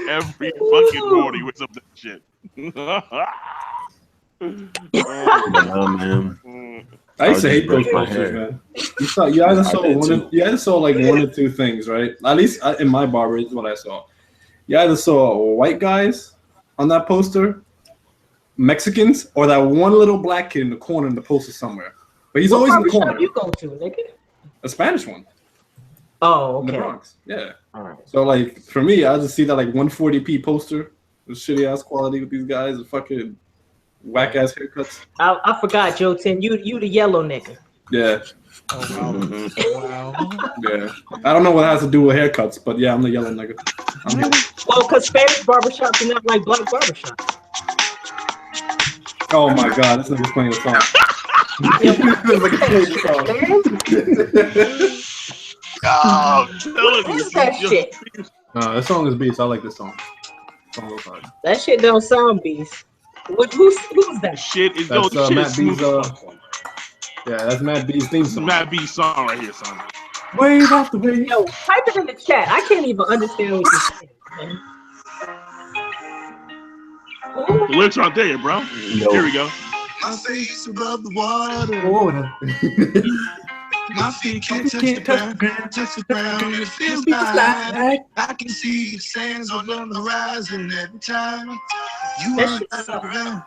Speaker 2: Every fucking morning he wakes up to shit.
Speaker 4: Man.
Speaker 6: I used to hate those
Speaker 4: brush my
Speaker 6: posters,
Speaker 4: hair.
Speaker 6: man. You either saw like one or two things, right? At least in my barber, is what I saw. You either saw white guys on that poster, Mexicans, or that one little black kid in the corner in the poster somewhere. But he's always in the corner.
Speaker 3: What you go to, nigga?
Speaker 6: A Spanish one.
Speaker 3: Oh,
Speaker 6: In the
Speaker 3: okay.
Speaker 6: Bronx. Yeah. So like for me, I just see that like 140p poster, with shitty ass quality with these guys, and fucking whack ass haircuts.
Speaker 3: I forgot, Joe 10. You the yellow nigga.
Speaker 6: Yeah.
Speaker 5: Oh, wow.
Speaker 6: Yeah. I don't know what it has to do with haircuts, but yeah, I'm the yellow nigga.
Speaker 3: Well, because Spanish barbershops are not like black barbershops.
Speaker 6: Oh my god, this nigga's playing a song.
Speaker 2: Oh, I'm telling
Speaker 3: What
Speaker 2: you,
Speaker 3: is that shit?
Speaker 6: No, this song is beats. I like this song.
Speaker 3: That shit don't sound beast. Who's that?
Speaker 2: Shit is
Speaker 6: That's
Speaker 2: shit
Speaker 6: Matt
Speaker 2: is smooth.
Speaker 6: B's. Yeah, that's Matt B's theme
Speaker 2: This is
Speaker 6: song.
Speaker 2: Matt B's song right here, son.
Speaker 6: Wave after wave.
Speaker 3: Yo, type it in the chat. I can't even understand what you're saying, man.
Speaker 2: The lyrics aren't there, bro.
Speaker 4: No.
Speaker 2: Here we go.
Speaker 7: My face above the water.
Speaker 6: Water.
Speaker 7: My feet can't touch the ground. Touch the ground. It feels like I can see the sands on the horizon every time you
Speaker 3: That
Speaker 7: are
Speaker 3: shit sucks.
Speaker 7: around.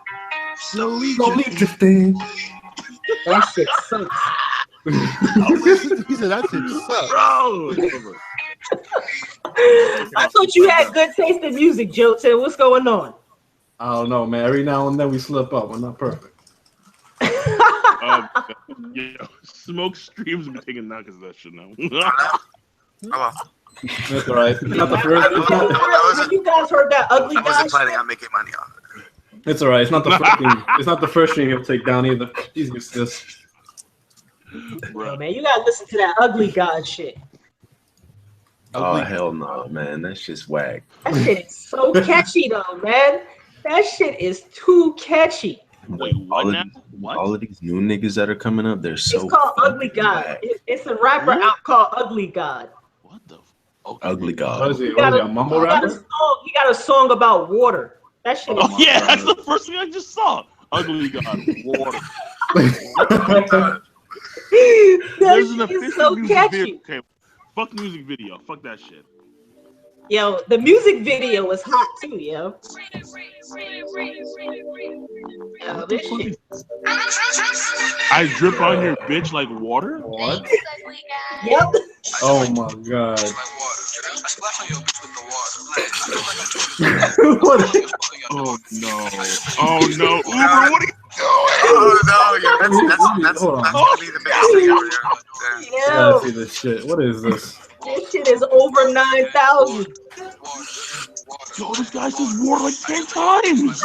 Speaker 7: Slowly
Speaker 6: drifting.
Speaker 3: That shit sucks.
Speaker 5: He said that shit sucks.
Speaker 2: Bro.
Speaker 3: I thought you had good taste in music, Jilton. What's going on?
Speaker 6: I don't know, man. Every now and then we slip up. We're not perfect.
Speaker 2: Yeah, Smoak streams been taking knockers of that shit now.
Speaker 1: Oh, well.
Speaker 6: That's all right. It's not the first. It's not,
Speaker 3: Have you guys heard that ugly
Speaker 1: I
Speaker 3: guy?
Speaker 1: wasn't planning on making money on it.
Speaker 6: it's all right. It's not the first thing. It's not the first thing he'll take down either. He's used to this.
Speaker 2: Bro.
Speaker 3: Man, you gotta listen to that ugly god shit.
Speaker 4: Oh hell no, man. That's just whack.
Speaker 3: That shit is so catchy though, man. That shit is too catchy.
Speaker 2: Wait, what now? What?
Speaker 4: All of these new niggas that are coming up, they're so
Speaker 3: It's called
Speaker 4: fucking
Speaker 3: Ugly God.
Speaker 4: whack.
Speaker 3: It's a rapper out called Ugly God.
Speaker 2: What the?
Speaker 4: Ugly
Speaker 6: What
Speaker 4: God.
Speaker 6: is he?
Speaker 3: He
Speaker 6: What
Speaker 3: got
Speaker 6: is
Speaker 3: a,
Speaker 6: he? A mumble
Speaker 3: he got a
Speaker 6: rapper?
Speaker 3: song. He got a song about water. That shit.
Speaker 2: Oh
Speaker 3: Is,
Speaker 2: yeah, that's the first thing I just saw. Ugly God, water.
Speaker 3: that
Speaker 2: There's an
Speaker 3: shit is
Speaker 2: official
Speaker 3: so
Speaker 2: music
Speaker 3: catchy.
Speaker 2: video. Okay, fuck music video. Fuck that shit.
Speaker 3: Yo, the music video was hot too, yo. Yo, this shit.
Speaker 2: I drip on your bitch like water.
Speaker 6: What?
Speaker 3: Yep.
Speaker 6: Oh my god.
Speaker 7: What?
Speaker 6: What?
Speaker 2: Oh no. Oh no. Uber, what are you doing?
Speaker 1: Oh no, yeah, that's
Speaker 6: Hold on.
Speaker 1: gonna be the biggest thing over there. Yeah.
Speaker 6: I gotta
Speaker 3: Yo,
Speaker 6: see this shit. What is this?
Speaker 3: this shit is over 9,000.
Speaker 2: Yo, this guy says water like 10 times.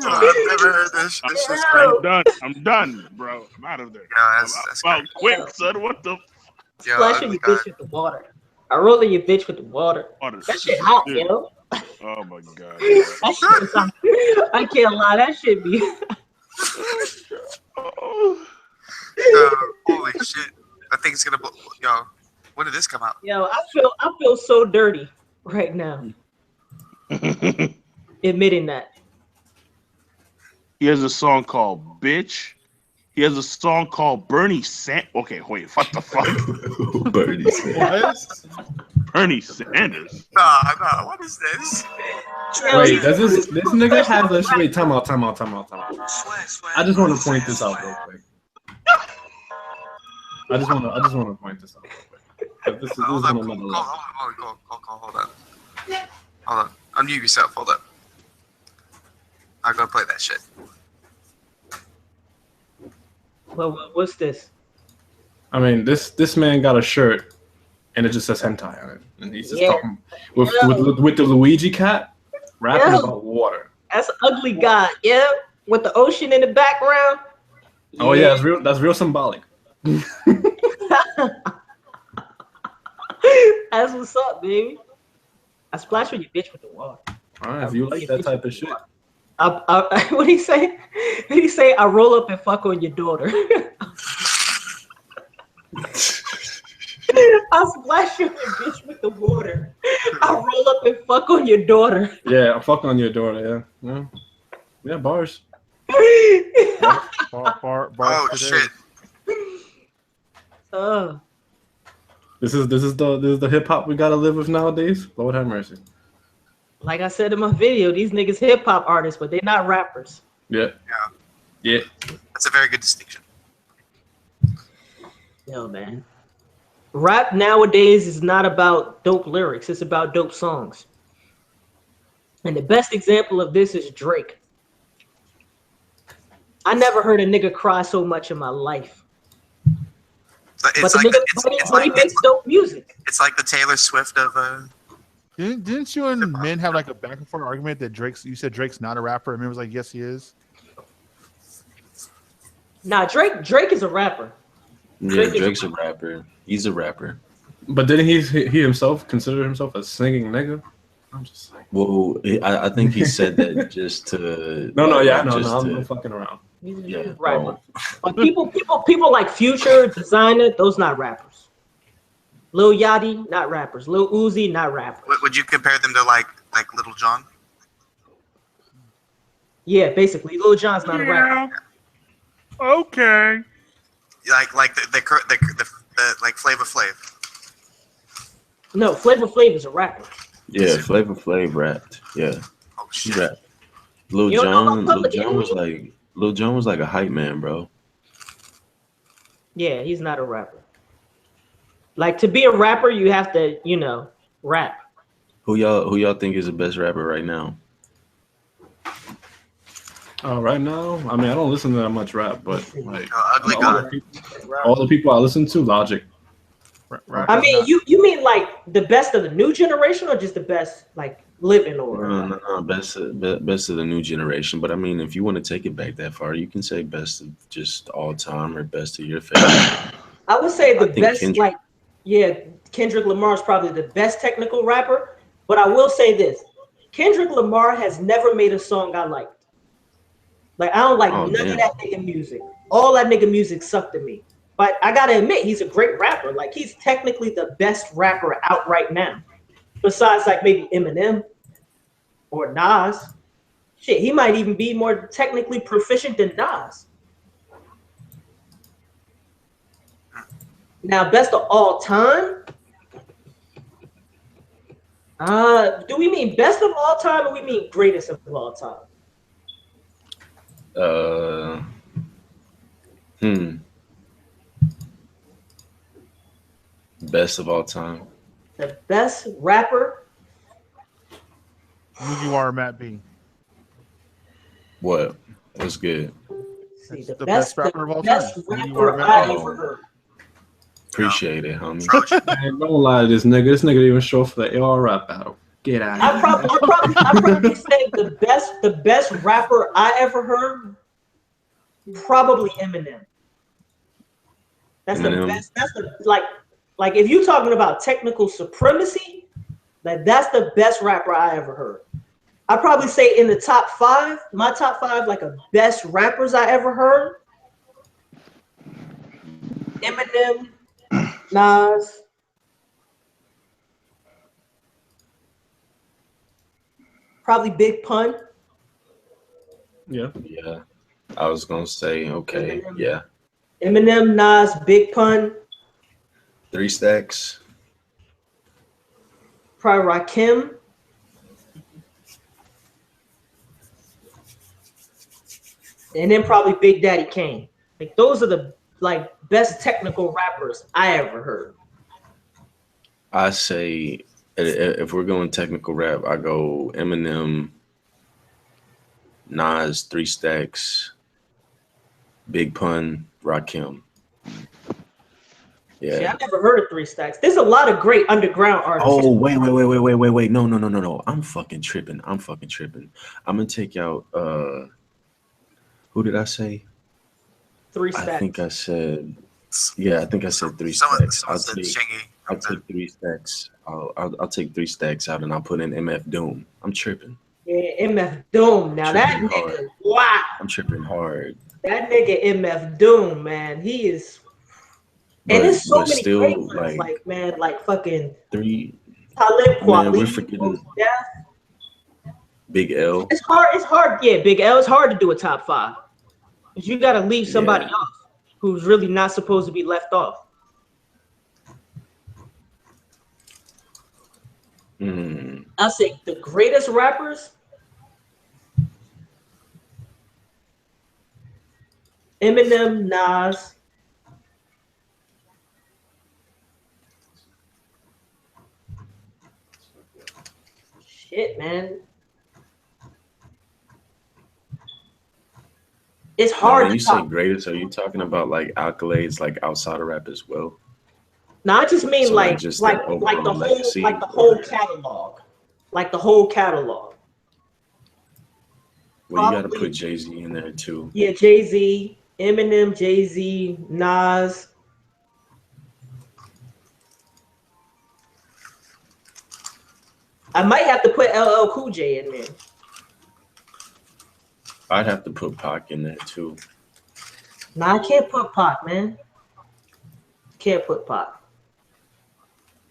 Speaker 1: I've never heard this. This is great.
Speaker 2: I'm done. I'm done, bro. I'm out of there.
Speaker 1: Yeah, that's
Speaker 2: Wow,
Speaker 1: great.
Speaker 2: quick, son. What the
Speaker 1: Yo,
Speaker 3: Splashing your bitch with the water. I rolling your bitch with the water.
Speaker 2: water?
Speaker 3: That shit hot,
Speaker 2: Dude.
Speaker 3: yo.
Speaker 2: Oh my god.
Speaker 3: That shit is hot. I can't lie. That shit be.
Speaker 2: Oh.
Speaker 1: holy shit! I think it's gonna blow. Yo, when did this come out?
Speaker 3: Yo, I feel so dirty right now. Admitting that.
Speaker 2: He has a song called "Bitch." He has a song called "Bernie Sanders." Okay, wait. What the fuck?
Speaker 4: Bernie Sanders.
Speaker 2: Bernie Sanders.
Speaker 1: Nah, what is this?
Speaker 3: Yo,
Speaker 6: Wait, does this nigga have this? Wait, time out. I just want to point this out real quick. I just want to point this out real quick. This is
Speaker 1: Hold
Speaker 6: on
Speaker 1: on,
Speaker 6: another level.
Speaker 1: hold on. Hold on. Unmute yourself. Hold up. I'm gonna play that shit.
Speaker 3: well, what's this?
Speaker 6: I mean, this man got a shirt, and it just says hentai on it, and he's just
Speaker 3: Yeah.
Speaker 6: talking with the Luigi cat, rapping
Speaker 3: Yeah.
Speaker 6: about water.
Speaker 3: That's Ugly God, yeah? With the ocean in the background.
Speaker 6: Oh yeah, that's real symbolic.
Speaker 3: That's what's up, baby. I splash with your bitch with the water.
Speaker 6: All right, if you like that type of shit.
Speaker 3: What did he say? What did he say? I roll up and fuck on your daughter. I splash your bitch with the water. I roll up and fuck on your daughter.
Speaker 6: Yeah, I'm fucking on your daughter. Yeah, bars.
Speaker 5: Bar
Speaker 1: Oh
Speaker 5: today.
Speaker 1: shit!
Speaker 6: This is the hip hop we gotta live with nowadays. Lord have mercy.
Speaker 3: Like I said in my video, these niggas hip hop artists, but they're not rappers.
Speaker 6: Yeah.
Speaker 1: That's a very good distinction.
Speaker 3: Yo, man. Rap nowadays is not about dope lyrics. It's about dope songs. And the best example of this is Drake. I never heard a nigga cry so much in my life.
Speaker 1: It's
Speaker 3: But the
Speaker 1: like
Speaker 3: nigga, he makes dope music.
Speaker 1: it's like the Taylor Swift of
Speaker 5: Didn't you and Min have like a back and forth argument that you said Drake's not a rapper, and Min was like, yes, he is.
Speaker 3: Nah, Drake is a rapper.
Speaker 4: Yeah, Drake's a rapper. He's a rapper.
Speaker 6: But didn't he himself consider himself a singing nigga? I'm just like,
Speaker 4: well, I think he said that just to.
Speaker 6: I'm fucking around.
Speaker 3: He's a rapper. But people like Future, Designer, those not rappers. Lil Yachty, not rappers. Lil Uzi, not rappers.
Speaker 1: Would you compare them to like Little John?
Speaker 3: Yeah, basically, Lil Jon's not a rapper.
Speaker 2: Okay.
Speaker 1: Like the like Flavor Flav.
Speaker 3: No, Flavor Flav is a rapper.
Speaker 4: Yeah, Flavor Flav rapped. Yeah,
Speaker 1: Oh
Speaker 4: he
Speaker 1: shit.
Speaker 4: rapped. Lil Jon was like a hype man, bro.
Speaker 3: Yeah, he's not a rapper. Like, to be a rapper, you have to, rap.
Speaker 4: Who y'all think is the best rapper right now?
Speaker 6: Right now, I mean, I don't listen to that much rap, but like
Speaker 1: Ugly God.
Speaker 6: all the people I listen to, Logic.
Speaker 3: I mean, you mean like the best of the new generation, or just the best like living, or
Speaker 4: No, best of the new generation. But I mean, if you want to take it back that far, you can say best of just all time or best of your favorite.
Speaker 3: I would say the best,
Speaker 4: Kendrick.
Speaker 3: Kendrick Lamar is probably the best technical rapper. But I will say this: Kendrick Lamar has never made a song I liked. Like, I don't like none of that nigga music. All that nigga music sucked to me. But I gotta admit, he's a great rapper. Like, he's technically the best rapper out right now. Besides, like, maybe Eminem or Nas. Shit, he might even be more technically proficient than Nas. Now, best of all time? Do we mean best of all time, or we mean greatest of all time?
Speaker 4: Best of all time.
Speaker 3: The best rapper?
Speaker 5: Who you are, Matt B.
Speaker 4: What? What's good?
Speaker 3: See, the
Speaker 5: best rapper of all
Speaker 3: best
Speaker 5: time.
Speaker 3: rapper I ever heard.
Speaker 4: Appreciate it, homie.
Speaker 6: Man, don't lie to this nigga. This nigga didn't even show up for the AR rap battle. Get out.
Speaker 3: I probably say the best rapper I ever heard. Probably Eminem. That's
Speaker 4: Eminem.
Speaker 3: the best. That's the like if you're talking about technical supremacy, that's the best rapper I ever heard. I'd probably say in the top 5, my top 5 like a best rappers I ever heard. Eminem, Nas, probably Big Pun.
Speaker 6: Yeah.
Speaker 4: Yeah. I was gonna say, okay,
Speaker 3: Eminem.
Speaker 4: yeah.
Speaker 3: Eminem, Nas, Big Pun.
Speaker 4: 3 Stacks.
Speaker 3: Probably Rakim. And then probably Big Daddy Kane. Like, those are the best technical rappers I ever heard.
Speaker 4: I say, if we're going technical rap, I go Eminem, Nas, 3 Stacks, Big Pun, Rakim. Yeah.
Speaker 3: See, I never heard of 3 Stacks. There's a lot of great underground artists.
Speaker 4: Oh, wait. No. I'm fucking tripping. I'm gonna take out who did I say?
Speaker 3: 3 Stacks.
Speaker 4: I think I said 3
Speaker 1: Someone
Speaker 4: Stacks.
Speaker 1: said Shingy.
Speaker 4: I'll take 3 Stacks. I'll take 3 Stacks out and I'll put in MF Doom. I'm tripping.
Speaker 3: Yeah, MF Doom. Now that nigga, wow.
Speaker 4: I'm tripping hard.
Speaker 3: That nigga MF Doom, man. He is. And there's so many great ones, like fucking
Speaker 4: 3.
Speaker 3: Talib Kweli.
Speaker 4: We're forgetting Big L.
Speaker 3: It's hard. Yeah, Big L. It's hard to do a top 5. Because you got to leave somebody off who's really not supposed to be left off. I'll say the greatest rappers. Eminem, Nas. Shit, man. It's hard.
Speaker 4: When you say greatest, are you talking about like accolades, like outside of rap as well?
Speaker 3: No, I just mean
Speaker 4: So,
Speaker 3: like
Speaker 4: just
Speaker 3: the
Speaker 4: the overall legacy?
Speaker 3: whole catalog. like the whole catalog.
Speaker 4: Well, you got to
Speaker 3: Probably-
Speaker 4: put Jay-Z in there too.
Speaker 3: Yeah, Jay-Z, Eminem, Jay-Z, Nas. I might have to put LL Cool J in there.
Speaker 4: I'd have to put Pac in there too.
Speaker 3: Nah, I can't put Pac, man. Can't put Pac.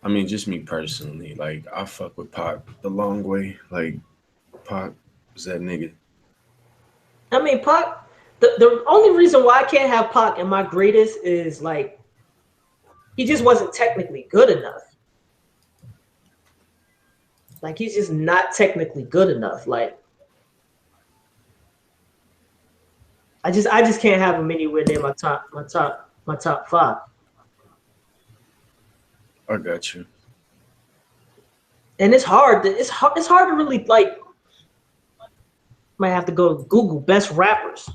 Speaker 4: I mean, just me personally, like I fuck with Pac the long way. Like Pac was that nigga.
Speaker 3: I mean, Pac. The only reason why I can't have Pac in my greatest is like he just wasn't technically good enough. Like he's just not technically good enough. Like I just can't have him anywhere near my top five.
Speaker 4: I got you.
Speaker 3: And it's hard to really like. Might have to go Google best rappers.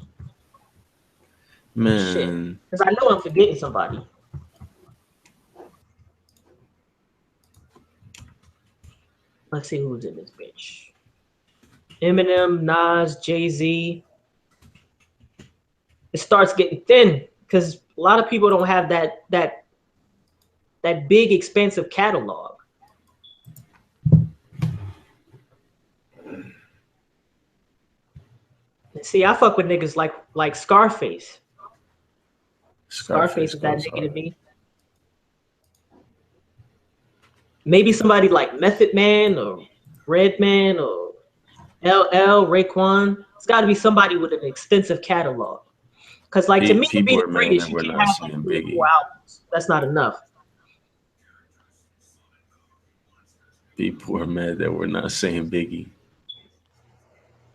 Speaker 4: Man,
Speaker 3: because I know I'm forgetting somebody. Let's see who's in this bitch. Eminem, Nas, Jay-Z. It starts getting thin because a lot of people don't have that big expensive catalog. See, I fuck with niggas like Scarface. Scarface is that nigga to me. Maybe somebody like Method Man or Redman or LL, Raekwon. It's got to be somebody with an extensive catalog. Because, like, to me, to be the greatest, you can't have like 3 or 4 albums. That's not enough.
Speaker 4: People are mad that we're not saying Biggie.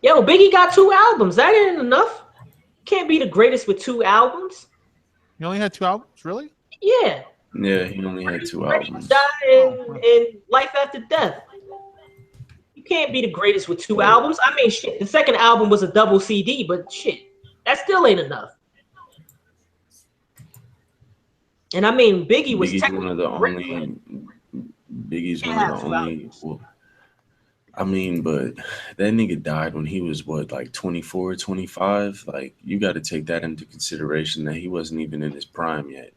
Speaker 3: Yo, Biggie got 2 albums. That ain't enough. Can't be the greatest with 2 albums.
Speaker 5: He only had 2 albums, really?
Speaker 3: Yeah.
Speaker 4: Yeah, he only had 2 albums.
Speaker 3: In Life After Death. You can't be the greatest with 2 albums. I mean, shit. The second album was a double CD, but shit, that still ain't enough. And I mean, Biggie's
Speaker 4: one of the only. Biggie's one of the only. Well, I mean, but that nigga died when he was what, like 24, 25? Like, you got to take that into consideration that he wasn't even in his prime yet.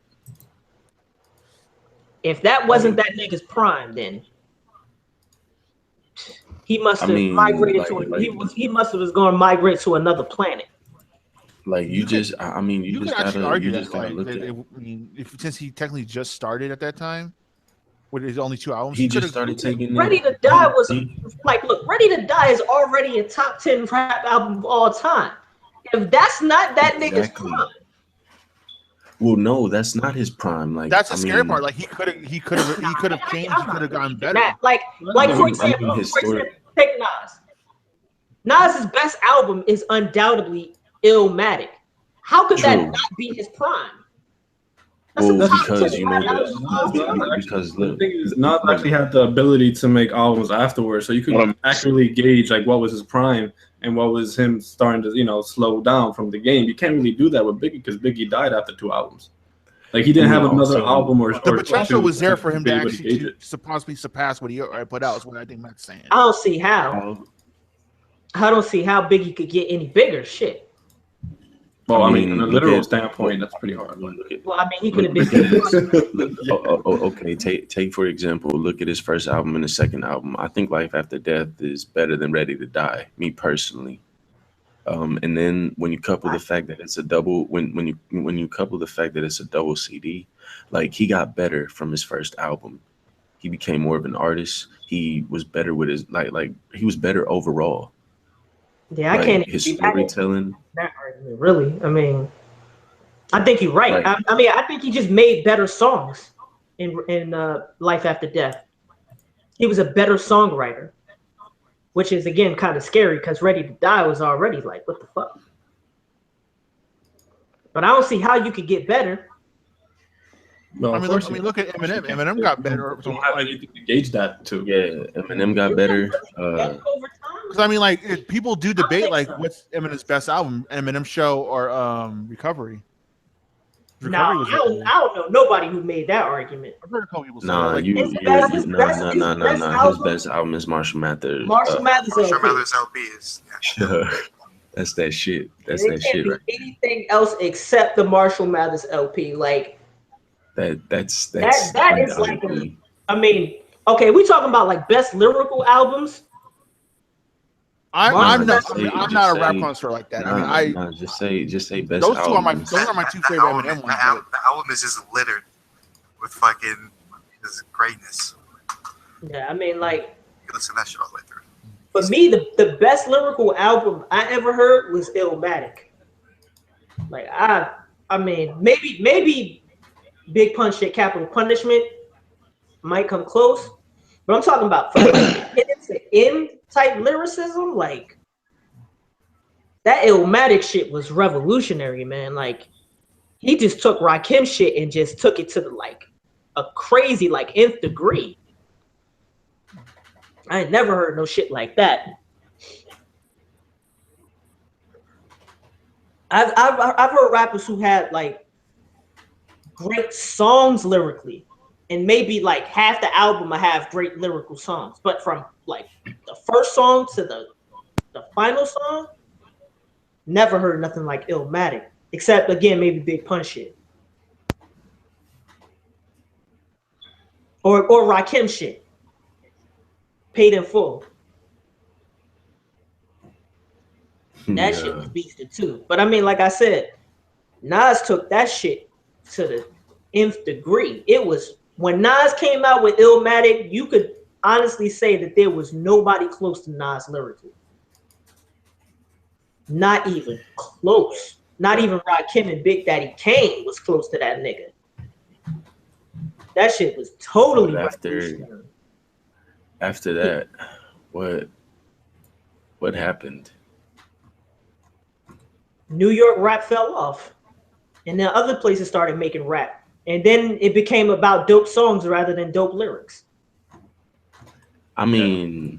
Speaker 3: If that wasn't that nigga's prime, then he must have migrated he must have was going to migrate to another planet.
Speaker 4: Like you just gotta
Speaker 5: argue
Speaker 4: look at
Speaker 5: it. I mean, since he technically just started at that time with his only 2 albums,
Speaker 4: he just started taking.
Speaker 3: Ready to Die was like, look, Ready to Die is already a top 10 rap album of all time. If that's not that nigga's prime.
Speaker 4: Well, no, that's not his prime. Like
Speaker 5: that's the scary part. Like he could have changed. He could have gotten better.
Speaker 3: Like for example, take Nas. Nas's best album is undoubtedly Illmatic. How could that not be his prime?
Speaker 4: Well, because you know because
Speaker 6: the thing is, Nas actually had the ability to make albums afterwards, so you could actually gauge like what was his prime and what was him starting to slow down from the game. You can't really do that with Biggie because Biggie died after 2 albums. Like he didn't have another album or
Speaker 5: the potential was there for him to actually possibly surpass what he put out. Is what I think Matt's saying.
Speaker 3: I don't see how. I don't see how Biggie could get any bigger. Shit.
Speaker 6: Well, I mean, from a literal standpoint, that's pretty hard.
Speaker 3: Well, I mean, he could have been.
Speaker 4: Okay, take for example, look at his first album and his second album. I think Life After Death is better than Ready to Die, me personally. And then when you couple the fact that it's a double, when you couple the fact that it's a double CD, like he got better from his first album. He became more of an artist. He was better with his like he was better overall.
Speaker 3: Yeah, I can't.
Speaker 4: His storytelling.
Speaker 3: That argument, really. I mean, I think you're right.
Speaker 4: Like,
Speaker 3: I think he just made better songs in Life After Death. He was a better songwriter, which is again kind of scary because Ready to Die was already like, what the fuck? But I don't see how you could get better.
Speaker 6: No,
Speaker 5: I mean, look at Eminem. Eminem got better.
Speaker 6: So how do you think to gauge that too?
Speaker 4: Yeah, Eminem got better.
Speaker 5: Because I mean, like, if people do debate, like, what's Eminem's best album, Eminem Show or Recovery?
Speaker 3: No, I don't know nobody who made that argument.
Speaker 5: I've heard a couple people say
Speaker 4: Nah,
Speaker 5: that.
Speaker 4: his best album is Marshall Mathers.
Speaker 3: Marshall Mathers
Speaker 1: LP is. Yeah.
Speaker 4: That's that shit. That's
Speaker 3: it
Speaker 4: that
Speaker 3: can't
Speaker 4: shit,
Speaker 3: be
Speaker 4: right?
Speaker 3: anything else except the Marshall Mathers LP. Like
Speaker 4: that's
Speaker 3: that is like I mean, okay, we talking about like best lyrical albums.
Speaker 5: I'm not a rap connoisseur like that.
Speaker 4: Just say best.
Speaker 5: Those
Speaker 4: album.
Speaker 5: Those are my two favorite Eminem ones.
Speaker 1: The album is just littered with fucking his greatness.
Speaker 3: Yeah, I mean, like,
Speaker 1: you listen to that shit all the way through.
Speaker 3: For me, the best lyrical album I ever heard was Illmatic. Like I mean, maybe Big Pun Shit, Capital Punishment might come close, but I'm talking about from like beginning to end type lyricism. Like that Illmatic shit was revolutionary, man. Like he just took Rakim shit and just took it to the like a crazy like nth degree. I ain't never heard no shit like that. I've heard rappers who had like great songs lyrically, and maybe like half the album I have great lyrical songs, but from like the first song to the final song, never heard nothing like Illmatic, except again maybe Big Pun Shit or Rakim shit. Paid in Full. That shit was beasted too. But I mean, like I said, Nas took that shit to the nth degree. It was when Nas came out with Illmatic, you could honestly say that there was nobody close to Nas lyrically. Not even close. Not even Rakim and Big Daddy Kane was close to that nigga. That shit was totally
Speaker 4: After that, what happened?
Speaker 3: New York rap fell off, and then other places started making rap, and then it became about dope songs rather than dope lyrics.
Speaker 4: I mean,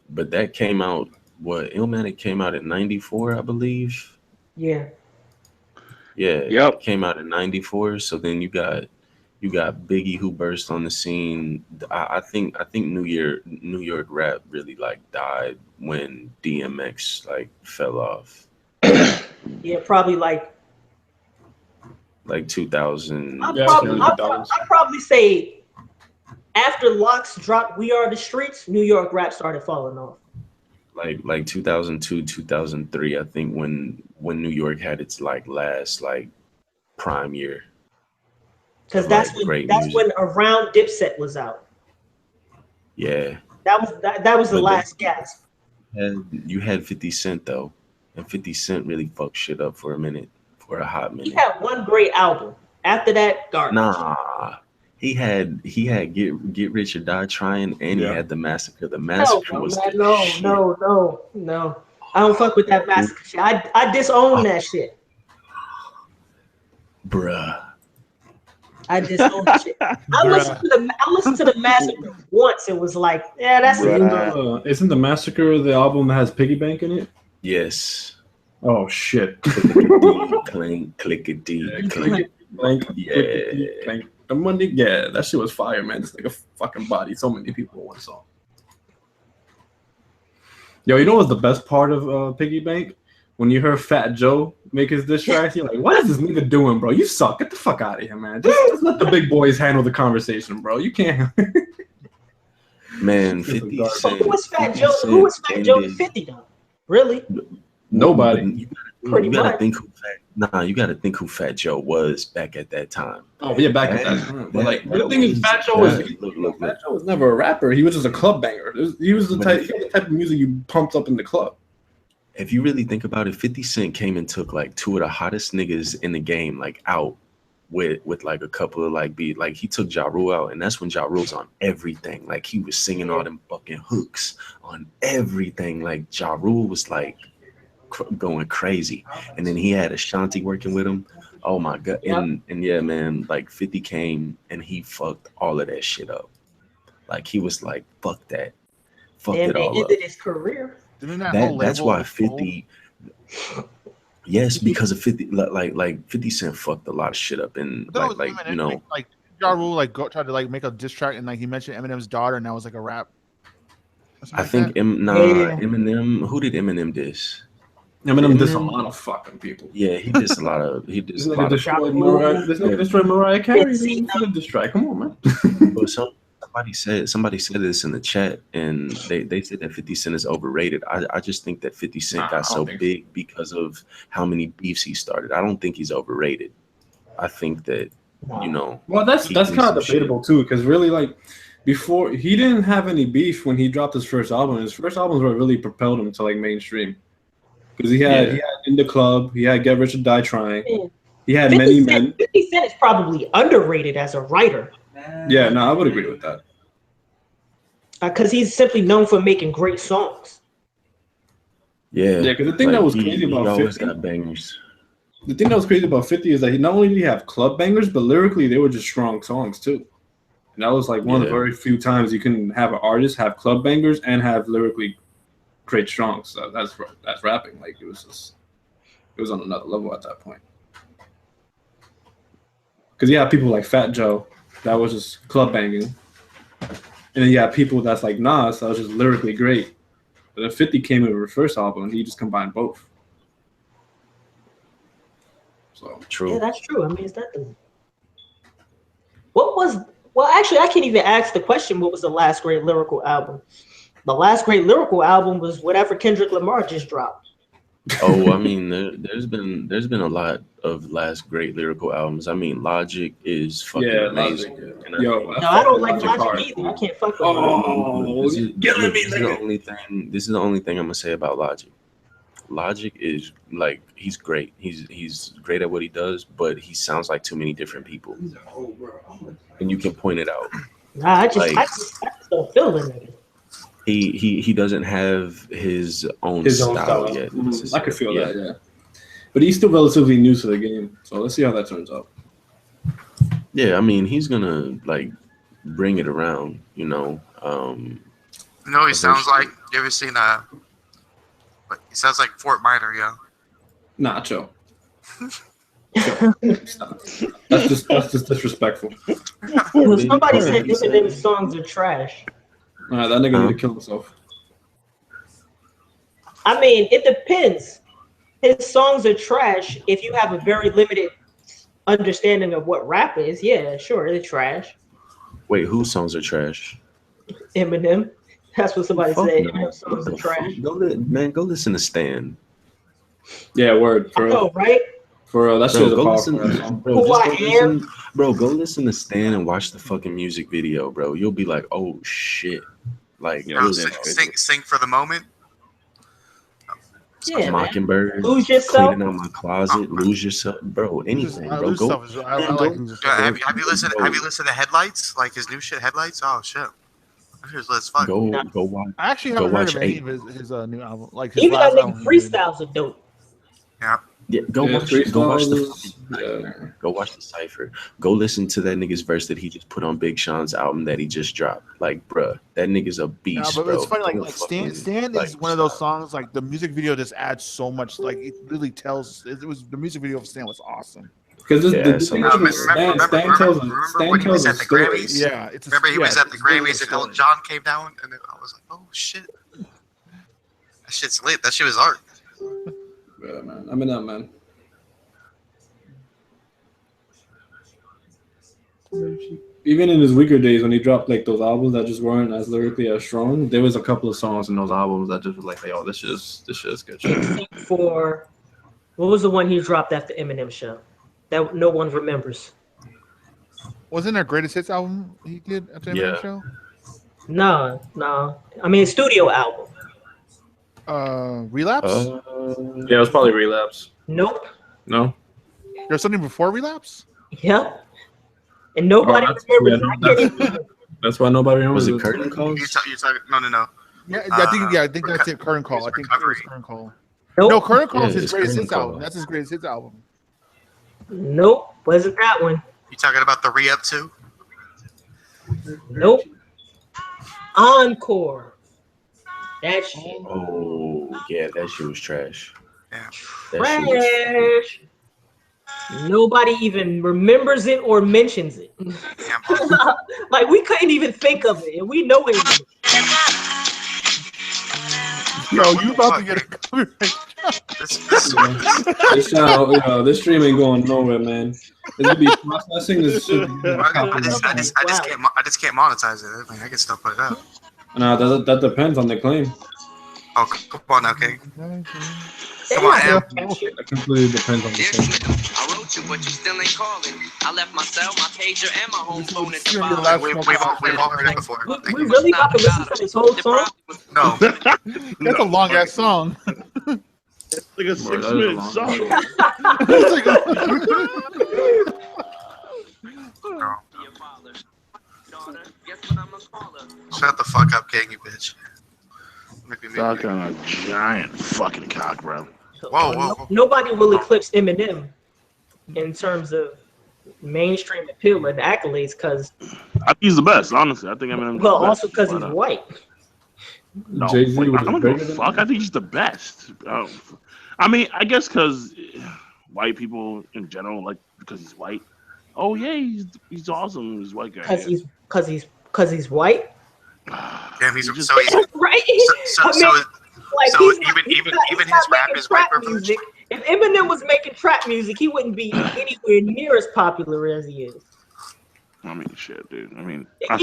Speaker 4: but that came out. What Illmatic came out in '94, I believe.
Speaker 3: Yeah.
Speaker 4: Yeah.
Speaker 2: Yep.
Speaker 4: It came out in '94. So then you got Biggie who burst on the scene. I think New York rap really like died when DMX like fell off.
Speaker 3: Yeah, probably like
Speaker 4: 2000.
Speaker 3: I'd probably say after Locks dropped We Are the Streets, New York rap started falling off.
Speaker 4: Like 2002, 2003, I think when New York had its like last like prime year.
Speaker 3: Because that's when Around Dipset was out.
Speaker 4: Yeah.
Speaker 3: That was the last gasp.
Speaker 4: You had 50 Cent though, and 50 Cent really fucked shit up for a hot minute.
Speaker 3: He had one great album. After that, garbage.
Speaker 4: Nah, he had Get Rich or Die Trying, and he had The Massacre. The Massacre was the shit.
Speaker 3: No. I don't fuck with that Massacre shit. I disown that shit.
Speaker 4: Bruh.
Speaker 3: I disown that shit. I listened to the Massacre once. It was like, yeah, that's it.
Speaker 6: Isn't the Massacre the album that has Piggy Bank in it?
Speaker 4: Yes.
Speaker 6: Oh shit.
Speaker 4: Clink, clickety,
Speaker 6: clink. Yeah. The Monday, yeah, that shit was fire, man. It's like a fucking body. So many people in one song. Yo, you know what's the best part of Piggy Bank? When you heard Fat Joe make his diss tracks, you're like, what is this nigga doing, bro? You suck. Get the fuck out of here, man. Just let the big boys handle the conversation, bro. You can't.
Speaker 4: Man, 50 Cent.
Speaker 3: Who was Fat Joe? Who was Fat Joe to 50 though? Really?
Speaker 6: Nobody.
Speaker 4: You gotta think who Fat Joe was back at that time.
Speaker 6: Oh yeah, back at that time. But like the thing is, Fat Joe was never a rapper. He was just a club banger. He was the type of music you pumped up in the club.
Speaker 4: If you really think about it, 50 Cent came and took like two of the hottest niggas in the game, like out with like a couple of like beat. Like he took Ja Rule out, and that's when Ja Rule's on everything. Like he was singing all them fucking hooks on everything. Like Ja Rule was like going crazy, and then he had Ashanti working with him. Oh my god! And yeah, man, like 50 came and he fucked all of that shit up. Like he was like, "Fuck that, fucked it all up."
Speaker 3: Ended his career.
Speaker 4: That's why 50. Yes, because of 50, like 50 Cent fucked a lot of shit up, and
Speaker 5: But that was
Speaker 4: like
Speaker 5: Eminem,
Speaker 4: you know,
Speaker 5: like Ja Rule tried to like make a diss track and like he mentioned Eminem's daughter and that was like a rap.
Speaker 4: I think
Speaker 3: Yeah.
Speaker 4: Eminem. Who did Eminem diss?
Speaker 6: Eminem dissed a
Speaker 4: Eminem?
Speaker 6: lot of fucking people.
Speaker 4: Yeah, he dissed a lot of
Speaker 6: This nigga destroyed Mariah. This nigga destroyed Mariah Carey. This nigga diss track. Come on, man.
Speaker 4: But somebody said this in the chat, and they said that 50 Cent is overrated. I just think that 50 Cent got so big because of how many beefs he started. I don't think he's overrated. I think that
Speaker 6: Well, that's kind of debatable too, because really, like, before he didn't have any beef when he dropped his first album. His first albums were really propelled him to like mainstream, because he had In the Club, he had Get Rich or Die Trying, he had Many Men.
Speaker 3: 50 Cent is probably underrated as a writer.
Speaker 6: Yeah, no, I would agree with that.
Speaker 3: Because he's simply known for making great songs.
Speaker 4: Yeah,
Speaker 6: because the thing that was crazy about 50,
Speaker 4: always got bangers.
Speaker 6: The thing that was crazy about 50 is that he not only did he have club bangers, but lyrically they were just strong songs too. And that was like one of the very few times you can have an artist have club bangers and have lyrically great songs. So that's rapping. Like it was on another level at that point. Because you have people like Fat Joe that was just club banging, and then you have people that's like Nas that was just lyrically great. But then 50 came in with his first album and he just combined both. So
Speaker 4: true.
Speaker 3: Yeah, that's true. I mean, is that the well, actually, I can't even ask the question. What was the last great lyrical album? The last great lyrical album was whatever Kendrick Lamar just dropped.
Speaker 4: Oh, I mean, there's been a lot of last great lyrical albums. I mean, Logic is fucking amazing.
Speaker 6: Logic,
Speaker 3: no, I don't like Logic either. I can't fuck with
Speaker 4: This is the only thing I'm gonna say about Logic. Logic is like he's great. He's great at what he does, but he sounds like too many different people, and you can point it out.
Speaker 3: Nah, I just don't feel it.
Speaker 4: He doesn't have his own style yet.
Speaker 6: I could feel that, yeah. But he's still relatively new to the game, so let's see how that turns out.
Speaker 4: Yeah, I mean, he's gonna like bring it around,
Speaker 1: You know, he sounds like. You ever seen he sounds like Fort Minor, yo.
Speaker 6: Nah, chill. Stop. That's just disrespectful.
Speaker 3: Somebody said Eminem's songs are trash.
Speaker 6: All right, that nigga need to kill himself.
Speaker 3: I mean, it depends. His songs are trash if you have a very limited understanding of what rap is. Yeah, sure, they're trash.
Speaker 4: Wait, whose songs are trash?
Speaker 3: Eminem. That's what somebody said.
Speaker 4: No.
Speaker 3: Eminem's songs are trash.
Speaker 4: Go listen to Stan.
Speaker 6: Yeah, word.
Speaker 3: I know, right?
Speaker 6: For real, that shit is a powerful song.
Speaker 4: Bro, go listen to Stan and watch the fucking music video, bro. You'll be like, oh shit. Like,
Speaker 1: sing for the moment.
Speaker 3: Yeah,
Speaker 4: Mockingbird.
Speaker 3: Lose yourself.
Speaker 4: Cleaning out my closet. Lose yourself, bro. Anything, bro. Go.
Speaker 1: Have you listened to Headlights? Like his new shit, Headlights. Oh shit. Let's fuck.
Speaker 4: Go watch.
Speaker 5: I actually haven't heard of any of his new album. Like his
Speaker 3: even
Speaker 5: last
Speaker 3: like
Speaker 5: album.
Speaker 3: freestyles are dope.
Speaker 1: Yeah.
Speaker 4: Yeah, go watch the Cypher. Go listen to that nigga's verse that he just put on Big Sean's album that he just dropped. Like, bruh, that nigga's a beast,
Speaker 5: but
Speaker 4: bro.
Speaker 5: it's funny, like Stan is one of those songs. Like the music video just adds so much. Like it really tells. It was the music video of Stan was awesome.
Speaker 6: Because
Speaker 1: remember when he was at the Grammys?
Speaker 5: Yeah,
Speaker 1: remember he was at the Grammys and Elton John came down, and I was like, oh shit, that shit's lit. That shit was art.
Speaker 6: Yeah, man. I mean that, man. Even in his weaker days, when he dropped like those albums that just weren't as lyrically as strong, there was a couple of songs in those albums that just was like, "Yo, this is good shit."
Speaker 3: For what was the one he dropped after Eminem show that no one remembers?
Speaker 5: Wasn't there Greatest Hits album he did after Eminem show?
Speaker 3: No. I mean, studio album.
Speaker 5: Relapse?
Speaker 6: Yeah, it was probably Relapse.
Speaker 3: Nope.
Speaker 6: No.
Speaker 5: There's something before Relapse?
Speaker 3: Yep. And nobody remembers.
Speaker 6: That's why nobody remembers.
Speaker 4: Was it Curtain Call?
Speaker 1: You're talking, no.
Speaker 5: Yeah, I think that's it. Curtain Call. I think it was Curtain Call.
Speaker 3: Nope.
Speaker 5: No, Curtain Call is his
Speaker 4: it's
Speaker 5: greatest
Speaker 4: Curtain
Speaker 5: hits
Speaker 4: Call.
Speaker 5: album. That's his greatest hits album.
Speaker 3: Nope. Wasn't that one?
Speaker 1: You talking about the Re-Up too?
Speaker 3: Nope. Encore. That shit.
Speaker 4: Oh yeah, that shit was trash.
Speaker 1: Yeah.
Speaker 3: Trash. Nobody even remembers it or mentions it.
Speaker 1: Yeah,
Speaker 3: Like we couldn't even think of it, and we know it.
Speaker 5: Yo, you about to get a copyright?
Speaker 6: This channel, this stream ain't going nowhere, man. It's gonna be processing. This shit.
Speaker 1: I just can't monetize it. I mean, I can still put it up.
Speaker 6: Nah, that depends on the claim.
Speaker 1: Oh, come on, okay.
Speaker 3: Come
Speaker 1: on, Em.
Speaker 6: That completely depends on the claim.
Speaker 8: I wrote you, but you still ain't calling. I left my cell, my pager, and my home phone at the
Speaker 5: Your
Speaker 8: bottom.
Speaker 5: last
Speaker 1: We've all heard it before.
Speaker 3: We really about to listen to this whole song?
Speaker 1: No.
Speaker 5: That's a long ass song.
Speaker 2: It's like a 6-minute song.
Speaker 1: Shut the fuck up, King, you bitch.
Speaker 2: Suck on a giant fucking cock, bro.
Speaker 1: Whoa.
Speaker 3: Nobody will eclipse Eminem in terms of mainstream appeal and accolades, because
Speaker 2: I think he's the best, honestly. I think Eminem's
Speaker 3: well,
Speaker 2: the best.
Speaker 3: also because he's white.
Speaker 2: No,
Speaker 6: Jay-Z
Speaker 2: like,
Speaker 6: was
Speaker 2: I don't
Speaker 6: bigger
Speaker 2: give a
Speaker 6: than
Speaker 2: fuck. I think he's the best. I mean, I guess because white people in general, like, because he's white. Oh yeah, he's awesome. He's a white guy.
Speaker 3: Because he's white.
Speaker 1: Damn, he's
Speaker 2: just-
Speaker 1: so he's
Speaker 3: Right.
Speaker 1: so
Speaker 3: Like,
Speaker 1: so
Speaker 3: he's
Speaker 1: even
Speaker 3: not
Speaker 1: his rap
Speaker 3: making
Speaker 1: is white
Speaker 3: trap
Speaker 1: privilege.
Speaker 3: music. If Eminem was making trap music, he wouldn't be anywhere near as popular as he is.
Speaker 2: I mean, shit, dude. I mean,
Speaker 3: If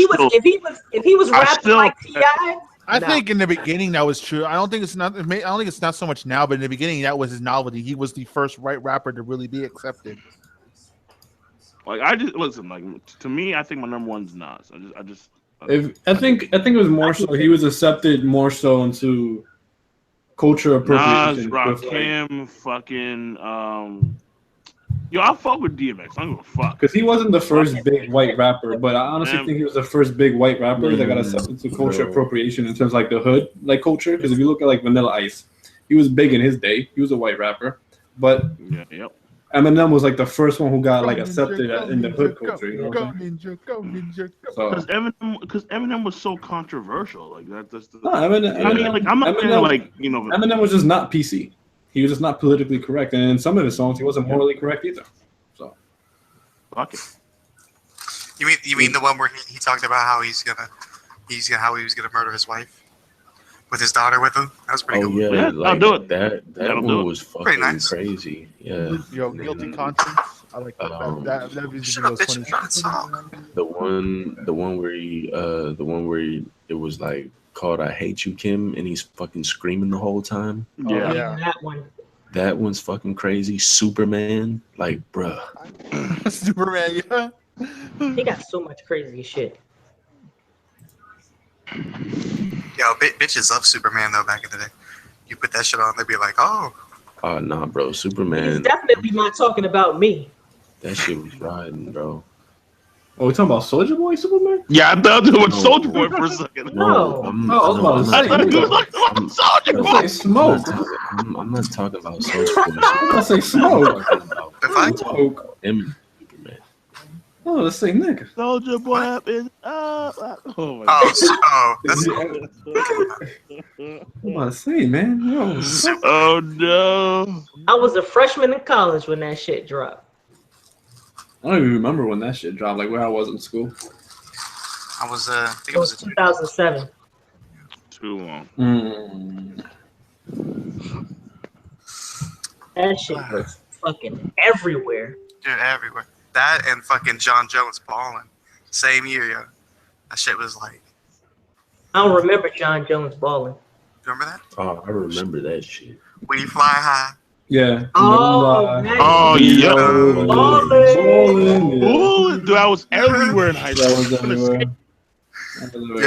Speaker 3: he was rapping like T.I.,
Speaker 5: I think in the beginning that was true. I don't think it's not so much now, but in the beginning that was his novelty. He was the first white rapper to really be accepted.
Speaker 2: Like, I just listen. Like, to me, I think my number one's Nas. I
Speaker 6: think it was more so he was accepted more so into culture
Speaker 2: Nas,
Speaker 6: appropriation. with, like,
Speaker 2: Rakim, fucking yo, I fuck with DMX. I don't give a fuck.
Speaker 6: because he wasn't the first big white rapper, but I honestly think he was the first big white rapper that got accepted to culture appropriation in terms of like the hood like culture. Because if you look at like Vanilla Ice, he was big in his day. He was a white rapper, but
Speaker 2: Yep.
Speaker 6: Eminem was like the first one who got like accepted in the hood culture. You know what
Speaker 5: Go
Speaker 6: I'm saying?
Speaker 5: ninja, go ninja, go.
Speaker 6: So,
Speaker 2: Because Eminem was so controversial. Like that's the.
Speaker 6: no, Eminem,
Speaker 2: I mean, like I'm not saying like
Speaker 6: Eminem was just not PC. He was just not politically correct, and in some of his songs, he wasn't morally correct either. So,
Speaker 2: fuck it.
Speaker 1: You mean the one where he talked about how he was gonna murder his wife with his daughter with him? That was pretty cool.
Speaker 4: Yeah,
Speaker 2: Yeah,
Speaker 4: like,
Speaker 2: I'll do it.
Speaker 4: That
Speaker 2: I'll do
Speaker 4: one
Speaker 2: it.
Speaker 4: was fucking
Speaker 1: Pretty nice.
Speaker 4: crazy. Yeah.
Speaker 5: Yo, guilty conscience. I like that. That music
Speaker 1: Shut
Speaker 5: video
Speaker 1: up,
Speaker 5: was
Speaker 1: bitch!
Speaker 5: funny.
Speaker 1: Not song.
Speaker 4: The one where it was like called "I Hate You, Kim," and he's fucking screaming the whole time.
Speaker 2: Yeah.
Speaker 3: that one.
Speaker 4: That one's fucking crazy. Superman, like, bruh.
Speaker 5: Superman, yeah.
Speaker 3: He got so much crazy shit.
Speaker 1: Yo, bitches love Superman though. Back in the day, you put that shit on, they'd be like, "Oh,
Speaker 4: Oh nah, bro.
Speaker 3: He's
Speaker 4: Superman.
Speaker 3: definitely not talking about me.
Speaker 4: That shit was riding, bro.
Speaker 6: oh, we talking about Soulja Boy Superman?
Speaker 2: Yeah, I thought it was
Speaker 4: No.
Speaker 2: Soldier Boy for a second.
Speaker 3: No.
Speaker 4: I'm,
Speaker 6: Oh, I was about to
Speaker 2: I
Speaker 6: say,
Speaker 2: thought you were like
Speaker 4: I'm-
Speaker 2: Soldier
Speaker 6: I
Speaker 2: Boy.
Speaker 6: was like Smoke.
Speaker 4: I'm not talking about Soulja Boy.
Speaker 6: I say Smoke.
Speaker 1: if I
Speaker 6: Smoke.
Speaker 4: Eminem, Superman.
Speaker 6: Oh, let's say nigga.
Speaker 2: Soldier Boy up is up. Oh my
Speaker 1: that's
Speaker 6: I'm about to say, man. Yo,
Speaker 2: Oh no.
Speaker 3: I was a freshman in college when that shit dropped.
Speaker 6: I don't even remember when that shit dropped. Like where I was in school.
Speaker 1: I was I think
Speaker 3: It
Speaker 1: it
Speaker 3: was
Speaker 1: was
Speaker 3: 2007.
Speaker 2: Too long.
Speaker 3: That shit was fucking everywhere.
Speaker 1: dude, everywhere. That and fucking John Jones balling, same year, yo. That shit was like,
Speaker 3: I don't remember John Jones balling.
Speaker 1: remember that?
Speaker 4: Oh, I remember that shit.
Speaker 1: We fly high.
Speaker 6: Yeah.
Speaker 3: Oh, man.
Speaker 2: Oh yeah.
Speaker 6: Ballin', yeah.
Speaker 2: Ooh, dude, I was everywhere in high
Speaker 6: That
Speaker 2: school.
Speaker 6: was everywhere.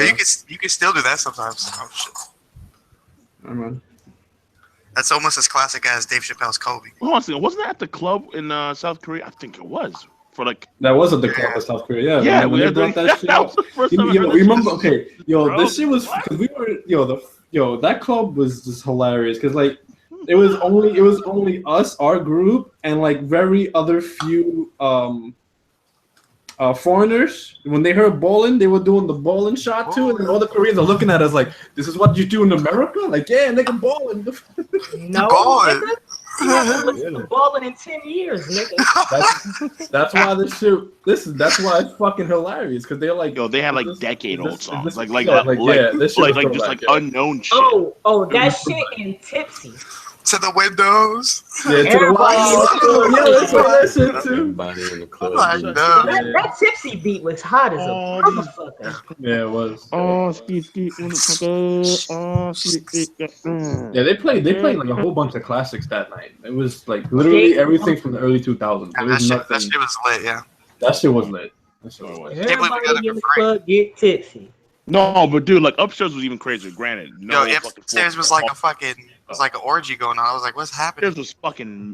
Speaker 1: Yeah, you can still do that sometimes. Oh shit.
Speaker 6: Everywhere.
Speaker 1: That's almost as classic as Dave Chappelle's Kobe.
Speaker 2: Hold on a second. Wasn't that at the club in South Korea? I think it was. For like
Speaker 6: That was at the club in South Korea.
Speaker 2: yeah,
Speaker 6: when they
Speaker 2: we
Speaker 6: brought that shit
Speaker 2: that
Speaker 6: out.
Speaker 2: was the first time I
Speaker 6: Yo,
Speaker 2: heard
Speaker 6: remember?
Speaker 2: that shit.
Speaker 6: Okay, yo,
Speaker 2: Bro,
Speaker 6: this shit was because we were that club was just hilarious because like it was only us, our group, and like very other few foreigners, when they heard bowling, they were doing the bowling shot too, and then all the Koreans are looking at us like, "This is what you do in America?" Like, yeah, nigga, bowling.
Speaker 3: No,
Speaker 1: Ballin'.
Speaker 3: nigga. You haven't listened to balling in 10 years, nigga.
Speaker 6: That's why this shit. Listen, that's why it's fucking hilarious because they're like,
Speaker 2: Yo, they had like decade-old songs,
Speaker 6: this
Speaker 2: like
Speaker 6: this shit was
Speaker 2: just
Speaker 6: throwback,
Speaker 2: like unknown shit.
Speaker 3: Oh, that shit in Tipsy.
Speaker 1: To the windows.
Speaker 6: Yeah, to the
Speaker 3: Everybody
Speaker 6: wild. Yeah, that's what that shit too.
Speaker 4: Everybody in the club.
Speaker 1: Like,
Speaker 4: dude.
Speaker 1: no.
Speaker 3: That Tipsy beat was hot as a motherfucker.
Speaker 6: Yeah, it was.
Speaker 2: Oh,
Speaker 6: Yeah, they played like a whole bunch of classics that night. It was like literally everything from the early 2000s. There
Speaker 1: That
Speaker 6: was
Speaker 1: shit,
Speaker 6: nothing.
Speaker 1: that shit was lit, yeah.
Speaker 6: That shit was lit. That shit was lit.
Speaker 3: Everybody in the club get tipsy.
Speaker 2: No, but dude, like Upstairs was even crazier. Granted, no.
Speaker 1: Yo, upstairs was like it was like an orgy going on. I was like, what's happening?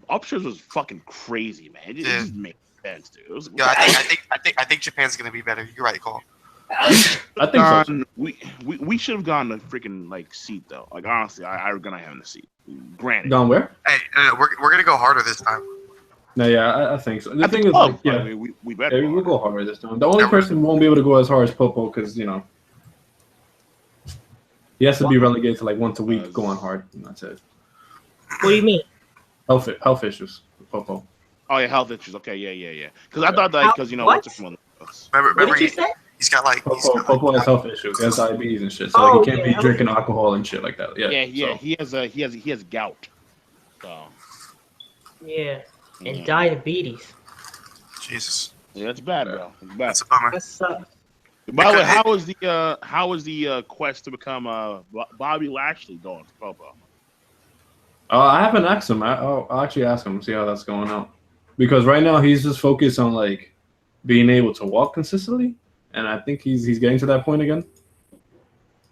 Speaker 2: Upstairs was fucking crazy, man. It just made sense, dude. It was,
Speaker 1: Yo, I think Japan's gonna be better. You're right, Cole.
Speaker 6: I think so.
Speaker 2: We should have gone to freaking like seat though. Like honestly, I was gonna have the seat. Granted.
Speaker 6: Gone where?
Speaker 1: Hey, we're gonna go harder this time.
Speaker 6: No, yeah, I think so. The thing is, like, yeah,
Speaker 2: we better.
Speaker 6: Yeah, we'll go harder this time. The only person who won't be able to go as hard as Popo because he has to be relegated to like once a week going hard, and that's it.
Speaker 3: What do you mean?
Speaker 6: Health issues, Popo.
Speaker 2: Oh yeah, health issues. Okay, yeah. Because I thought that because
Speaker 3: what?
Speaker 1: Remember
Speaker 3: What did you say?
Speaker 1: he's got like
Speaker 6: Popo has health issues. He has diabetes and shit, so like, he can't be drinking alcohol and shit like that. Yeah.
Speaker 2: So. He has gout. So.
Speaker 3: Yeah, and diabetes.
Speaker 1: Jesus.
Speaker 2: Yeah, that's bad, bro. It's bad.
Speaker 1: That's a bummer.
Speaker 3: That sucks.
Speaker 2: By the way, how was the quest to become Bobby Lashley going for Popo?
Speaker 6: I haven't asked him. I'll actually ask him, see how that's going out. Because right now he's just focused on like being able to walk consistently, and I think he's getting to that point again.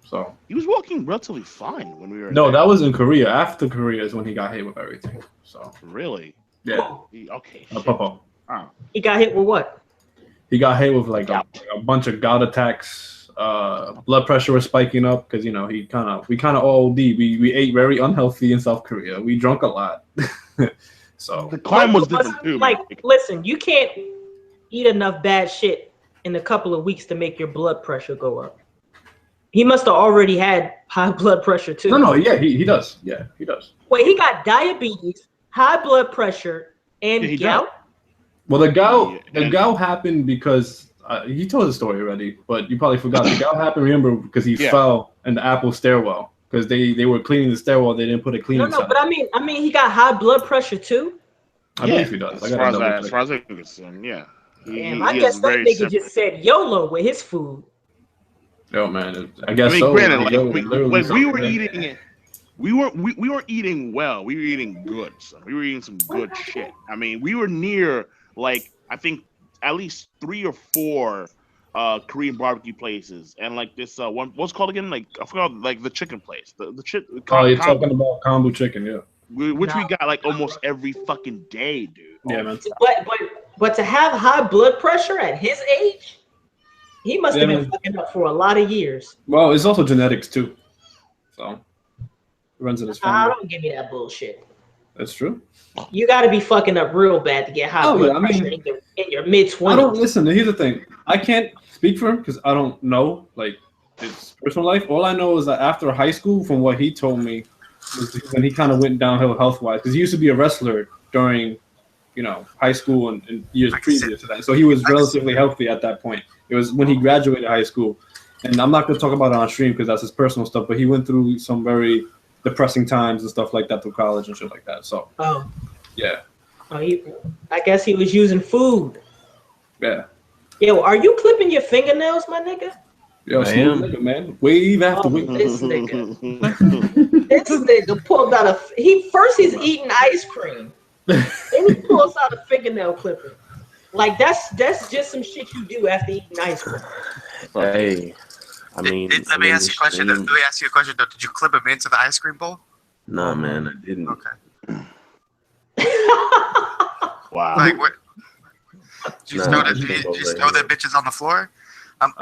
Speaker 6: So
Speaker 2: he was walking relatively fine when we were.
Speaker 6: No, that was in Korea. After Korea is when he got hit with everything. So
Speaker 2: really,
Speaker 6: yeah.
Speaker 2: Okay.
Speaker 6: Popo.
Speaker 3: He got hit with what?
Speaker 6: He got hit with like a bunch of gout attacks. Blood pressure was spiking up because we kind of all OD. We ate very unhealthy in South Korea. We drank a lot. So
Speaker 2: the climate was different too.
Speaker 3: Like, listen, you can't eat enough bad shit in a couple of weeks to make your blood pressure go up. He must have already had high blood pressure too.
Speaker 6: No, yeah, he does. Yeah, he does.
Speaker 3: Wait, he got diabetes, high blood pressure, and gout?
Speaker 6: Well, the gout happened because he told the story already, but you probably forgot. The gout happened, remember, because he fell in the Apple stairwell because they were cleaning the stairwell. They didn't put a cleaning.
Speaker 3: No, but I mean, he got high blood pressure too.
Speaker 6: I believe he does.
Speaker 2: As far as I'm concerned, yeah.
Speaker 3: I guess that nigga just said YOLO with his food.
Speaker 6: Yo, man, I guess so.
Speaker 2: Granted, like we were eating. We weren't eating well. We were eating good. So we were eating some good shit. I mean, we were near like I think at least 3 or 4 Korean barbecue places, and like this one, what's it called again? Like I forgot, like the chicken place. The chicken.
Speaker 6: Oh, you're talking about kombu chicken, yeah.
Speaker 2: Which we got like almost every fucking day, dude.
Speaker 6: Yeah, man.
Speaker 3: But to have high blood pressure at his age, he must have been fucking up for a lot of years.
Speaker 6: Well, it's also genetics too. So it runs in his family.
Speaker 3: Don't give me that bullshit.
Speaker 6: That's true.
Speaker 3: You got to be fucking up real bad to get high blood pressure in your mid-20s.
Speaker 6: I don't listen. Here's the thing. I can't speak for him because I don't know like his personal life. All I know is that after high school, from what he told me, was when he kind of went downhill health-wise because he used to be a wrestler during, high school and years previous to that. So he was relatively healthy at that point. It was when he graduated high school, and I'm not going to talk about it on stream because that's his personal stuff. But he went through some very depressing times and stuff like that through college and shit like that. So, yeah.
Speaker 3: I guess he was using food.
Speaker 6: Yeah.
Speaker 3: Yo, are you clipping your fingernails, my nigga?
Speaker 6: Yo, Smoak nigga, man. Wave after wave.
Speaker 3: This nigga. This nigga pulled out he's eating ice cream. Then he pulls out a fingernail clipper. Like that's just some shit you do after eating ice cream.
Speaker 4: Hey, I mean,
Speaker 1: let me ask you a question. Let me ask you a question though. Did you clip him into the ice cream bowl?
Speaker 4: Nah, man, I didn't.
Speaker 1: Okay.
Speaker 2: Wow.
Speaker 1: Like what? Did you just throw that bitches on the floor? I'm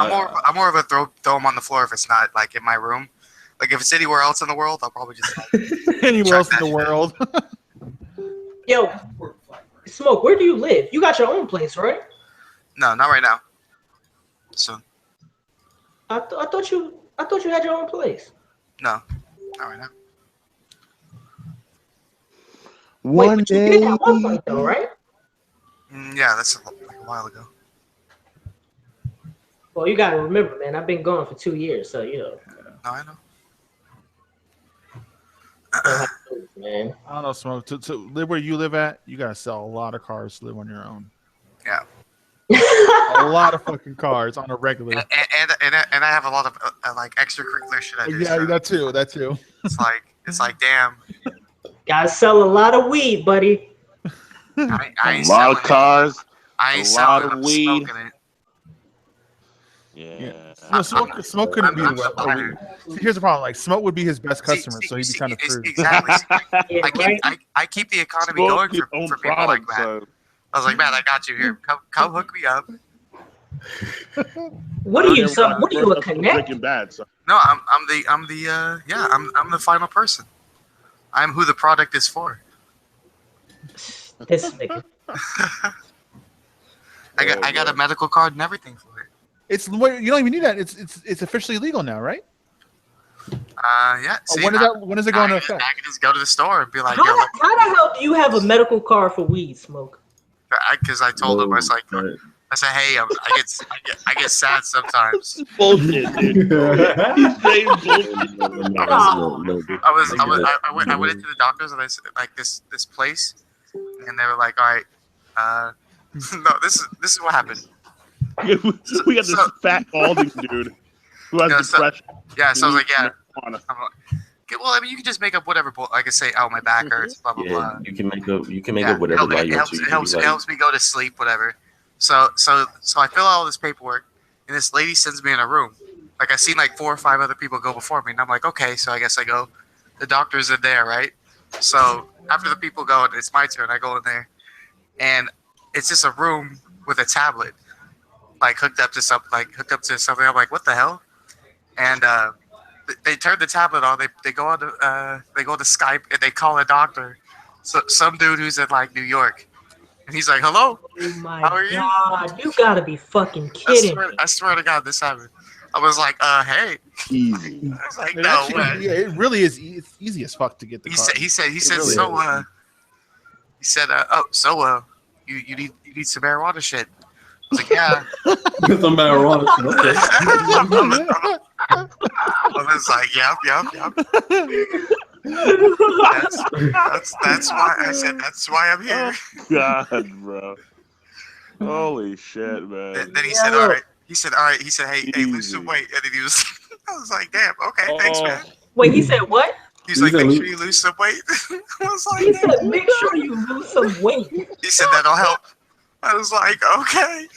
Speaker 1: more of a throw them on the floor if it's not like in my room. Like if it's anywhere else in the world, I'll probably just
Speaker 5: anywhere else in the world.
Speaker 3: Yo, Smoak, where do you live? You got your own place, right?
Speaker 1: No, not right now. Soon.
Speaker 3: I thought you had your own place.
Speaker 1: No, not right now.
Speaker 3: Wait, but you did at one point though, right?
Speaker 1: Yeah, that's like a while ago.
Speaker 3: Well, you gotta remember, man. I've been gone for 2 years, so you know.
Speaker 1: No, I know.
Speaker 3: Man.
Speaker 5: I don't know, Smoke. To live where you live at, you gotta sell a lot of cars to live on your own.
Speaker 1: Yeah.
Speaker 5: A lot of fucking cars on a regular.
Speaker 1: And I have a lot of like extracurricular shit I do.
Speaker 5: Yeah,
Speaker 1: so
Speaker 5: that too.
Speaker 1: it's like damn.
Speaker 3: Gotta sell a lot of weed, buddy.
Speaker 1: I
Speaker 2: A
Speaker 1: ain't
Speaker 2: lot of
Speaker 1: selling it.
Speaker 2: cars.
Speaker 1: I ain't
Speaker 2: a
Speaker 1: selling
Speaker 2: lot
Speaker 1: it.
Speaker 2: of
Speaker 1: I'm
Speaker 2: weed.
Speaker 1: smoking it.
Speaker 2: Yeah.
Speaker 5: No, Smoke couldn't be.
Speaker 1: I'm the buyer.
Speaker 5: See, here's the problem. Like Smoke would be his best customer, so he'd be kind of screwed.
Speaker 1: Exactly.
Speaker 3: Yeah,
Speaker 1: I keep the economy
Speaker 2: Smoke
Speaker 1: going
Speaker 2: his
Speaker 1: for
Speaker 2: own
Speaker 1: people like
Speaker 2: product,
Speaker 1: that.
Speaker 2: so.
Speaker 1: I was like, man, I got you here. Come hook me up.
Speaker 3: What are you? What are you, a connect?
Speaker 2: Breaking Bad, so.
Speaker 1: No, I'm the final person. I'm who the product is for.
Speaker 3: This nigga.
Speaker 1: I got a medical card and everything for it.
Speaker 5: It's you don't even need that. It's officially legal now, right?
Speaker 1: Yeah. See,
Speaker 5: When is it going to
Speaker 1: I
Speaker 5: effect?
Speaker 1: can just go to the store and be like,
Speaker 3: How the hell do you have a medical card for weed, Smoke?
Speaker 1: because I told him, I was like, I said, hey, I get sad sometimes.
Speaker 2: Bullshit, dude. He's saying bullshit.
Speaker 1: I went into the doctors and I said, like this place, and they were like, all right, no, this is what happened.
Speaker 2: We got this fat balding dude who has depression.
Speaker 1: Yeah, so I was like, yeah. I'm like, okay, well, I mean, you can just make up whatever. I can say, oh, my back hurts, blah blah blah.
Speaker 4: You can make up whatever lie you want to.
Speaker 1: It helps me go to sleep, whatever. So I fill out all this paperwork, and this lady sends me in a room. Like I seen like 4 or 5 other people go before me, and I'm like, okay, so I guess I go. The doctor's in there, right? So after the people go, it's my turn. I go in there, and it's just a room with a tablet, like hooked up to something. I'm like, what the hell? And they turn the tablet on. They go on to Skype and they call a doctor. So some dude who's in like New York, and he's like, hello.
Speaker 3: Oh my
Speaker 1: How are
Speaker 3: God, you gotta be fucking kidding me.
Speaker 1: I swear to God, this happened. I was like, hey.
Speaker 2: Easy.
Speaker 1: I was like,
Speaker 5: It
Speaker 1: no
Speaker 5: actually,
Speaker 1: way.
Speaker 5: yeah, it really is. It's easy as fuck to get the card.
Speaker 1: He said,
Speaker 5: really
Speaker 1: so you need some marijuana shit. I was like, yeah.
Speaker 6: Some marijuana. Okay.
Speaker 1: I was like, yep. That's why I said that's why I'm here.
Speaker 2: God, bro. Holy shit, man.
Speaker 1: Then he said, all right. He said, hey, lose some weight. And then he was, I was like, damn, okay, thanks, man.
Speaker 3: Wait, he said what?
Speaker 1: He's like, make sure you lose some weight. I was like,
Speaker 3: He said, make sure you lose some weight.
Speaker 1: he said that'll help. I was like, okay.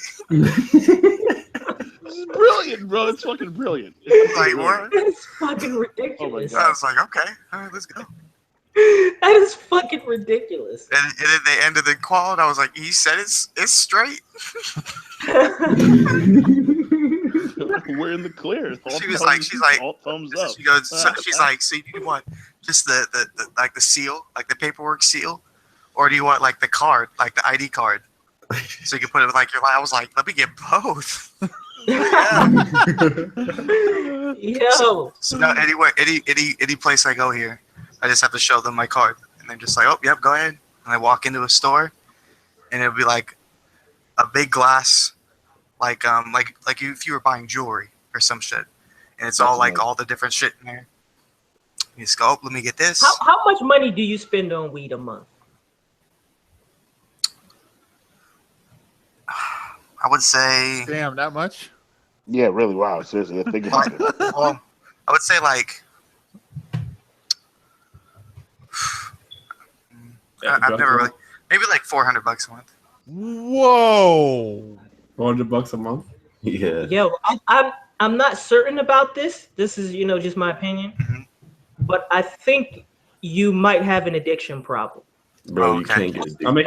Speaker 2: It's brilliant, bro. It's fucking brilliant.
Speaker 1: Like, what?
Speaker 3: That's fucking ridiculous.
Speaker 1: I was like, okay, all right, let's go.
Speaker 3: That is fucking ridiculous.
Speaker 1: And then they ended the call, and I was like, he said it's straight.
Speaker 2: We're in the clear. She's
Speaker 1: like,
Speaker 2: all thumbs up.
Speaker 1: She goes, she's like, so you want just the like the seal, like the paperwork seal, or do you want like the card, like the ID card, so you can put it like your? I was like, let me get both.
Speaker 3: Yo.
Speaker 1: So now anyway, any place I go here, I just have to show them my card, and they're just like, oh, yep, go ahead. And I walk into a store, and it'll be like a big glass, like if you were buying jewelry or some shit, and it's all like all the different shit in there. You just go, oh, let me get this.
Speaker 3: How much money do you spend on weed a month?
Speaker 1: I would say.
Speaker 5: Damn, that much?
Speaker 2: Yeah, really. Wow. Seriously, think about it.
Speaker 1: Well, I would say like. I've never really. Maybe like $400 a month.
Speaker 5: Whoa.
Speaker 6: $400 a month.
Speaker 4: Yeah.
Speaker 3: Yo, I'm not certain about this. This is just my opinion, but I think you might have an addiction problem.
Speaker 4: Bro, you can't get addicted.
Speaker 6: I mean,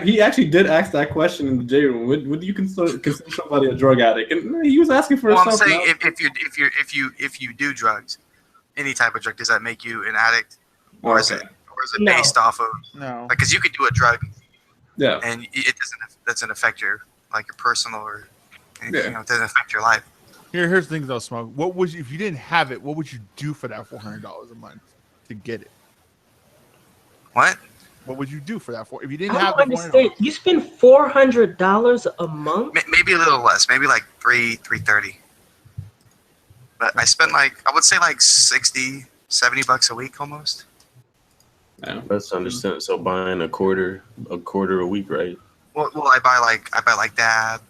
Speaker 6: he actually did ask that question in the J room. Would you consider somebody a drug addict? And he was asking for
Speaker 1: I'm
Speaker 6: something.
Speaker 1: saying if you do drugs, any type of drug, does that make you an addict, or is it based off of?
Speaker 5: No.
Speaker 1: Like, because you could do a drug
Speaker 6: Yeah.
Speaker 1: and it doesn't affect your personal or it doesn't affect your life.
Speaker 5: Here's the thing though, Smoak. What would you, if you didn't have it? What would you do for that $400 a month to get it?
Speaker 1: What?
Speaker 5: What would you do for that if you didn't
Speaker 3: I
Speaker 5: have
Speaker 3: don't
Speaker 5: the
Speaker 3: understand. You spend $400 a month?
Speaker 1: Maybe a little less, maybe like $330. But I spend I would say like $60-$70 a week almost.
Speaker 6: Yeah.
Speaker 4: That's understand. So buying a quarter a week, right?
Speaker 1: Well, I buy dab.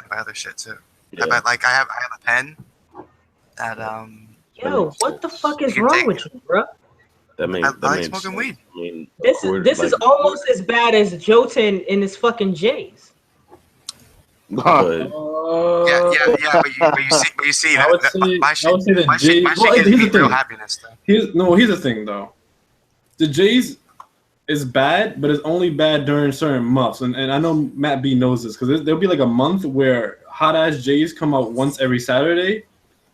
Speaker 1: I buy other shit too.
Speaker 4: Yeah.
Speaker 1: I have a pen that
Speaker 3: Yo, what the fuck is wrong with you, bro?
Speaker 4: That makes.
Speaker 1: I like smoking weed.
Speaker 4: I mean,
Speaker 3: This is almost as bad as Jotun in his fucking J's.
Speaker 4: But
Speaker 1: Yeah. But you see,
Speaker 6: I would say the J's.
Speaker 1: My shit gives me real happiness though.
Speaker 6: Here's the thing though. The J's is bad, but it's only bad during certain months. And I know Matt B knows this because there'll be like a month where hot ass J's come out once every Saturday,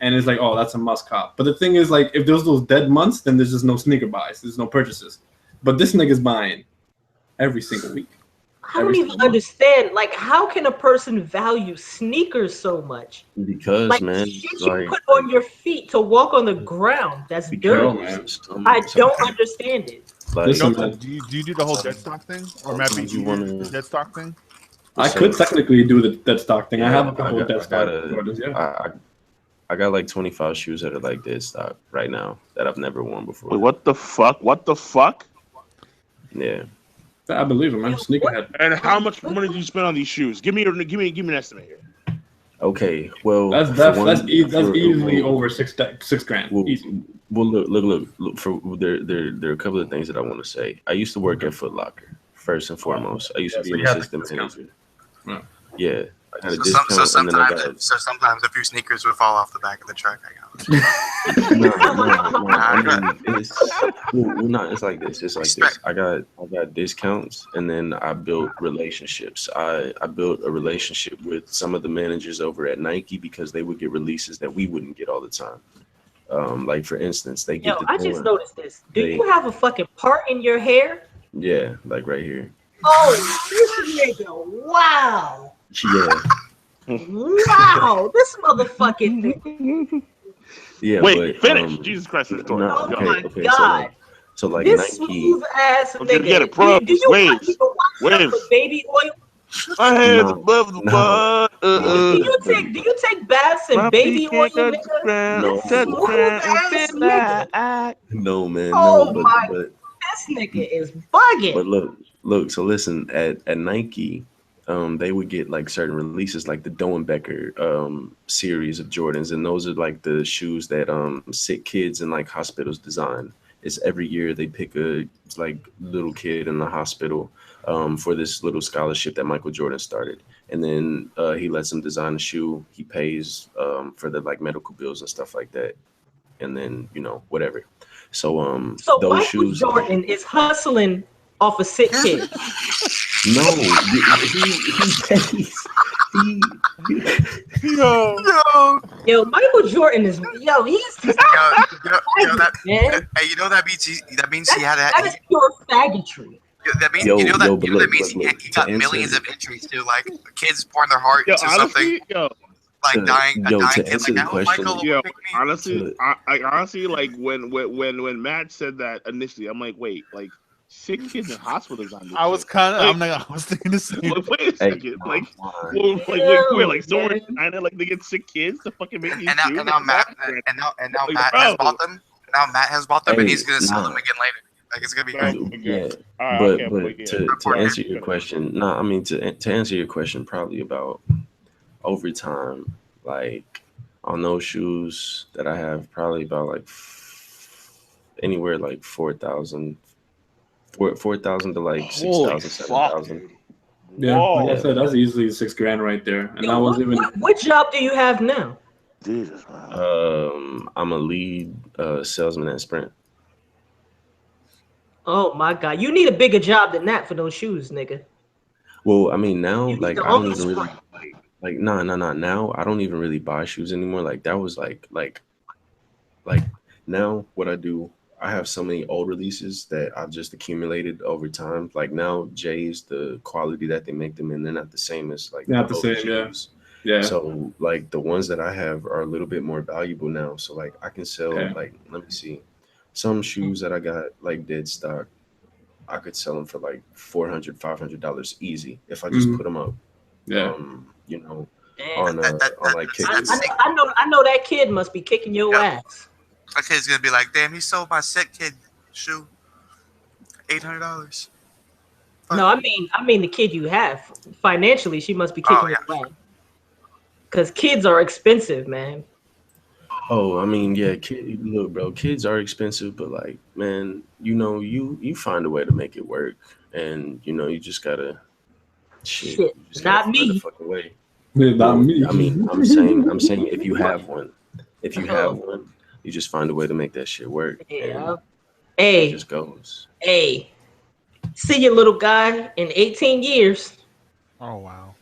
Speaker 6: and it's like, oh, that's a must cop. But the thing is, like, if there's those dead months, then there's just no sneaker buys. There's no purchases. But this nigga's buying every single week.
Speaker 3: I don't even understand. Like, how can a person value sneakers so much?
Speaker 4: Because,
Speaker 3: like,
Speaker 4: man,
Speaker 3: shit you put on your feet to walk on the ground. That's dirty. I don't understand it.
Speaker 5: Like, do you do the whole dead stock thing, or Matt, do you want the dead stock thing?
Speaker 6: I could technically do the dead stock thing. I have a couple of dead stock orders. Yeah.
Speaker 4: I got like 25 shoes that are like dead stock right now that I've never worn before.
Speaker 2: Wait, what the fuck? What the fuck?
Speaker 4: Yeah.
Speaker 6: I believe him. I'm sneakerhead.
Speaker 2: And how much money do you spend on these shoes? Give me an estimate here.
Speaker 4: Okay, well,
Speaker 6: that's easily over six grand.
Speaker 4: Well, look. For there are a couple of things that I want to say. I used to work at Foot Locker first and foremost. I used to be an assistant manager. Yeah. I had a discount,
Speaker 1: so sometimes a few sneakers would fall off the back of the truck.
Speaker 4: It's like this. It's like this. I got discounts, and then I built relationships. I built a relationship with some of the managers over at Nike because they would get releases that we wouldn't get all the time. Like for instance, they get.
Speaker 3: I just noticed this. Do you have a fucking part in your hair?
Speaker 4: Yeah, like right here.
Speaker 3: Oh, this nigga! Wow.
Speaker 4: Yeah.
Speaker 3: Wow, this motherfucking thing.
Speaker 4: Yeah.
Speaker 2: Wait, finish. Jesus Christ, this story.
Speaker 3: Oh my God.
Speaker 4: So like
Speaker 3: this
Speaker 4: Nike.
Speaker 3: Smooth ass nigga.
Speaker 2: Get it, bro.
Speaker 3: Do you want people watching with baby oil?
Speaker 2: My hands above the water.
Speaker 3: Do you take baths in baby oil, nigga?
Speaker 4: No, man.
Speaker 3: Oh
Speaker 4: no,
Speaker 3: my!
Speaker 4: But
Speaker 3: this nigga is bugging.
Speaker 4: But look. So listen, at Nike, they would get like certain releases, like the Doenbecker series of Jordans, and those are like the shoes that sick kids in like hospitals design. It's every year they pick a like little kid in the hospital for this little scholarship that Michael Jordan started, and then he lets them design a shoe. He pays for the like medical bills and stuff like that, and then whatever. So those
Speaker 3: Michael
Speaker 4: shoes.
Speaker 3: Jordan is hustling off a sick kid.
Speaker 4: No, he pays.
Speaker 3: Yo, Michael Jordan is he's
Speaker 1: Hey, that means he had
Speaker 3: that is pure faggotry.
Speaker 1: That means that means he got millions of entries too, like kids pouring their heart into something. Like dying kid. Like Michael.
Speaker 2: Honestly, I like when Matt said that initially, I'm like, wait, like. Sick kids in hospitals.
Speaker 5: I was thinking the same.
Speaker 2: Wait a second. Wait, someone China, like they get sick kids to fucking make these shoes.
Speaker 1: And now Matt has bought them. Now Matt has bought them, and he's gonna sell them again later. Like it's gonna be great.
Speaker 4: Yeah, to answer your question, to answer your question, probably about over time, like on those shoes that I have, probably about like anywhere like 4,000 to like 6,000, 7,000.
Speaker 6: Yeah, like I said, that's easily $6 grand right there. And
Speaker 3: what job do you have now?
Speaker 2: Jesus, man.
Speaker 4: I'm a lead salesman at Sprint.
Speaker 3: Oh my God, you need a bigger job than that for those shoes, nigga.
Speaker 4: Well, I mean now, like I don't even really like now I don't even really buy shoes anymore. Like that was like now what I do. I have so many old releases that I've just accumulated over time. Like now, J's, the quality that they make them in, they're not the same as like
Speaker 6: Not the
Speaker 4: older
Speaker 6: same, yeah.
Speaker 4: shoes.
Speaker 6: Yeah.
Speaker 4: So like the ones that I have are a little bit more valuable now. So like I can sell
Speaker 6: Okay.
Speaker 4: like, let me see, some shoes that I got like dead stock. I could sell them for like $400, $500 easy if I just put them up.
Speaker 6: Yeah.
Speaker 4: You know,
Speaker 3: Damn.
Speaker 4: on like Kickers.
Speaker 3: I know that kid must be kicking your ass.
Speaker 1: That kid's gonna be like, damn, he sold my sick kid shoe $800.
Speaker 3: No, I mean the kid you have. Financially, she must be kicking your ass. Because kids are expensive, man.
Speaker 4: Oh, I mean, yeah, look, bro, kids are expensive, but like, man, you know, you find a way to make it work, and you know, you just gotta you just gotta
Speaker 3: Not
Speaker 4: find a
Speaker 3: me.
Speaker 4: fucking way.
Speaker 6: Yeah, not me.
Speaker 4: I mean, I'm saying, if you have one, you just find a way to make that shit work.
Speaker 3: Yeah.
Speaker 4: And
Speaker 3: Hey.
Speaker 4: it just goes.
Speaker 3: Hey. See you, little guy, in 18 years.
Speaker 5: Oh wow.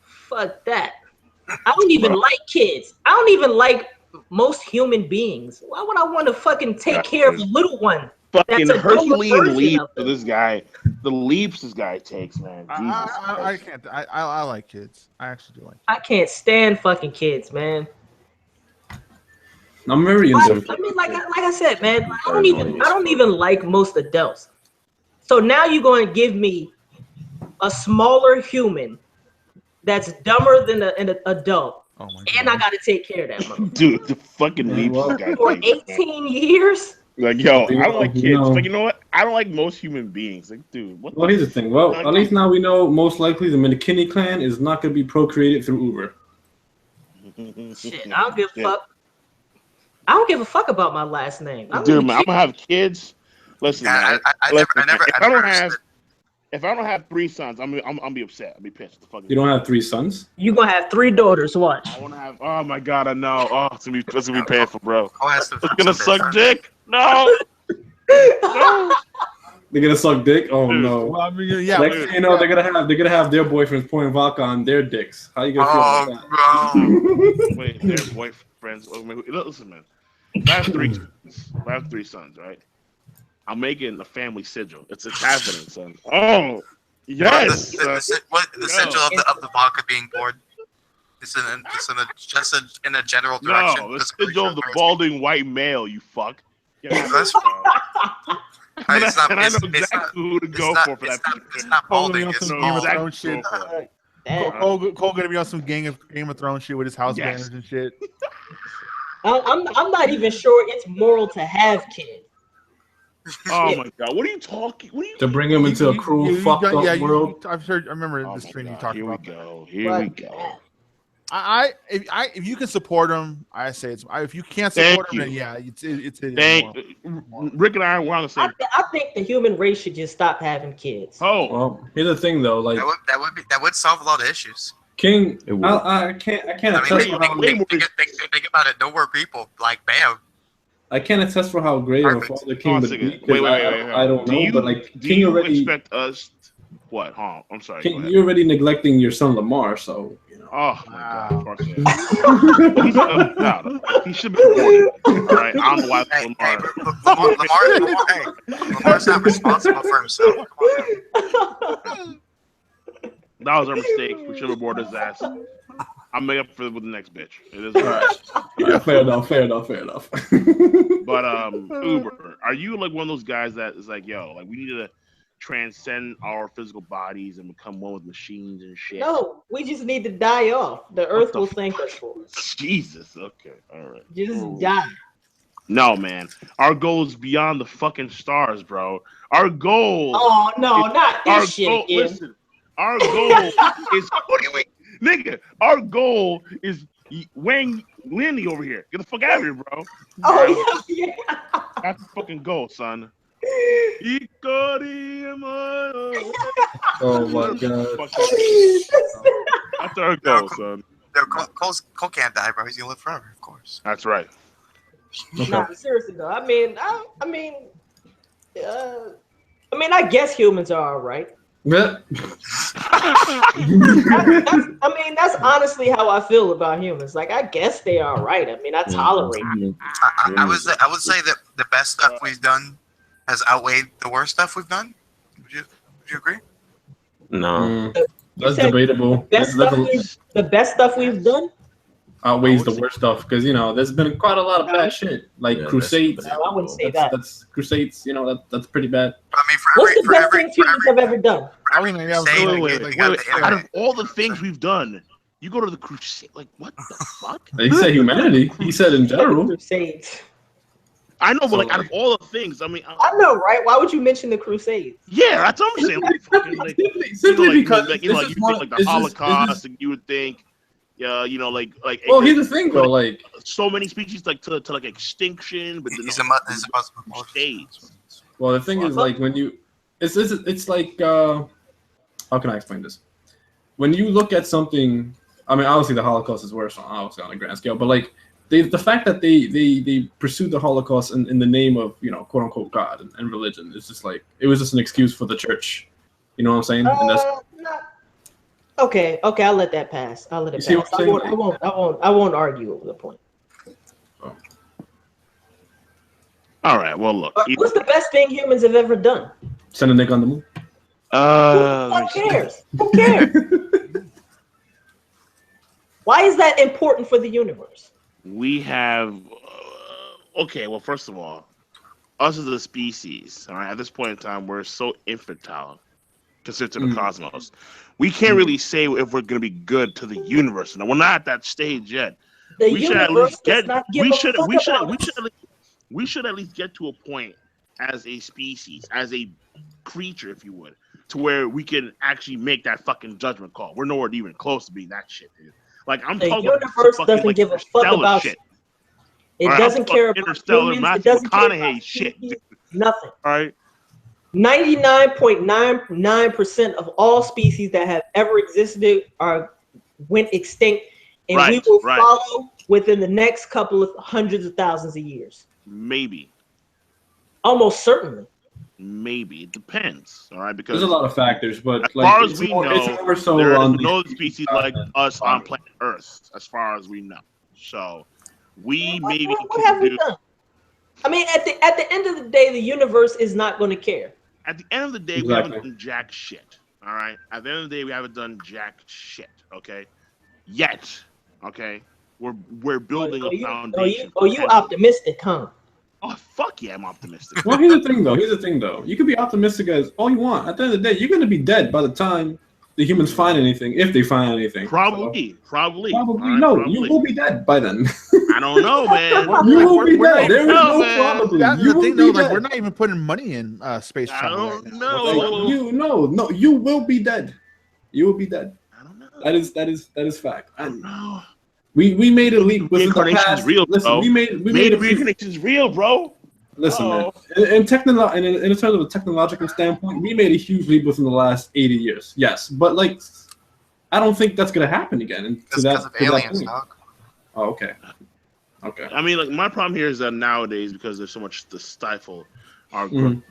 Speaker 3: Fuck that. I don't even like kids. I don't even like most human beings. Why would I want to fucking take care of a little one?
Speaker 2: Fucking
Speaker 3: That's a
Speaker 2: Herculean
Speaker 3: version
Speaker 2: leap
Speaker 3: of
Speaker 2: for
Speaker 3: it.
Speaker 2: this guy. The leaps this guy takes, man. Jesus
Speaker 5: I
Speaker 2: Christ.
Speaker 5: can't. I like kids. I actually do like kids.
Speaker 3: I can't stand fucking kids, man.
Speaker 6: I'm very
Speaker 3: I
Speaker 6: into
Speaker 3: mean, like I said, man, I don't even like most adults. So now you're going to give me a smaller human that's dumber than an adult, and I got to take care of that motherfucker.
Speaker 2: Dude, the fucking leaps this guy
Speaker 3: For
Speaker 2: takes,
Speaker 3: 18 years?
Speaker 2: Like, yo, I don't like kids.
Speaker 6: No.
Speaker 2: Like, you know what? I don't like most human beings. Like, dude, what?
Speaker 6: Well, here's the thing. Well, at least now we know most likely the McKinney clan is not going to be procreated through Uber.
Speaker 3: Shit, I don't give a fuck. I don't give a fuck about my last name.
Speaker 2: Dude, man, I'm gonna have kids. Listen, man. If I don't have 3 sons, I'm be upset. I'll be pissed.
Speaker 6: You don't have 3 sons?
Speaker 3: You gonna have 3 daughters. Watch.
Speaker 2: I want to have. Oh my god, I know. Oh, it's gonna be painful, bro.
Speaker 1: It's
Speaker 2: gonna suck dick. No. No.
Speaker 6: They're gonna suck dick. Oh
Speaker 2: Dude.
Speaker 6: no!
Speaker 5: Well, I mean, yeah,
Speaker 6: Next thing you know, they're gonna have their boyfriends pouring vodka on their dicks. How you gonna feel about that?
Speaker 2: Wait, their boyfriends. Listen, man. I have 3 sons. I have 3 sons, right? I'm making a family sigil. It's happening, son. Oh, yes.
Speaker 1: The sigil of the vodka being poured. It's in a general direction.
Speaker 2: No, the sigil of the balding white male. You fuck. Yeah,
Speaker 1: that's
Speaker 2: and I know exactly who to go for that.
Speaker 1: It's not balding. It's
Speaker 5: Game of Thrones shit. Cole gonna be on some Game of Thrones shit with his house banners and shit.
Speaker 3: I'm not even sure it's moral to have kids.
Speaker 2: Oh my god, what are you talking?
Speaker 6: To bring him into a cruel, fucked up world.
Speaker 5: I remember this thing you talked about.
Speaker 2: Here we go.
Speaker 5: If you can support him, I say it's. If you can't support him, then yeah, it's.
Speaker 2: Rick and I were on the same.
Speaker 3: I think the human race should just stop having kids.
Speaker 2: Oh,
Speaker 6: well, here's the thing though, like
Speaker 1: that would solve a lot of issues.
Speaker 6: King, I can't attest for how.
Speaker 1: Think about it. No more people. Like, bam.
Speaker 6: I can't attest for how great of a father King would be.
Speaker 2: Wait.
Speaker 6: I don't know, but like
Speaker 2: King already expect us. What? Huh? I'm sorry.
Speaker 6: King, you're already neglecting your son Lamar, so you know.
Speaker 2: Oh my God! He should be born. All right, I'm the wife of Lamar.
Speaker 1: Lamar's not responsible for himself.
Speaker 2: That was our mistake. We should have bored his ass. I'll make up for it with the next bitch. It is right.
Speaker 6: Yeah, fair enough.
Speaker 2: But Uber, are you like one of those guys that is like, yo, like we need to transcend our physical bodies and become one with machines and shit?
Speaker 3: No, we just need to die off. The earth will thank us for it.
Speaker 2: Jesus. Okay. All right.
Speaker 3: Just die.
Speaker 2: No, man. Our goal is beyond the fucking stars, bro. Our goal.
Speaker 3: Oh no, not this shit
Speaker 2: goal,
Speaker 3: again.
Speaker 2: Listen, our goal is. What do you mean? Nigga, our goal is Wang Lindy over here. Get the fuck out of here, bro.
Speaker 3: Oh, yeah.
Speaker 2: That's the fucking goal, son.
Speaker 6: Oh my god.
Speaker 2: That's our goal, son.
Speaker 1: Cole can't die, bro. He's gonna live forever, of course.
Speaker 2: That's right.
Speaker 6: Okay.
Speaker 3: Nah, seriously though. I mean, I guess humans are all right.
Speaker 6: Yeah.
Speaker 3: That's honestly how I feel about humans. Like, I guess they are right. I mean, I tolerate them.
Speaker 1: I would say the best stuff we've done has outweighed the worst stuff we've done? Would you agree?
Speaker 4: No.
Speaker 6: That's debatable.
Speaker 3: The best stuff we've done
Speaker 6: Outweighs the worst stuff because there's been quite a lot of bad shit like Crusades.
Speaker 3: I wouldn't say that.
Speaker 6: That's Crusades. That's pretty bad.
Speaker 1: I mean,
Speaker 3: What's the best thing humans have ever done?
Speaker 2: Out of all the things we've done, you go to the Crusade. Like, what the fuck?
Speaker 6: He said humanity. He said in general.
Speaker 3: Crusades.
Speaker 2: I know, but like out of all the things, I mean,
Speaker 3: I know, right? Why would you mention the Crusades?
Speaker 2: Yeah, that's what I'm saying.
Speaker 6: Simply because
Speaker 2: you think like the Holocaust, and you would think, like.
Speaker 6: Well, here's the thing, though. Like,
Speaker 2: so many species like to like extinction, but
Speaker 1: he's supposed to be
Speaker 2: Crusades.
Speaker 6: Well, the thing is, like, when you, it's like, how can I explain this? When you look at something, I mean, obviously the Holocaust is worse, obviously on a grand scale, but like the fact that they pursued the Holocaust in the name of quote unquote God and religion, it's just like it was just an excuse for the church. You know what I'm saying? And that's,
Speaker 3: okay, I'll let that pass. I'll let it pass. I won't argue over the point.
Speaker 6: Oh.
Speaker 2: All right. Well, look.
Speaker 3: What's the best thing humans have ever done?
Speaker 6: Send a nigga on the moon.
Speaker 3: Who cares? Who cares? Why is that important for the universe?
Speaker 2: We have. Okay. Well, first of all, us as a species, all right, at this point in time, we're so infantile considered to the cosmos. We can't really say if we're going to be good to the universe. Now, we're not at that stage yet. We should at least get. We should at least get to a point as a species, as a creature, if you would, to where we can actually make that fucking judgment call. We're nowhere even close to being that shit, dude. Like I'm talking about
Speaker 3: the universe doesn't give a fuck about
Speaker 2: shit.
Speaker 3: It doesn't care about
Speaker 2: Interstellar,
Speaker 3: humans. It doesn't care about
Speaker 2: shit, dude.
Speaker 3: Nothing.
Speaker 2: All right.
Speaker 3: 99.99% of all species that have ever existed went extinct, and we will follow within the next couple of hundreds of thousands of years.
Speaker 2: Maybe.
Speaker 3: Almost certainly.
Speaker 2: Maybe it depends. All right, because
Speaker 6: there's a lot of factors, but
Speaker 2: as far as we know,
Speaker 6: there is
Speaker 2: no species like us on planet Earth, as far as we know. So we maybe
Speaker 3: what have we done? I mean, at the end of the day, the universe is not going to care.
Speaker 2: At the end of the day, we haven't done jack shit. All right. At the end of the day, we haven't done jack shit. Okay. Yet. Okay. We're building a foundation.
Speaker 3: You optimistic, huh?
Speaker 2: Oh fuck yeah, I'm optimistic.
Speaker 6: Well, here's the thing though. You can be optimistic as all you want. At the end of the day, you're gonna be dead by the time the humans find anything, if they find anything.
Speaker 2: Probably.
Speaker 6: No, you will be dead by then.
Speaker 2: I don't know, man.
Speaker 6: You will be dead. There is no probably.
Speaker 5: That's the thing, though. Like, we're not even putting money in space travel.
Speaker 2: I don't know.
Speaker 6: No, you will be dead. You will be dead.
Speaker 2: I don't know.
Speaker 6: That is fact.
Speaker 2: I don't know.
Speaker 6: We made a leap within the past.
Speaker 2: Real,
Speaker 6: listen,
Speaker 2: bro.
Speaker 6: we made
Speaker 2: reincarnation's real, bro.
Speaker 6: Listen, man. In terms of a technological standpoint, we made a huge leap within the last 80 years. Yes, but like, I don't think that's gonna happen again.
Speaker 1: That's because of aliens, dog.
Speaker 6: Oh, okay.
Speaker 2: I mean, like, my problem here is that nowadays, because there's so much to stifle our growth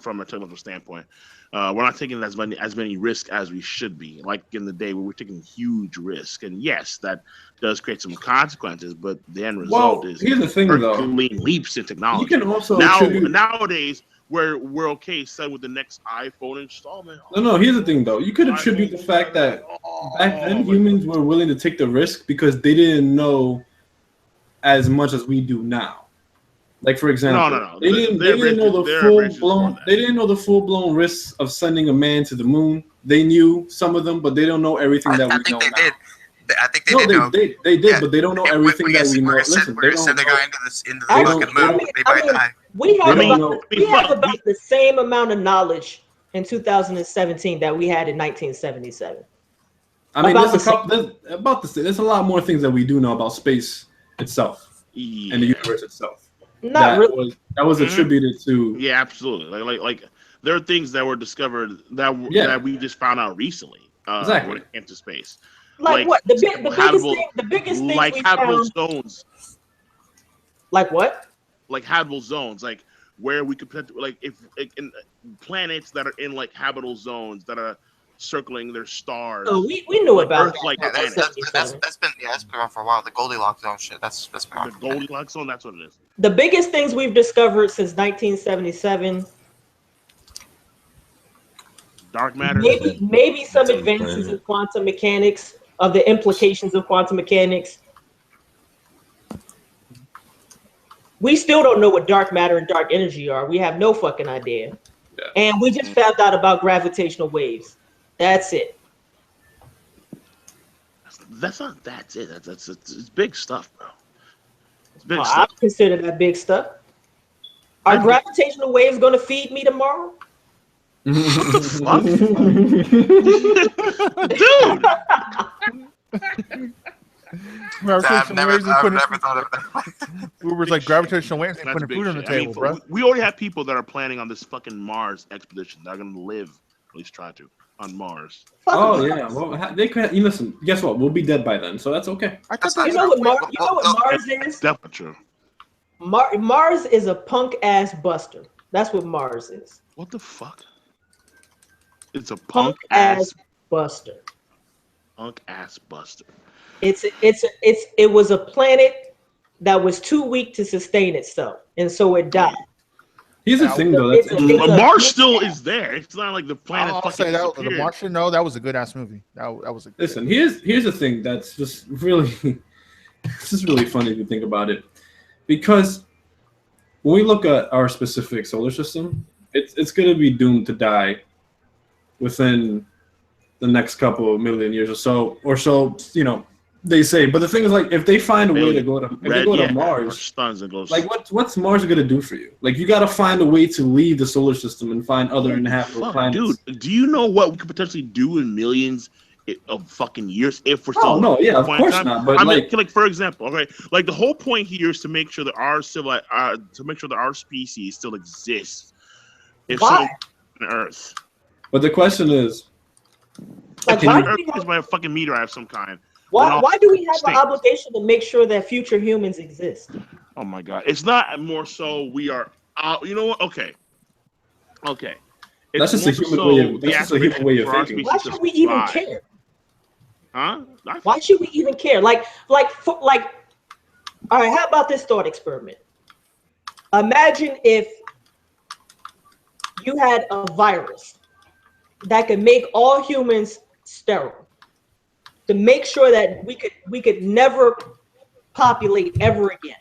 Speaker 2: from a technical standpoint, we're not taking as many risks as we should be. Like in the day where we're taking huge risks, and yes, that does create some consequences. But the end result is
Speaker 6: here's the thing, though.
Speaker 2: Leaps in technology.
Speaker 6: You can also
Speaker 2: nowadays we're okay set with the next iPhone installment.
Speaker 6: No. Here's the thing, though. You could attribute the fact that back then humans were willing to take the risk because they didn't know as much as we do now. Like, for example,
Speaker 2: no.
Speaker 6: They didn't know the full blown risks of sending a man to the moon. They knew some of them, but they don't know everything that we know now.
Speaker 1: I think they did know.
Speaker 6: They did, but they don't know everything that we know.
Speaker 1: Listen, they don't send the guy into the fucking moon. They might die.
Speaker 3: We have about the same amount of knowledge in 2017 that we had in 1977.
Speaker 6: I mean, there's a lot more things that we do know about space itself and the universe itself. That was attributed to.
Speaker 2: Yeah, absolutely. Like there are things that were discovered that we just found out recently.
Speaker 6: Exactly.
Speaker 2: When it came to space.
Speaker 3: Like what? The biggest thing
Speaker 2: like
Speaker 3: we
Speaker 2: habitable
Speaker 3: found.
Speaker 2: zones.
Speaker 3: Like what?
Speaker 2: Like habitable zones, like where we could in planets that are in like habitable zones that are circling their stars.
Speaker 3: Oh, we knew about
Speaker 2: Earth-like
Speaker 3: that.
Speaker 1: Yeah,
Speaker 2: planets.
Speaker 1: that's been around for a while. The Goldilocks zone shit. That's been
Speaker 2: The
Speaker 1: around.
Speaker 2: Goldilocks zone. That's what it is.
Speaker 3: The biggest things we've discovered since 1977.
Speaker 2: Dark matter.
Speaker 3: Maybe some advances in quantum mechanics, of the implications of quantum mechanics. We still don't know what dark matter and dark energy are. We have no fucking idea.
Speaker 6: Yeah.
Speaker 3: And we just found out about gravitational waves. That's it.
Speaker 2: That's not. That's it. It's big stuff, bro. It's big
Speaker 3: I
Speaker 2: stuff.
Speaker 3: consider that big stuff. Are gravitational waves going to feed me tomorrow?
Speaker 2: What the fuck? Dude!
Speaker 5: Gravitational waves is
Speaker 1: I've
Speaker 5: putting
Speaker 1: never thought of it that way.
Speaker 5: Uber's like gravitational waves ain't
Speaker 2: That's
Speaker 5: putting
Speaker 2: big
Speaker 5: food on the
Speaker 2: shit. I mean,
Speaker 5: table, bro.
Speaker 2: we already have people that are planning on this fucking Mars expedition. They're gonna live, at least try to, on Mars.
Speaker 6: Oh yeah, well they could. You listen. Guess what? We'll be dead by then, so that's okay.
Speaker 5: I thought
Speaker 3: You
Speaker 5: that
Speaker 3: know what Mars is?
Speaker 2: Definitely true.
Speaker 3: Mars is a punk ass buster. That's what Mars is.
Speaker 2: What the fuck? It's a
Speaker 3: Punk
Speaker 2: punk ass
Speaker 3: buster.
Speaker 2: buster.
Speaker 3: It was a planet that was too weak to sustain itself, and so it died.
Speaker 6: Here's the thing, though.
Speaker 2: Mars still is there. It's not like the planet.
Speaker 5: I'll say that the Martian. No, that was a good ass movie. That was a good
Speaker 6: Listen, here's the thing that's just really, this is really funny if you think about it, because when we look at our specific solar system, it's going to be doomed to die within the next couple of million years or so, you know, they say. But the thing is, like, if they find a way to go to Mars, like what's Mars gonna do for you? Like, you gotta find a way to leave the solar system and find other inhabitable planets.
Speaker 2: Dude, do you know what we could potentially do in millions of fucking years if we're still?
Speaker 6: Oh no, yeah, of course not. But
Speaker 2: I mean, like for example, okay, like the whole point here is to make sure that our species still exists. If on Earth.
Speaker 6: But the question is,
Speaker 3: like,
Speaker 2: Earth is by a fucking meteor of some kind.
Speaker 3: Why do we have an obligation to make sure that future humans exist?
Speaker 2: Oh my god, it's not more so we are out. You know what? Okay.
Speaker 6: That's just a human way of thinking.
Speaker 3: Why should we even care?
Speaker 2: Huh?
Speaker 3: Why should we even care? Like, all right, how about this thought experiment? Imagine if you had a virus that could make all humans sterile, to make sure that we could never populate ever again.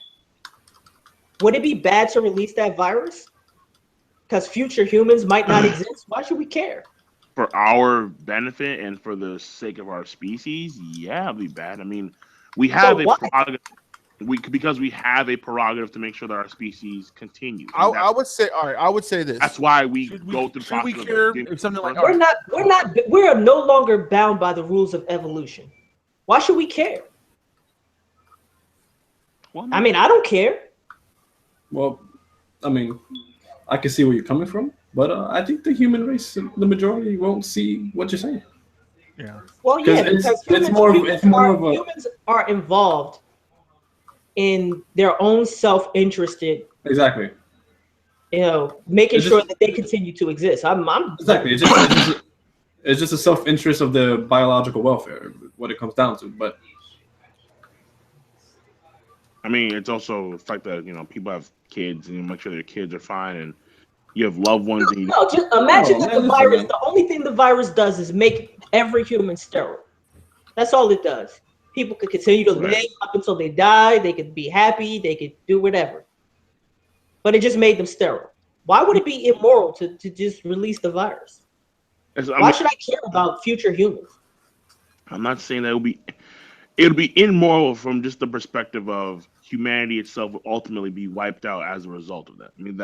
Speaker 3: Would it be bad to release that virus? Because future humans might not exist. Why should we care?
Speaker 2: For our benefit and for the sake of our species, yeah, it'd be bad. I mean, we have prerogative. Because we have a prerogative to make sure that our species continues.
Speaker 5: I would say, all right. I would say this.
Speaker 2: That's why we go through.
Speaker 5: Should we care if something like
Speaker 3: we are no longer bound by the rules of evolution. Why should we care?
Speaker 2: Well,
Speaker 3: I mean, I don't care.
Speaker 6: Well, I mean, I can see where you're coming from, but I think the human race, the majority, won't see what you're saying.
Speaker 5: Yeah.
Speaker 3: Well, yeah, because humans are involved in their own self-interested,
Speaker 6: exactly,
Speaker 3: you know, making sure that they continue to exist.
Speaker 6: Exactly. It's just a self-interest of the biological welfare, what it comes down to. But
Speaker 2: I mean, it's also the fact that, you know, people have kids and you make sure their kids are fine, and you have loved ones.
Speaker 3: Just imagine that the virus. The only thing the virus does is make every human sterile. That's all it does. People could continue to live up until they die. They could be happy. They could do whatever. But it just made them sterile. Why would it be immoral to just release the virus? Why should I care about future humans?
Speaker 2: I'm not saying that it'll be immoral from just the perspective of humanity itself will ultimately be wiped out as a result of that. I mean,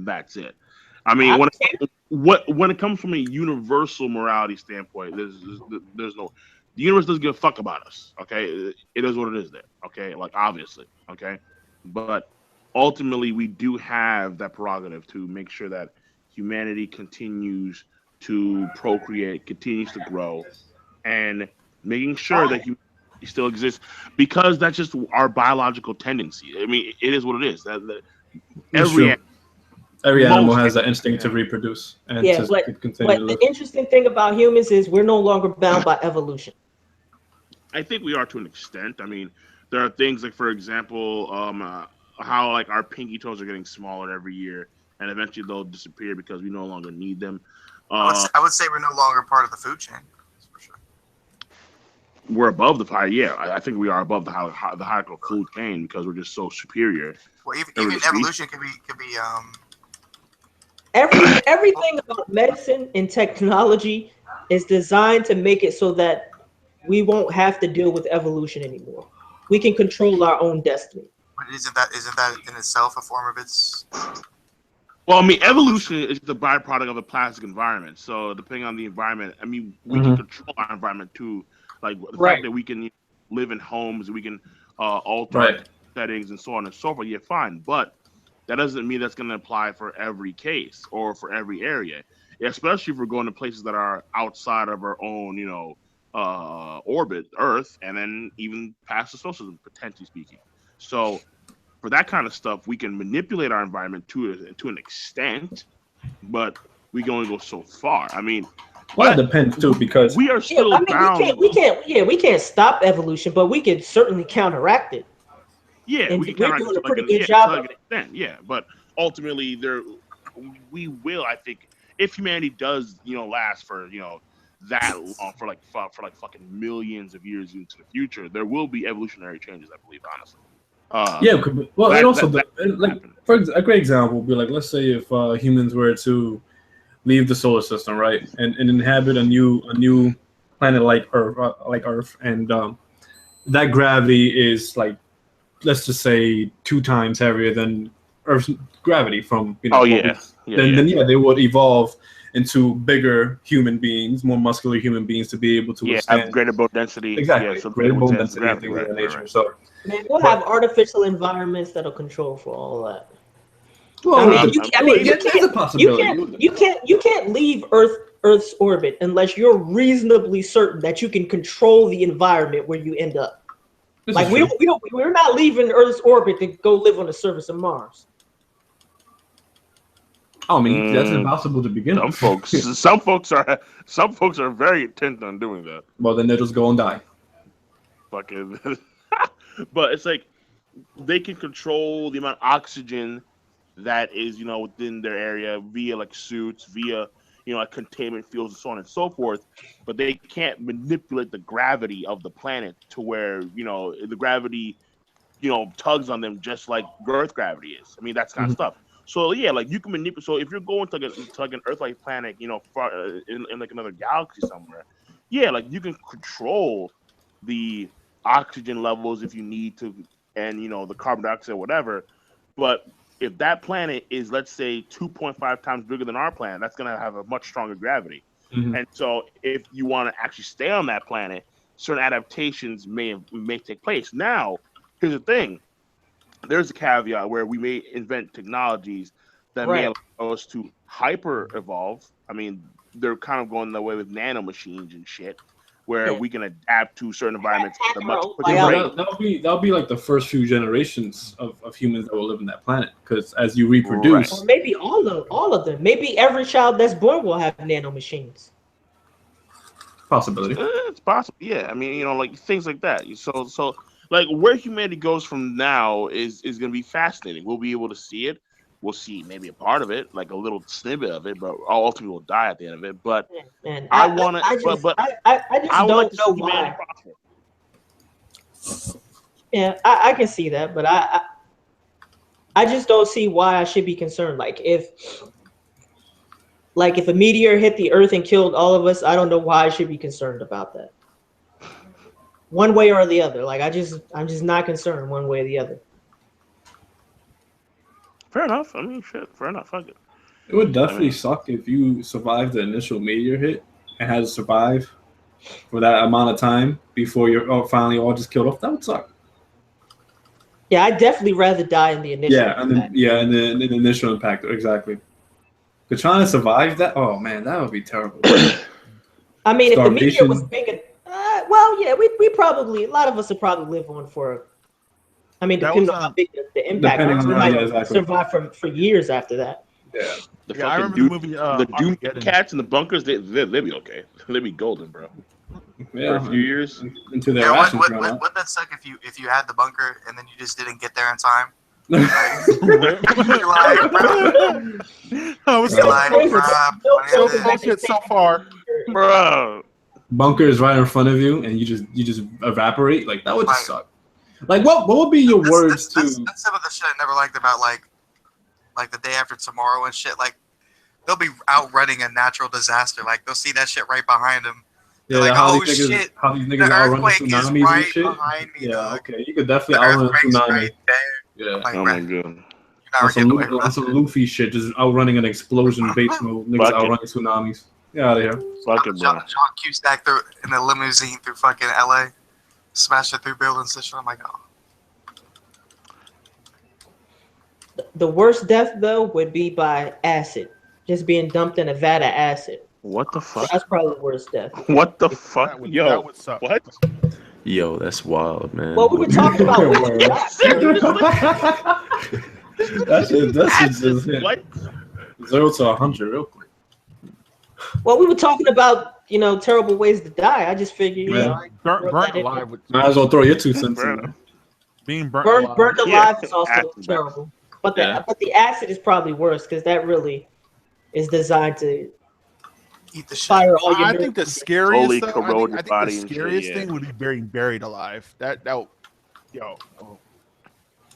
Speaker 2: that's it. I mean, when it comes from a universal morality standpoint, there's no. The universe doesn't give a fuck about us, okay? It is what it is there, okay? Like, obviously, okay? But ultimately, we do have that prerogative to make sure that humanity continues to procreate, continues to grow, and making sure that humanity still exists, because that's just our biological tendency. I mean, it is what it is.
Speaker 6: Every animal has that instinct to reproduce and
Speaker 3: Yeah,
Speaker 6: to continue
Speaker 3: but
Speaker 6: to
Speaker 3: the
Speaker 6: live.
Speaker 3: interesting thing about humans is we're no longer bound by evolution.
Speaker 2: I think we are to an extent. I mean, there are things like, for example, how like our pinky toes are getting smaller every year, and eventually they'll disappear because we no longer need them.
Speaker 1: I would say we're no longer part of the food chain. That's for sure.
Speaker 2: We're above the high. Yeah, I think we are above the hierarchical food chain because we're just so superior.
Speaker 1: Well, even evolution could be
Speaker 3: Everything about medicine and technology is designed to make it so that we won't have to deal with evolution anymore. We can control our own destiny.
Speaker 1: But isn't that in itself a form of its?
Speaker 2: Well, I mean, evolution is the byproduct of the plastic environment. So depending on the environment, I mean, we can control our environment too. Like the fact that we can live in homes, we can alter settings and so on and so forth. Yeah, fine, but that doesn't mean that's going to apply for every case or for every area, especially if we're going to places that are outside of our own, orbit, Earth, and then even past the solar system, potentially speaking. So for that kind of stuff, we can manipulate our environment to an extent, but we can only go so far. I mean,
Speaker 6: well, that depends too, because
Speaker 2: we are still bound.
Speaker 3: We can't stop evolution, but we can certainly counteract it.
Speaker 2: Yeah,
Speaker 3: and
Speaker 2: we can
Speaker 3: we're doing a pretty good job of it.
Speaker 2: Yeah, but ultimately, we will. I think if humanity does, last for that long, for like fucking millions of years into the future, there will be evolutionary changes. I believe, honestly.
Speaker 6: For a great example would be like, let's say if humans were to leave the solar system, right, and inhabit a new planet like Earth, and that gravity is like, let's just say 2 times heavier than Earth's gravity from then they would evolve into bigger human beings, more muscular human beings to be able to withstand.
Speaker 2: Have greater bone density.
Speaker 6: Exactly, greater bone density and things of that nature. So
Speaker 3: we'll have artificial environments that'll control for all that.
Speaker 6: Well,
Speaker 3: there's a possibility. You can't leave Earth's orbit unless you're reasonably certain that you can control the environment where you end up. We're not leaving Earth's orbit to go live on the surface of Mars.
Speaker 6: I mean, that's impossible to begin with.
Speaker 2: Some folks are very intent on doing that.
Speaker 6: Well, then they'll just go and die.
Speaker 2: Fucking. But it's like they can control the amount of oxygen that is, within their area via like suits, via like containment fields and so on and so forth. But they can't manipulate the gravity of the planet to where the gravity tugs on them just like Earth gravity is. I mean, that's kind of stuff. So yeah, like you can manipulate. So if you're going to like an Earth-like planet, far in like another galaxy somewhere, yeah, like you can control the oxygen levels if you need to, and the carbon dioxide, whatever. But if that planet is, let's say, 2.5 times bigger than our planet, that's gonna have a much stronger gravity. And so if you want to actually stay on that planet, certain adaptations may take place. Now, here's the thing. There's a caveat where we may invent technologies that may allow us to hyper evolve. I mean, they're kind of going the way with nano machines and shit, where we can adapt to certain environments.
Speaker 6: That'll be like the first few generations of humans that will live on that planet, because as you reproduce,
Speaker 3: or maybe all of them. Maybe every child that's born will have nano machines.
Speaker 6: Possibility.
Speaker 2: It's possible. Yeah, I mean, like things like that. So. Like where humanity goes from now is going to be fascinating. We'll be able to see it. We'll see maybe a part of it, like a little snippet of it, but ultimately we'll die at the end of it. But I want to.
Speaker 3: I just don't know why. Yeah, I can see that, but I just don't see why I should be concerned. Like if a meteor hit the Earth and killed all of us, I don't know why I should be concerned about that. One way or the other. Like I'm just not concerned one way or the other.
Speaker 2: Fair enough. I mean, shit. Fair enough. Fuck it.
Speaker 6: It would definitely suck if you survived the initial meteor hit and had to survive for that amount of time before you're finally all just killed off. That would suck.
Speaker 3: Yeah, I'd definitely rather die in the initial impact.
Speaker 6: And then the initial impact, exactly. But trying to survive that, oh man, that would be terrible.
Speaker 3: I mean, if the meteor was big, we probably, a lot of us would probably live on for. I mean, depending on how big the impact was, we might survive for years after that.
Speaker 6: Yeah.
Speaker 2: The
Speaker 5: Yeah, I
Speaker 2: fucking
Speaker 5: remember the movie.
Speaker 2: the Doom
Speaker 5: Armageddon.
Speaker 2: cats and the bunkers, they'll be okay. They'll be golden, bro.
Speaker 6: Yeah.
Speaker 2: For a few years.
Speaker 6: Until their
Speaker 1: Yeah,
Speaker 6: rations run out.
Speaker 1: wouldn't that suck if you had the bunker and then you just didn't get there in time?
Speaker 5: I was so
Speaker 1: Like,
Speaker 5: bullshit so far.
Speaker 2: Bro.
Speaker 6: Bunker is right in front of you, and you just evaporate. Like that would just suck. Like what would be your words to?
Speaker 1: That's some of the shit I never liked about like the day after tomorrow and shit. Like they'll be outrunning a natural disaster. Like they'll see that shit right behind them.
Speaker 6: Yeah,
Speaker 1: like,
Speaker 6: how
Speaker 1: oh
Speaker 6: these niggas,
Speaker 1: shit,
Speaker 6: how these
Speaker 1: the
Speaker 6: niggas outrun
Speaker 1: earthquake
Speaker 6: tsunamis
Speaker 1: is right
Speaker 6: and shit.
Speaker 1: behind me.
Speaker 6: Yeah,
Speaker 1: dog.
Speaker 6: okay, you could definitely
Speaker 1: The
Speaker 6: outrun a
Speaker 1: earthquake's
Speaker 6: tsunami.
Speaker 1: right there.
Speaker 6: Yeah,
Speaker 1: Like,
Speaker 2: Oh my
Speaker 1: bruh,
Speaker 2: god.
Speaker 1: you're not getting away from
Speaker 6: on some Luffy shit, just outrunning an explosion based mode. Niggas
Speaker 2: Fuck it.
Speaker 6: outrunning tsunamis. Get out of here.
Speaker 2: Fuck it, bro.
Speaker 1: John Cusack through in the limousine through fucking LA, smashed it through buildings and shit. I'm like, oh.
Speaker 3: The worst death though would be by acid, just being dumped in a vat of acid.
Speaker 2: What the fuck?
Speaker 3: That's probably the worst death.
Speaker 2: What the fuck?
Speaker 5: That would
Speaker 2: Yo,
Speaker 5: suck.
Speaker 2: what?
Speaker 4: Yo, that's wild, man.
Speaker 3: Well, we were talking about
Speaker 6: That's just hit
Speaker 2: What?
Speaker 6: 0 to 100 real quick.
Speaker 3: well, we were talking about terrible ways to die. I just figured
Speaker 5: Burnt alive.
Speaker 6: Might as well throw your 2 cents in.
Speaker 2: Bro.
Speaker 5: Being burnt alive.
Speaker 3: burnt alive is also
Speaker 2: Acid.
Speaker 3: terrible. But the acid is probably worse because that really is designed to
Speaker 1: Eat the shit.
Speaker 3: fire all your.
Speaker 5: I think the scariest
Speaker 2: Slowly
Speaker 5: thing,
Speaker 2: corrode your
Speaker 5: I think
Speaker 2: body
Speaker 5: the
Speaker 2: and shit,
Speaker 5: scariest
Speaker 2: yeah.
Speaker 5: thing would be being buried alive. Yo,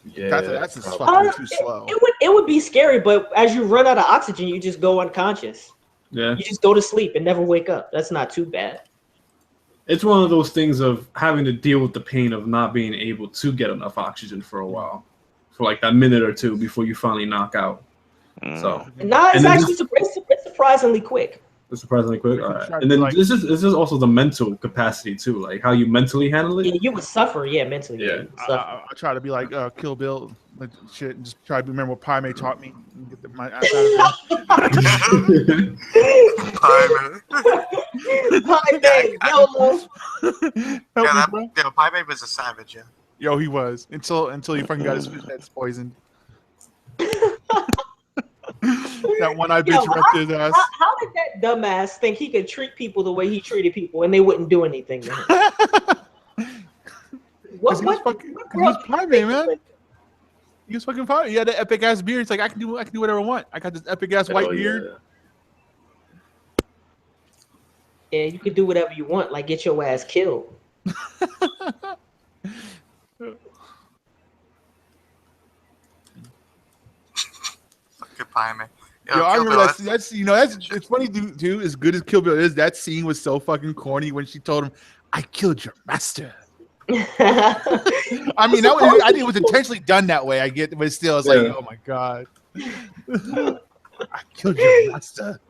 Speaker 4: Yeah,
Speaker 5: that's just
Speaker 4: probably.
Speaker 5: fucking too slow.
Speaker 3: It would be scary, but as you run out of oxygen, you just go unconscious.
Speaker 6: Yeah.
Speaker 3: You just go to sleep and never wake up. That's not too bad.
Speaker 6: It's one of those things of having to deal with the pain of not being able to get enough oxygen for a while. For like that minute or two before you finally knock out. So
Speaker 3: No, it's
Speaker 6: And then
Speaker 3: actually it's surprisingly quick.
Speaker 6: it's surprisingly quick. All right.
Speaker 5: Try to
Speaker 6: And then
Speaker 5: like-
Speaker 6: this is also the mental capacity too, like how you mentally handle
Speaker 3: Yeah,
Speaker 6: it.
Speaker 3: you would suffer, mentally.
Speaker 6: Yeah.
Speaker 3: You would suffer.
Speaker 5: I try to be like Kill Bill, like shit, and just try to remember what Pai Mei taught me. And get my ass out of there.
Speaker 3: Hi, babe. YOLO.
Speaker 5: Help
Speaker 1: Yeah,
Speaker 5: me, bro.
Speaker 1: Pai Mei was a savage, yeah.
Speaker 5: Yo, he was until he fucking got his fish heads poisoned. That one-eyed bitch wrecked his ass.
Speaker 3: How did that dumbass think he could treat people the way he treated people and they wouldn't do anything to him?
Speaker 5: Cause he was Pai Mei, man. He was fucking fine. He had an epic ass beard. It's like I can do whatever I want. I got this epic ass white
Speaker 4: Hell yeah.
Speaker 5: beard.
Speaker 3: Yeah, you could do whatever you want, like get your ass killed.
Speaker 1: Good Pai Mei.
Speaker 5: Yo, I
Speaker 1: Kill
Speaker 5: remember
Speaker 1: Bill,
Speaker 5: that's it's funny too. As good as Kill Bill is, that scene was so fucking corny when she told him, "I killed your master." I mean, I think it was intentionally done that way. I get, but still, it's like, oh my god, I killed your master.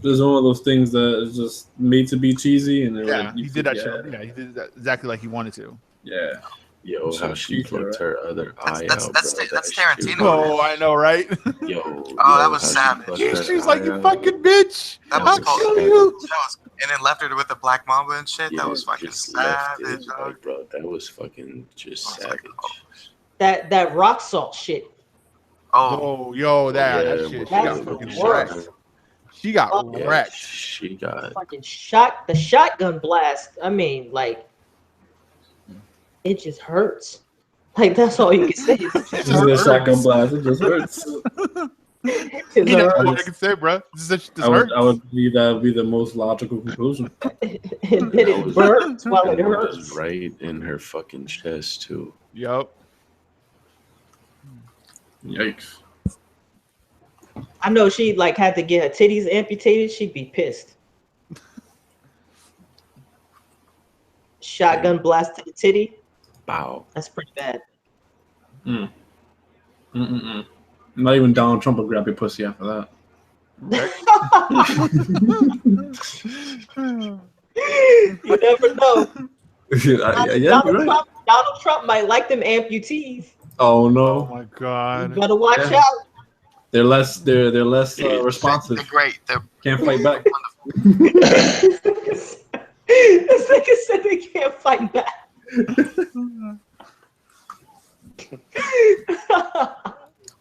Speaker 6: There's one of those things that is just made to be cheesy, and
Speaker 5: Yeah, he did that show. Yeah, he did that exactly like he wanted to.
Speaker 6: Yeah.
Speaker 4: Yo, how she flipped her other eye
Speaker 1: That's
Speaker 4: out.
Speaker 1: that's
Speaker 4: bro.
Speaker 1: that's
Speaker 4: That shit
Speaker 1: Tarantino.
Speaker 5: Oh, I know, right?
Speaker 4: Yo,
Speaker 1: that was
Speaker 4: how she
Speaker 1: savage.
Speaker 4: flipped her
Speaker 5: She's like,
Speaker 4: eye
Speaker 5: you
Speaker 4: out.
Speaker 5: fucking bitch.
Speaker 1: That
Speaker 5: I'll
Speaker 1: was called.
Speaker 5: kill you.
Speaker 1: And then left her with the Black Mamba and shit.
Speaker 4: Yeah,
Speaker 1: That was fucking
Speaker 4: just left
Speaker 1: savage,
Speaker 4: it,
Speaker 1: dog.
Speaker 4: like, bro, that was fucking just
Speaker 1: I was like,
Speaker 4: savage.
Speaker 3: that rock salt shit.
Speaker 1: Oh,
Speaker 5: Oh, yo, that
Speaker 4: Yeah,
Speaker 5: shit. She
Speaker 3: that's
Speaker 5: got
Speaker 3: the
Speaker 5: fucking
Speaker 3: worst.
Speaker 5: wrecked. She got
Speaker 3: Oh,
Speaker 4: Yeah,
Speaker 5: wrecked.
Speaker 4: she got
Speaker 3: Fucking the shotgun blast. I mean, like, it just hurts. Like that's all you can say. It just
Speaker 6: This is a
Speaker 3: hurts.
Speaker 6: shotgun blast. It just hurts.
Speaker 3: It just
Speaker 5: You know
Speaker 3: hurts.
Speaker 5: what I can say, bro. This
Speaker 6: I would
Speaker 5: hurts.
Speaker 6: believe that would be the most logical conclusion.
Speaker 3: And then it burns while it
Speaker 4: and
Speaker 3: hurts.
Speaker 4: was right in her fucking chest too.
Speaker 5: Yup.
Speaker 6: Yikes.
Speaker 3: I know she like had to get her titties amputated. She'd be pissed. Shotgun blast to the titty.
Speaker 4: Bow.
Speaker 3: That's pretty bad.
Speaker 6: Not even Donald Trump will grab your pussy after that.
Speaker 3: You never know.
Speaker 6: Yeah, you're right.
Speaker 3: Donald Trump might like them amputees.
Speaker 6: Oh
Speaker 5: Oh
Speaker 6: no,
Speaker 5: my
Speaker 3: You
Speaker 5: god.
Speaker 3: better watch
Speaker 6: Yeah.
Speaker 3: out.
Speaker 6: they're less responsive.
Speaker 1: they're great. They're
Speaker 6: Can't fight back.
Speaker 3: This nigga said they can't fight back.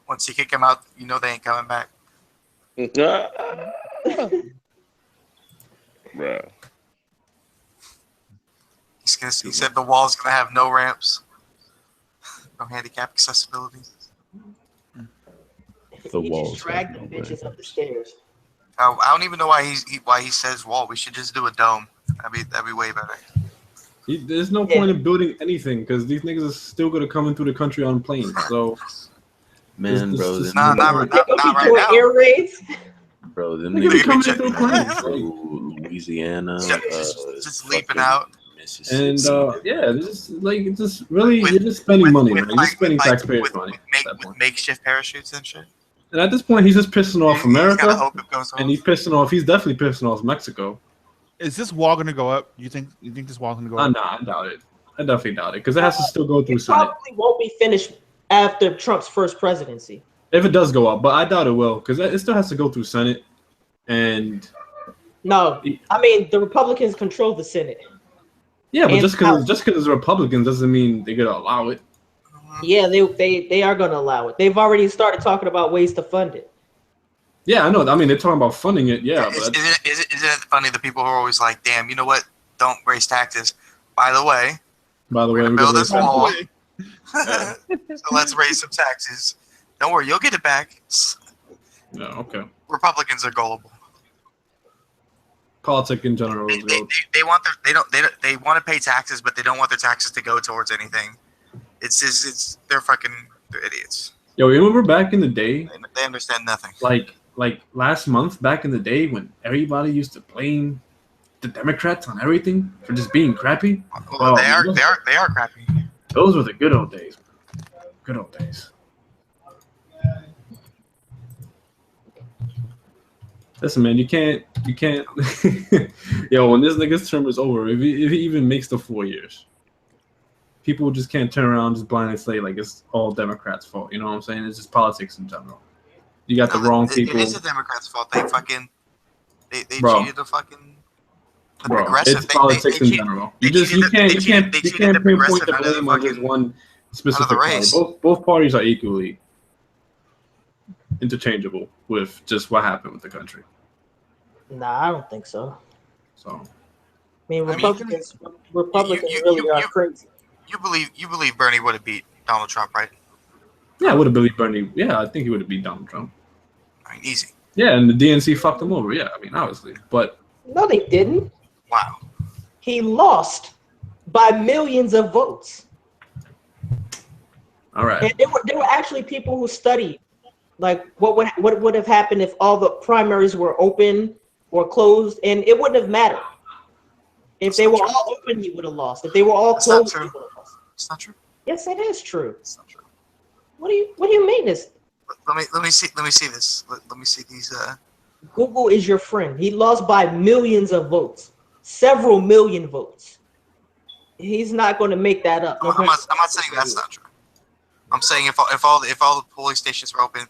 Speaker 1: Once you kick them out, you know they ain't coming back.
Speaker 2: Bruh.
Speaker 1: He said the wall's gonna have no ramps, no handicap accessibility.
Speaker 4: The
Speaker 3: You
Speaker 4: walls
Speaker 3: just drag
Speaker 4: have
Speaker 3: the
Speaker 4: no
Speaker 3: bitches up the
Speaker 4: ramps.
Speaker 3: stairs.
Speaker 1: I don't even know why he says wall. We should just do a dome. That'd be way better.
Speaker 6: There's no point in building anything because these niggas are still gonna come into the country on planes. So,
Speaker 4: Man, bro,
Speaker 6: this-
Speaker 1: Not right
Speaker 3: Doing
Speaker 1: now.
Speaker 3: air raids.
Speaker 4: bro, them
Speaker 6: Niggas be
Speaker 4: niggas
Speaker 6: coming
Speaker 1: check-
Speaker 6: in through planes.
Speaker 4: through Louisiana,
Speaker 1: Just leaping
Speaker 4: fucking
Speaker 1: out.
Speaker 4: Mississippi.
Speaker 6: And yeah, it's just like it's just really
Speaker 1: With-
Speaker 6: you're just spending money, man. You're
Speaker 1: like-
Speaker 6: just spending
Speaker 1: with, like,
Speaker 6: taxpayers'
Speaker 1: with-
Speaker 6: money.
Speaker 1: with
Speaker 6: At that
Speaker 1: with
Speaker 6: point.
Speaker 1: makeshift parachutes and shit.
Speaker 6: And at this point, he's just pissing off
Speaker 1: He's gotta
Speaker 6: America,
Speaker 1: hope it goes
Speaker 6: and
Speaker 1: off.
Speaker 6: he's pissing off. He's definitely pissing off Mexico.
Speaker 5: Is this wall going to go up? You think this wall's going to go up?
Speaker 6: Nah, I doubt it. I definitely doubt it because it has to still go through
Speaker 3: It
Speaker 6: Senate.
Speaker 3: probably won't be finished after Trump's first presidency.
Speaker 6: If it does go up, but I doubt it will because it still has to go through Senate. And
Speaker 3: No, I mean the Republicans control the Senate.
Speaker 6: yeah, but
Speaker 3: And
Speaker 6: just because it's Republicans doesn't mean they're gonna allow it.
Speaker 3: Yeah, they are going to allow it. They've already started talking about ways to fund it.
Speaker 6: Yeah, I know. I mean, they're talking about funding it. Yeah,
Speaker 1: Isn't
Speaker 6: but
Speaker 1: it funny the people who are always like, damn, you know what? Don't raise taxes. By the way,
Speaker 6: by the way,
Speaker 1: we're
Speaker 6: we're
Speaker 1: gonna build
Speaker 6: gonna
Speaker 1: this wall. So let's raise some taxes. Don't worry, you'll get it back.
Speaker 6: Yeah, okay.
Speaker 1: Republicans are gullible.
Speaker 6: Politics in general is good.
Speaker 1: They want they want to pay taxes, but they don't want their taxes to go towards anything. They're idiots.
Speaker 6: Yo, you remember back in the day,
Speaker 1: They understand nothing.
Speaker 6: like last month, back in the day when everybody used to blame the Democrats on everything for just being crappy.
Speaker 1: Well,
Speaker 6: Oh,
Speaker 1: they are crappy.
Speaker 6: Those were the good old days. Good old days. Listen, man, you can't. Yo, when this nigga's term is over, if he even makes the 4 years, people just can't turn around and just blindly say like it's all Democrats' fault. You know what I'm saying? It's just politics in general. You got the wrong people.
Speaker 1: It is the Democrats' fault. They
Speaker 6: Bro.
Speaker 1: cheated the fucking the
Speaker 6: Bro,
Speaker 1: progressive.
Speaker 6: it's politics in general. You can't pinpoint the blame on just one specific party.
Speaker 1: race.
Speaker 6: Both parties are equally interchangeable with just what happened with the country.
Speaker 3: Nah, I don't think so.
Speaker 6: So
Speaker 3: I mean, Republicans really are crazy.
Speaker 1: You believe Bernie would have beat Donald Trump, right?
Speaker 6: yeah, I would have believed Bernie. Yeah, I think he would have beat Donald Trump.
Speaker 1: I mean, easy.
Speaker 6: Yeah, and the DNC fucked him over. Yeah, I mean, obviously, but
Speaker 3: No, they didn't.
Speaker 1: Wow.
Speaker 3: He lost by millions of votes.
Speaker 6: all right.
Speaker 3: And there were actually people who studied like what would have happened if all the primaries were open or closed, and it wouldn't have mattered. If they were all open, he would have lost. If they were all
Speaker 1: That's not
Speaker 3: closed, he
Speaker 1: true.
Speaker 3: would have lost.
Speaker 1: It's not true.
Speaker 3: Yes, it is true.
Speaker 1: It's not true.
Speaker 3: What do you mean this?
Speaker 1: Let me see this. Let me see these.
Speaker 3: Google is your friend. He lost by millions of votes, several million votes. He's not going to make that up.
Speaker 1: I'm not saying that's not true. I'm saying if all the polling stations were open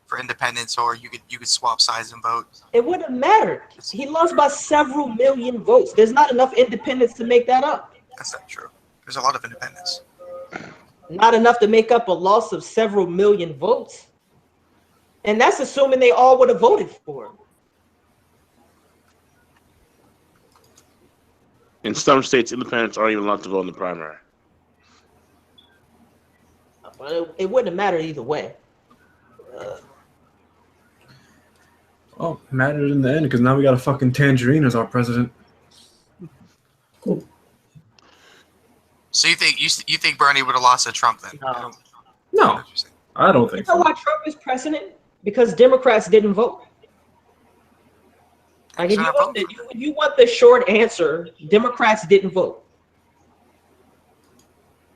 Speaker 1: for independence, or you could swap sides and vote.
Speaker 3: It wouldn't have mattered. He lost by several million votes. There's not enough independents to make that up.
Speaker 1: That's not true. There's a lot of independents.
Speaker 3: Not enough to make up a loss of several million votes. And that's assuming they all would have voted for him.
Speaker 2: In some states, independents aren't even allowed to vote in the primary.
Speaker 3: But it wouldn't have mattered either way.
Speaker 6: Oh, it mattered in the end because now we got a fucking tangerine as our president.
Speaker 1: So you think Bernie would have lost to Trump then?
Speaker 3: No.
Speaker 6: No, I don't think
Speaker 3: You know
Speaker 6: so.
Speaker 3: why Trump is president? Because Democrats didn't vote. Like if you want the short answer, Democrats didn't vote.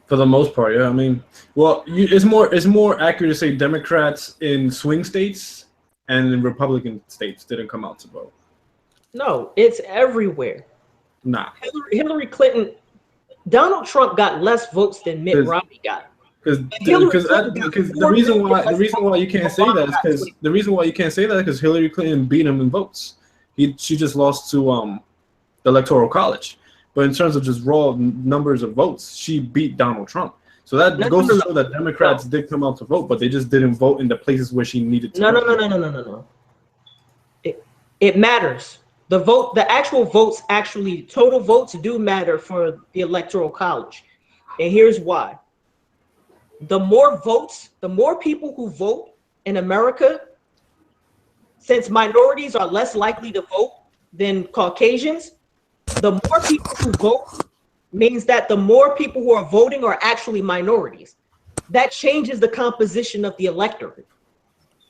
Speaker 6: For the most part, yeah. I mean, well, it's more accurate to say Democrats in swing states and in Republican states didn't come out to vote.
Speaker 3: No, it's everywhere.
Speaker 6: Nah,
Speaker 3: Hillary Clinton, Donald Trump got less votes than Mitt Romney got.
Speaker 6: because the reason why you can't say that is because Hillary Clinton beat him in votes. She just lost to the Electoral College. But in terms of just raw numbers of votes, she beat Donald Trump. So that
Speaker 3: No,
Speaker 6: goes
Speaker 3: no,
Speaker 6: to
Speaker 3: no,
Speaker 6: show that Democrats did come out to vote, but they just didn't vote in the places where she needed to.
Speaker 3: No. It matters. The actual votes, total votes do matter for the Electoral College. And here's why. The more votes, the more people who vote in America, since minorities are less likely to vote than Caucasians, the more people who vote means that the more people who are voting are actually minorities. That changes the composition of the electorate.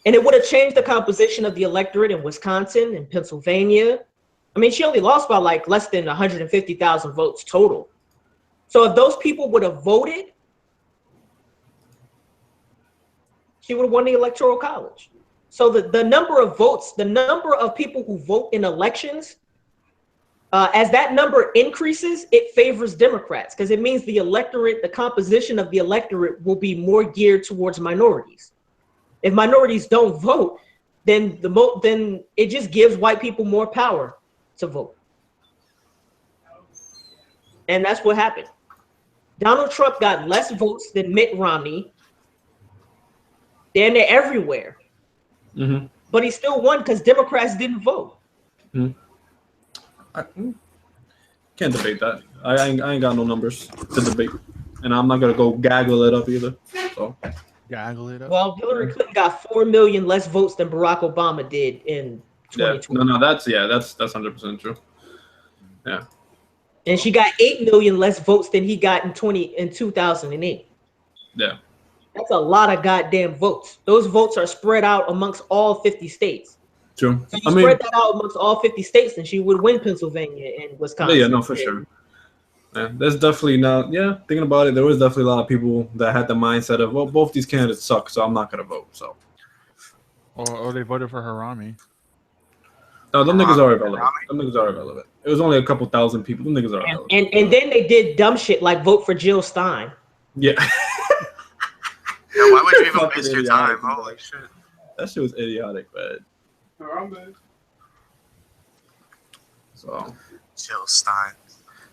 Speaker 3: And it would have changed the composition of the electorate in Wisconsin and Pennsylvania. I mean, she only lost by like less than 150,000 votes total. So if those people would have voted, she would have won the Electoral College. So the number of votes, the number of people who vote in elections, as that number increases, it favors Democrats because it means the electorate, the composition of the electorate will be more geared towards minorities. If minorities don't vote, then then it just gives white people more power to vote. And that's what happened. Donald Trump got less votes than Mitt Romney. They're everywhere.
Speaker 6: Mm-hmm.
Speaker 3: But he still won because Democrats didn't vote.
Speaker 6: Mm-hmm. I can't debate that. I ain't got no numbers to debate. And I'm not going to go gaggle it up either. So.
Speaker 5: Gaggle it up.
Speaker 3: Well, Hillary Clinton got 4 million less votes than Barack Obama did in 2020.
Speaker 6: Yeah. No, that's 100% true. Yeah.
Speaker 3: And she got 8 million less votes than he got in 2008.
Speaker 6: Yeah.
Speaker 3: That's a lot of goddamn votes. Those votes are spread out amongst all 50 states.
Speaker 6: True.
Speaker 3: So you spread that out amongst all 50 states, and she would win Pennsylvania and Wisconsin.
Speaker 6: Yeah, no, for sure. Yeah, there's definitely not. Yeah, thinking about it, there was definitely a lot of people that had the mindset of, well, both these candidates suck, so I'm not gonna vote. So.
Speaker 5: Or they voted for Harami.
Speaker 6: No, them niggas are irrelevant. Them niggas are irrelevant. It was only a couple thousand people. Them niggas are irrelevant.
Speaker 3: And then they did dumb shit like vote for Jill Stein.
Speaker 6: Yeah.
Speaker 1: Yeah, why would you even waste your time? Holy shit.
Speaker 6: That shit was idiotic, man. So.
Speaker 1: Jill Stein.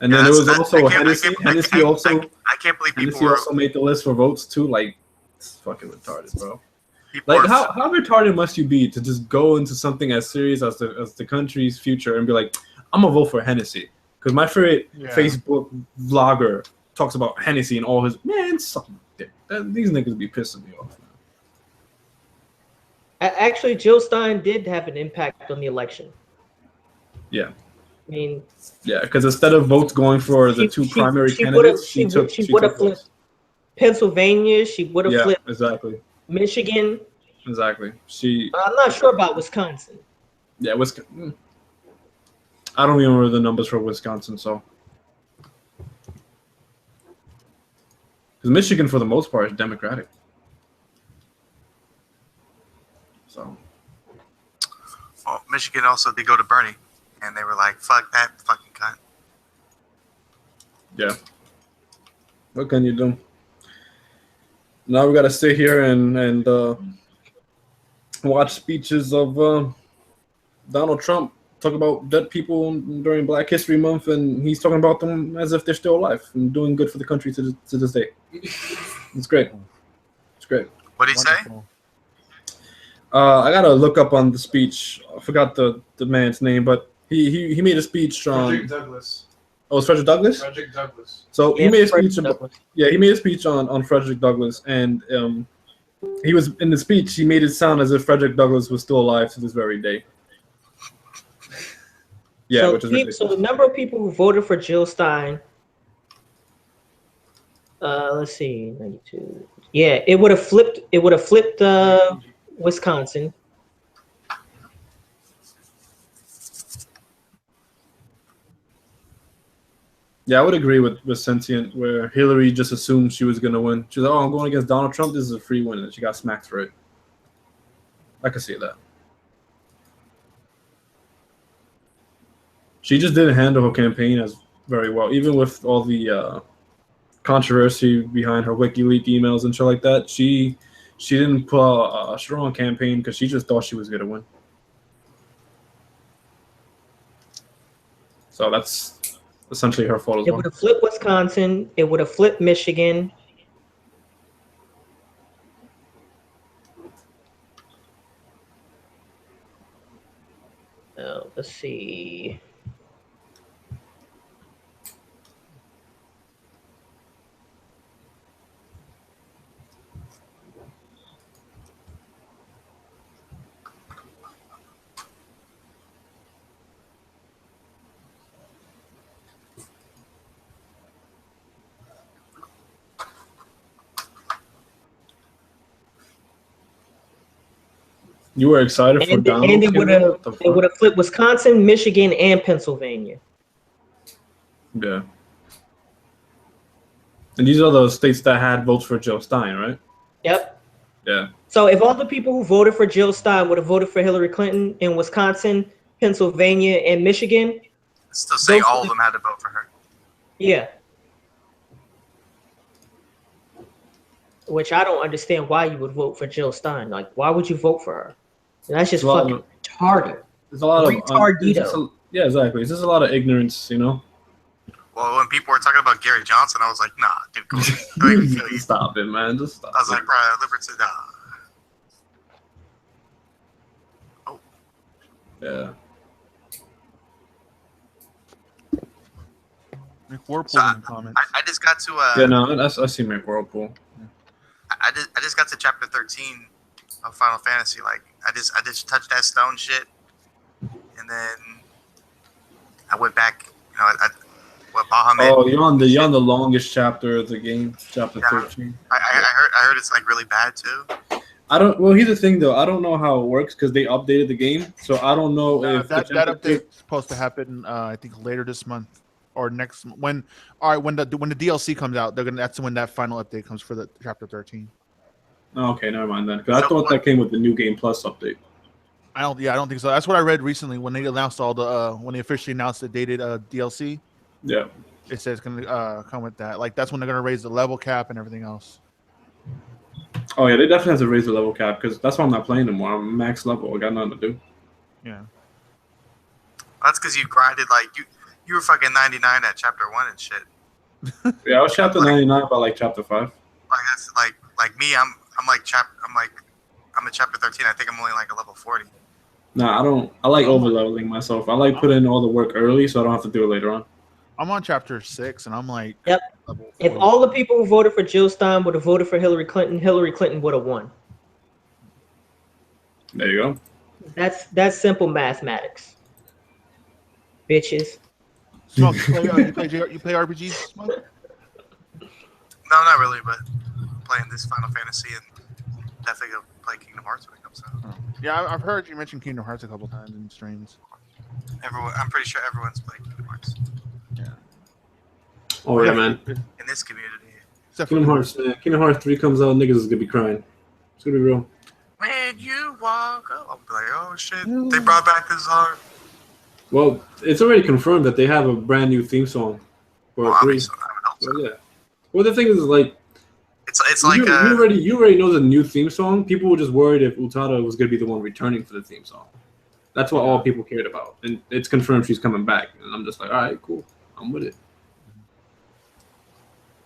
Speaker 6: And then there was also Hennessy. Hennessy also.
Speaker 1: I can't believe people
Speaker 6: Hennessy also made the list for votes too. Like, it's fucking retarded, bro. Like, how retarded must you be to just go into something as serious as the country's future and be like, I'm gonna vote for Hennessy because my favorite Facebook vlogger talks about Hennessy and all his something. These niggas be pissing me off.
Speaker 3: Actually, Jill Stein did have an impact on the election.
Speaker 6: Yeah.
Speaker 3: I mean,
Speaker 6: yeah, because instead of votes going for the two primary candidates, she
Speaker 3: would have flipped Pennsylvania. She would have flipped
Speaker 6: exactly
Speaker 3: Michigan.
Speaker 6: Exactly.
Speaker 3: I'm not sure about Wisconsin.
Speaker 6: Yeah, Wisconsin. I don't remember the numbers for Wisconsin, so. Because Michigan, for the most part, is Democratic. So.
Speaker 1: Well, Michigan also did go to Bernie, and they were like, "Fuck that fucking cunt."
Speaker 6: Yeah. What can you do? Now we gotta sit here and watch speeches of Donald Trump talk about dead people during Black History Month, and he's talking about them as if they're still alive and doing good for the country to this day. It's great. It's great.
Speaker 1: What did he say?
Speaker 6: I gotta look up on the speech. I forgot the man's name, but he made a speech on
Speaker 9: Frederick Douglass.
Speaker 6: Oh, it's Frederick Douglass?
Speaker 9: Frederick Douglass.
Speaker 6: So he made a speech about, he made a speech on Frederick Douglass, and he was in the speech. He made it sound as if Frederick Douglass was still alive to this very day. Yeah,
Speaker 3: so
Speaker 6: which is ridiculous.
Speaker 3: So the number of people who voted for Jill Stein, let's see, 92. Yeah, it would have flipped. It would have flipped Wisconsin.
Speaker 6: Yeah, I would agree with Sentient, where Hillary just assumed she was going to win. She was like, oh, I'm going against Donald Trump. This is a free win. And she got smacked for it. I could see that. She just didn't handle her campaign as very well. Even with all the controversy behind her WikiLeaks emails and shit like that, she didn't put a strong campaign because she just thought she was going to win. So that's essentially her fault as well.
Speaker 3: It would have flipped Wisconsin. It would have flipped Michigan. Let's see.
Speaker 6: You were excited for
Speaker 3: And
Speaker 6: Donald?
Speaker 3: it would have flipped Wisconsin, Michigan, and Pennsylvania.
Speaker 6: Yeah. And these are the states that had votes for Joe Stein, right?
Speaker 3: Yep.
Speaker 6: Yeah.
Speaker 3: So if all the people who voted for Jill Stein would have voted for Hillary Clinton in Wisconsin, Pennsylvania, and Michigan,
Speaker 1: Still saying all of them had to vote for her.
Speaker 3: yeah. Which I don't understand why you would vote for Jill Stein. Like, why would you vote for her? That's just fucking retarded.
Speaker 6: There's a lot of
Speaker 3: retardito.
Speaker 6: yeah, exactly. It's just a lot of ignorance, you know.
Speaker 1: Well, when people were talking about Gary Johnson, I was like, nah, dude, go ahead. Don't even feel you.
Speaker 6: Stop it, man. Just stop.
Speaker 1: I was like, bro, Liberty, nah. Oh.
Speaker 6: Yeah.
Speaker 5: McWhorpool
Speaker 1: So
Speaker 5: in the comments.
Speaker 1: I just got to
Speaker 6: Yeah, no, I see McWhorpool.
Speaker 1: I just got to chapter 13 of Final Fantasy. Like I just touched that stone shit, and then I went back. You know, Bahamut.
Speaker 6: Oh, you're on the longest chapter of the game, chapter 13.
Speaker 1: I heard it's like really bad too.
Speaker 6: Well, here's the thing though. I don't know how it works because they updated the game, so I don't know if
Speaker 5: that update is supposed to happen. I think later this month or next when the DLC comes out. That's when that final update comes for the chapter 13.
Speaker 6: Oh, okay, never mind then. Because I thought that came with the new game plus update.
Speaker 5: I don't think so. That's what I read recently when they announced all the when they officially announced the dated DLC.
Speaker 6: Yeah,
Speaker 5: it says it's gonna come with that. Like that's when they're gonna raise the level cap and everything else.
Speaker 6: Oh yeah, they definitely have to raise the level cap because that's why I'm not playing anymore. I'm max level. I got nothing to do.
Speaker 5: Yeah,
Speaker 1: that's because you grinded like you were fucking 99 at chapter 1 and shit.
Speaker 6: Yeah, I was chapter 99 by like chapter 5.
Speaker 1: Like that's like me. I'm at chapter 13. I think I'm only like a level 40.
Speaker 6: Nah, I don't. I like over leveling myself. I like putting in all the work early so I don't have to do it later on.
Speaker 5: I'm on chapter 6 and I'm like,
Speaker 3: yep. If all the people who voted for Jill Stein would have voted for Hillary Clinton would have won.
Speaker 6: There you go.
Speaker 3: That's simple mathematics, bitches.
Speaker 5: Smoak, you play RPGs? Smoak?
Speaker 1: No, not really, but playing this Final Fantasy and definitely gonna play Kingdom Hearts when it comes out.
Speaker 5: Oh. Yeah, I've heard you mention Kingdom Hearts a couple times in streams.
Speaker 1: I'm pretty sure everyone's played Kingdom Hearts.
Speaker 5: Yeah.
Speaker 6: Oh yeah, man.
Speaker 1: In this community.
Speaker 6: Kingdom Hearts, man. Kingdom Hearts 3 comes out, niggas is gonna be crying. It's gonna be real.
Speaker 1: When you walk up, I'll be like, oh shit, they brought back this song.
Speaker 6: Well, it's already confirmed that they have a brand new theme song for 3. Well, yeah. Well, the thing is, like,
Speaker 1: it's like
Speaker 6: you already know the new theme song. People were just worried if Utada was gonna be the one returning for the theme song. That's what all people cared about, and it's confirmed she's coming back. And I'm just like, all right, cool, I'm with it,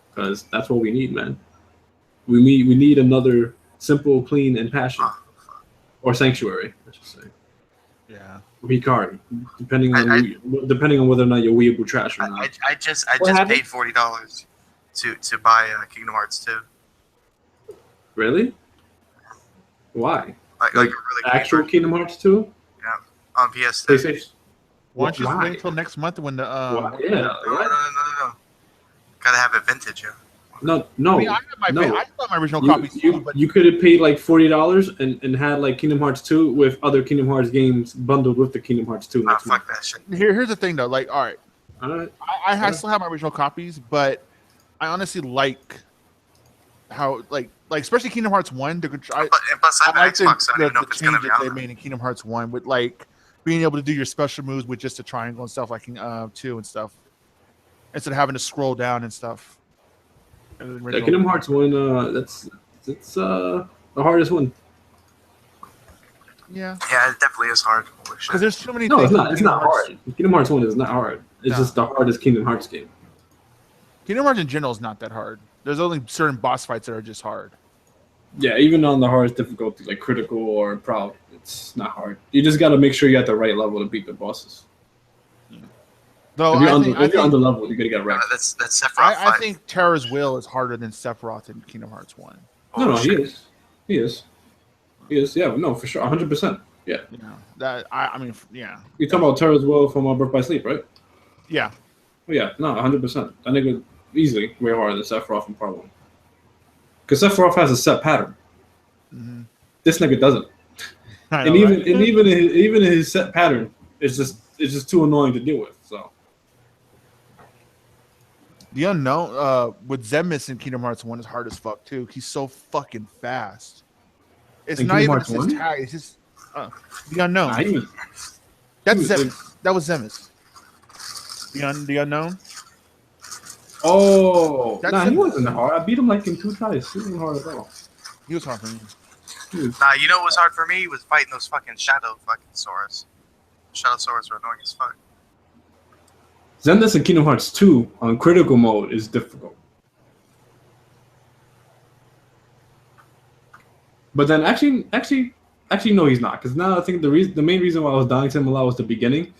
Speaker 6: because that's what we need, man. We need another Simple, Clean, and Passion, or Sanctuary, I should say.
Speaker 5: Yeah.
Speaker 6: Hikari, depending on whether or not you're weeaboo trash or not.
Speaker 1: I just paid $40 to buy Kingdom Hearts 2.
Speaker 6: Really? Why?
Speaker 1: Like a really
Speaker 6: actual Kingdom Hearts 2?
Speaker 1: Yeah, on PS3.
Speaker 5: Why don't you wait until next month when the
Speaker 1: No. Gotta have it vintage, yeah.
Speaker 6: No.
Speaker 5: I mean, I thought my original copies.
Speaker 6: You could have paid like $40 and had like Kingdom Hearts 2 with other Kingdom Hearts games bundled with the Kingdom Hearts 2.
Speaker 1: Fuck that shit.
Speaker 5: Here's the thing though, like, all right. I still have my original copies, but I honestly like how like especially Kingdom Hearts 1.
Speaker 1: And plus, I have an Xbox, so I don't know if it's gonna be
Speaker 5: they made in Kingdom Hearts 1 with like being able to do your special moves with just a triangle and stuff like 2 and stuff, instead of having to scroll down and stuff.
Speaker 6: Yeah, Kingdom Hearts 1, that's the hardest one.
Speaker 5: Yeah,
Speaker 1: it definitely is hard.
Speaker 5: Because there's too many.
Speaker 6: No, it's not. It's not hard. Kingdom Hearts 1 is not hard. It's just the hardest Kingdom Hearts game.
Speaker 5: Kingdom Hearts in general is not that hard. There's only certain boss fights that are just hard.
Speaker 6: Yeah, even on the hardest difficulty, like critical or proud, It's not hard. You just got to make sure you're at the right level to beat the bosses.
Speaker 5: Though
Speaker 6: If you're,
Speaker 5: I
Speaker 6: under level, you're gonna get wrecked.
Speaker 1: That's Sephiroth.
Speaker 5: I think Terra's Will is harder than Sephiroth in Kingdom Hearts 1.
Speaker 6: No, he is. He is. Yeah, no, for sure, 100%. Yeah.
Speaker 5: I mean, yeah.
Speaker 6: You talking about Terra's Will from Birth by Sleep, right?
Speaker 5: Yeah.
Speaker 6: Yeah, no, 100%. That nigga easily way harder than Sephiroth in Part 1. Because Sephiroth has a set pattern.
Speaker 5: Mm-hmm.
Speaker 6: This nigga doesn't. And even in his set pattern, it's just too annoying to deal with. So
Speaker 5: the unknown with Zemus in Kingdom Hearts 1 is hard as fuck too. He's so fucking fast. It's
Speaker 6: in
Speaker 5: not
Speaker 6: Kingdom
Speaker 5: even
Speaker 6: Hearts
Speaker 5: his
Speaker 6: 1?
Speaker 5: tag. It's just the unknown.
Speaker 6: That's
Speaker 5: Zemus. That was Zemus. The unknown.
Speaker 6: Oh,
Speaker 5: That's
Speaker 6: he wasn't hard. I beat him like in 2 tries. He wasn't hard at all.
Speaker 5: He was hard for me.
Speaker 1: Nah, you know what was hard for me was fighting those fucking Shadow fucking Saurus. Shadow Saurus were annoying as fuck.
Speaker 6: Zendas in Kingdom Hearts 2 on critical mode is difficult. But then actually no, he's not. Because now I think the main reason why I was dying to him a lot was the beginning,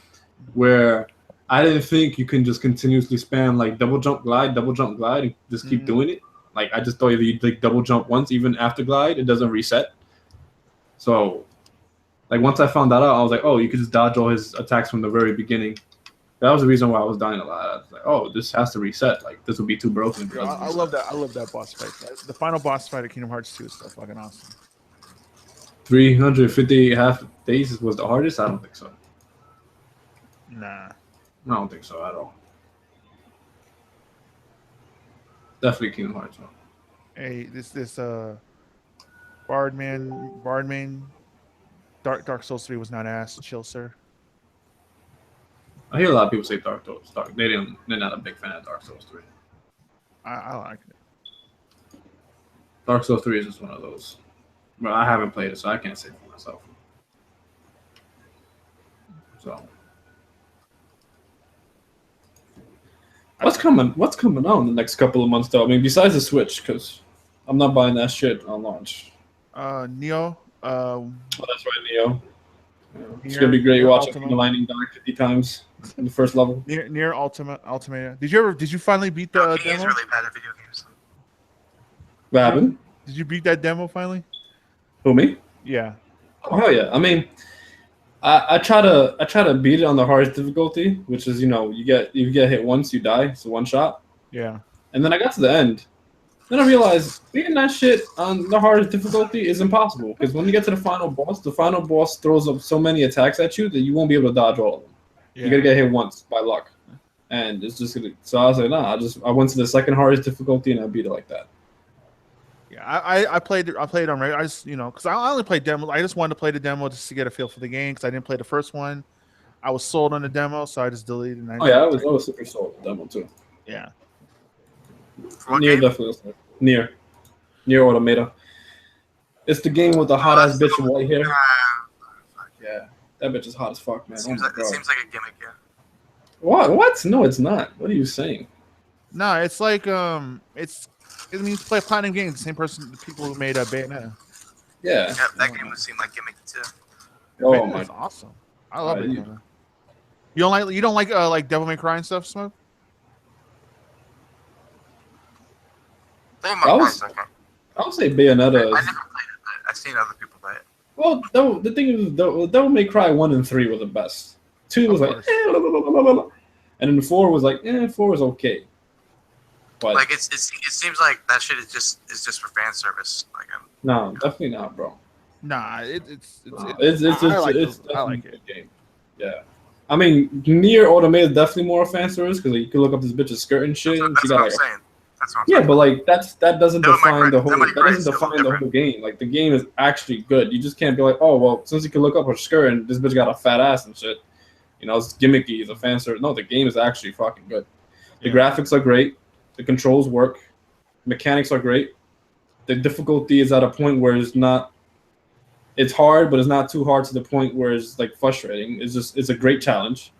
Speaker 6: where I didn't think you can just continuously spam like double jump glide, and just keep doing it. Like I just thought if you like double jump once, even after glide, it doesn't reset. So, like once I found that out, I was like, oh, you could just dodge all his attacks from the very beginning. That was the reason why I was dying a lot. I was like, oh, this has to reset. Like this would be too broken.
Speaker 5: I love that. I love that boss fight. The final boss fight of Kingdom Hearts 2 is so fucking awesome.
Speaker 6: 350 half days was the hardest. I don't think so.
Speaker 5: Nah,
Speaker 6: I don't think so at all. Definitely Kingdom Hearts.
Speaker 5: hey, this Bardman, Dark Souls 3 was not ass. Chill, sir.
Speaker 6: I hear a lot of people say Dark Souls. They're not a big fan of Dark Souls 3.
Speaker 5: I like it.
Speaker 6: Dark Souls 3 is just one of those. But I haven't played it, so I can't say for myself. So, what's coming out in the next couple of months, though? I mean, besides the Switch, because I'm not buying that shit on launch.
Speaker 5: Neo.
Speaker 6: Oh, that's right, Neo. Yeah, it's gonna be great watching the Lightning die 50 times in the first level.
Speaker 5: Near Ultimate. Did you finally beat the
Speaker 1: He
Speaker 5: demo?
Speaker 1: is really bad at video games.
Speaker 6: What happened?
Speaker 5: Did you beat that demo finally?
Speaker 6: Who, me?
Speaker 5: Yeah.
Speaker 6: Oh hell yeah! I mean, I try to beat it on the hardest difficulty, which is you get hit once, you die. It's a one shot.
Speaker 5: Yeah.
Speaker 6: And then I got to the end. Then I realized beating that shit on the hardest difficulty is impossible because when you get to the final boss throws up so many attacks at you that you won't be able to dodge all of them. Yeah. You gotta get hit once by luck, and it's just gonna. So I was like, nah. I went to the second hardest difficulty and I beat it like that.
Speaker 5: Yeah, I played on regular. I just because I only played demo. I just wanted to play the demo just to get a feel for the game because I didn't play the first one. I was sold on the demo, so I just deleted. And
Speaker 6: I was super sold on the demo too.
Speaker 5: Yeah.
Speaker 6: Nier definitely. Nier Automata. It's the game with the hot ass bitch in white hair. Yeah, that bitch is hot as fuck, man. It seems like
Speaker 1: a gimmick, yeah.
Speaker 6: What? No, it's not. What are you saying?
Speaker 5: No, it's like it means play Platinum Games, the same person, the people who made Bayonetta.
Speaker 6: Yeah.
Speaker 1: Yep, that game would seem like gimmick too.
Speaker 6: Oh my,
Speaker 5: that's awesome. I love it. You don't like Devil May Cry and stuff, Smoak?
Speaker 1: I
Speaker 6: would say Bayonetta.
Speaker 1: I never played it, but I've seen other people play it.
Speaker 6: Well, the thing is, Devil May Cry 1 and 3 were the best. 2 was like, and then 4 was like, 4 was okay. But
Speaker 1: like it seems like that shit is just for fan service. Like
Speaker 6: no, definitely not, bro.
Speaker 5: Nah, I like it.
Speaker 6: Game. Yeah. I mean, Nier Automata is definitely more fan service because you can look up this bitch's skirt and shit.
Speaker 1: That's what I'm saying.
Speaker 6: Yeah, but like that doesn't define the whole game. Like the game is actually good. You just can't be like, oh well, since you can look up her skirt and this bitch got a fat ass and shit, it's gimmicky, it's a fan service. No, the game is actually fucking good. The graphics are great, the controls work, mechanics are great. The difficulty is at a point where it's hard, but it's not too hard to the point where it's like frustrating. It's a great challenge.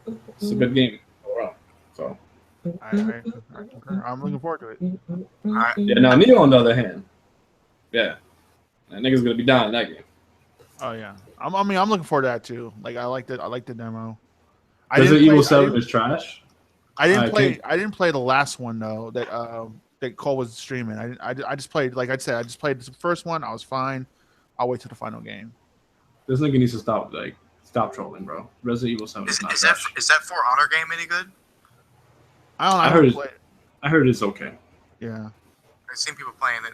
Speaker 6: It's a good game overall. So.
Speaker 5: I'm looking forward to it.
Speaker 6: Yeah, now Neo on the other hand, that nigga's gonna be down in that game.
Speaker 5: Oh yeah, I mean, I'm looking forward to that too. Like, I like the demo.
Speaker 6: Resident Evil 7 is trash.
Speaker 5: I didn't
Speaker 6: I
Speaker 5: play.
Speaker 6: can't-
Speaker 5: I didn't play the last one though. That Cole was streaming. I just played. Like I said, I just played the first one. I was fine. I'll wait till the final game.
Speaker 6: This nigga needs to stop trolling, bro. Resident Evil 7 is not trash.
Speaker 1: Is that For Honor game any good?
Speaker 5: I don't know.
Speaker 6: I heard I heard it's okay.
Speaker 5: Yeah.
Speaker 1: I've seen people playing it.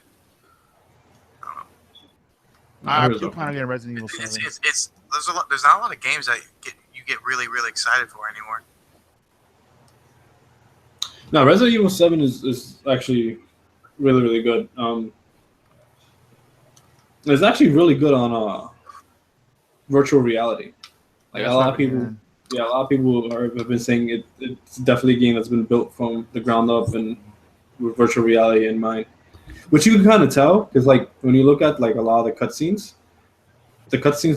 Speaker 5: I
Speaker 6: heard it's
Speaker 5: do
Speaker 6: okay.
Speaker 5: plan on getting Resident Evil 7.
Speaker 1: There's not a lot of games that you get really really excited for anymore.
Speaker 6: No, Resident Evil 7 is actually really, really good. It's actually really good on virtual reality. Like
Speaker 5: Yeah,
Speaker 6: a lot of people, a lot of people have been saying it's definitely a game that's been built from the ground up and with virtual reality in mind. Which you can kind of tell because, like, when you look at like a lot of the cutscenes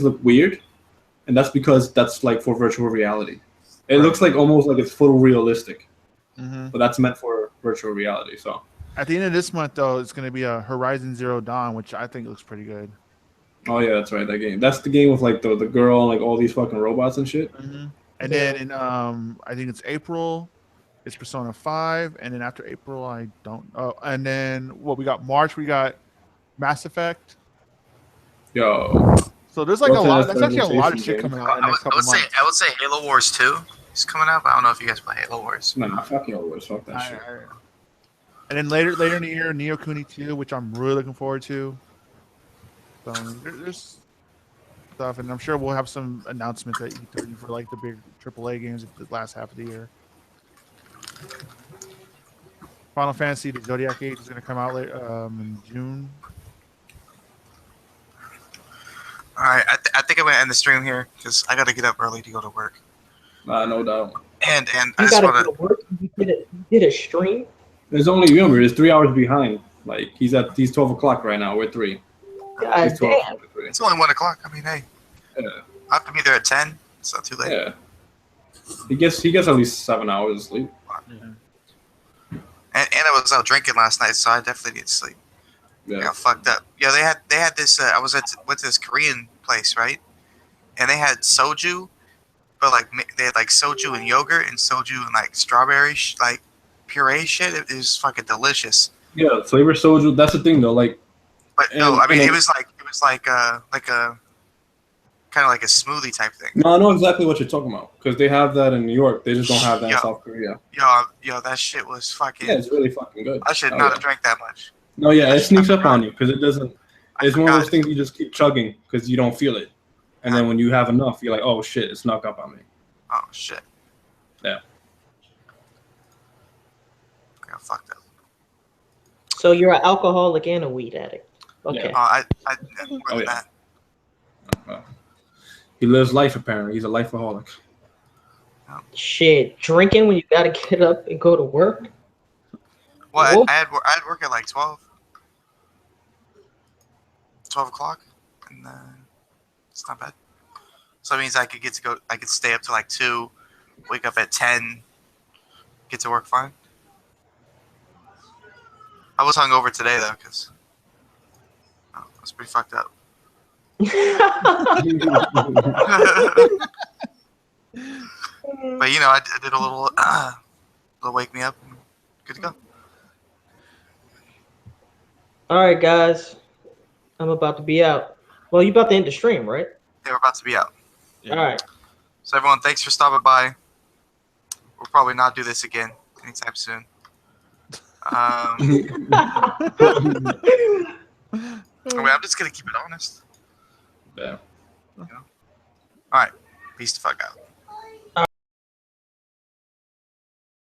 Speaker 6: look weird, and that's because that's like for virtual reality. It looks like almost like it's photorealistic, but that's meant for virtual reality. So
Speaker 5: at the end of this month, though, it's going to be a Horizon Zero Dawn, which I think looks pretty good.
Speaker 6: oh yeah, that's right, that game. That's the game with like the girl and like all these fucking robots and shit.
Speaker 5: And then in I think it's April, it's Persona 5, and then after April, I don't. Oh, and then what we got March, we got Mass Effect.
Speaker 6: Yo,
Speaker 5: So there's like a lot. That's actually a lot of
Speaker 6: Fermentation
Speaker 5: shit
Speaker 6: game.
Speaker 5: coming out in the next couple months.
Speaker 1: I would say Halo Wars 2 is coming out. But I don't know if you guys play Halo Wars.
Speaker 6: nah, fuck Halo Wars, fuck that shit.
Speaker 5: And then later in the year, Neo Kuni 2, which I'm really looking forward to. So there's stuff, and I'm sure we'll have some announcements at E3 for like the big AAA games the last half of the year. Final Fantasy: The Zodiac Age is going to come out in June.
Speaker 1: All right, I think I'm gonna end the stream here because I got to get up early to go to work.
Speaker 6: No doubt.
Speaker 1: And I
Speaker 3: You
Speaker 1: just
Speaker 3: gotta
Speaker 1: want
Speaker 3: go to work. You did a stream.
Speaker 6: There's only remember, there's 3 hours behind. Like he's 12 o'clock right now. We're 3.
Speaker 3: God
Speaker 6: He's 12.
Speaker 3: damn.
Speaker 6: We're 3.
Speaker 1: It's only 1 o'clock. I mean, hey,
Speaker 6: Yeah.
Speaker 1: I have to be there at 10. It's not too late.
Speaker 6: Yeah. He gets at least 7 hours of sleep.
Speaker 1: And I was out drinking last night, so I definitely need to sleep.
Speaker 6: Yeah.
Speaker 1: I got fucked up. Yeah, they had this. I went to this Korean place, right? And they had soju, but like they had like soju and yogurt and soju and like strawberry like puree shit. It was fucking delicious.
Speaker 6: Yeah, flavor soju. That's the thing though. Like,
Speaker 1: But no, I mean
Speaker 6: and-
Speaker 1: it was like a kind of like a smoothie type thing.
Speaker 6: no, I know exactly what you're talking about because they have that in New York. They just don't have that in South Korea.
Speaker 1: Yo, that shit was fucking.
Speaker 6: Yeah, it's really fucking good.
Speaker 1: I should
Speaker 6: Oh,
Speaker 1: not
Speaker 6: yeah.
Speaker 1: have drank that much.
Speaker 6: No, yeah, it sneaks up on you because it doesn't. It's one of those
Speaker 1: forgot.
Speaker 6: things you just keep chugging because you don't feel it, and then when you have enough, you're like, oh shit, it snuck up on me.
Speaker 1: Oh shit.
Speaker 6: Yeah.
Speaker 1: I got fucked up.
Speaker 3: So you're an alcoholic and a weed addict. Okay.
Speaker 1: I more
Speaker 6: Oh,
Speaker 1: than
Speaker 6: yeah.
Speaker 1: that.
Speaker 6: He lives life apparently. He's a lifeaholic.
Speaker 3: Shit, drinking when you gotta get up and go to work.
Speaker 1: Well,
Speaker 3: Whoop.
Speaker 1: I had work at like 12 o'clock, and it's not bad. So that means I could stay up to like 2, wake up at 10, get to work fine. I was hungover today though, because I was pretty fucked up. But you know, I did a little wake me up, and good to go.
Speaker 3: All right, guys. I'm about to be out. Well, you about to end the stream, right?
Speaker 1: They were about to be out.
Speaker 3: All right.
Speaker 1: So everyone, thanks for stopping by. We'll probably not do this again anytime soon. I mean, I'm just gonna keep it honest.
Speaker 6: Yeah.
Speaker 1: You know? All right, peace the fuck out.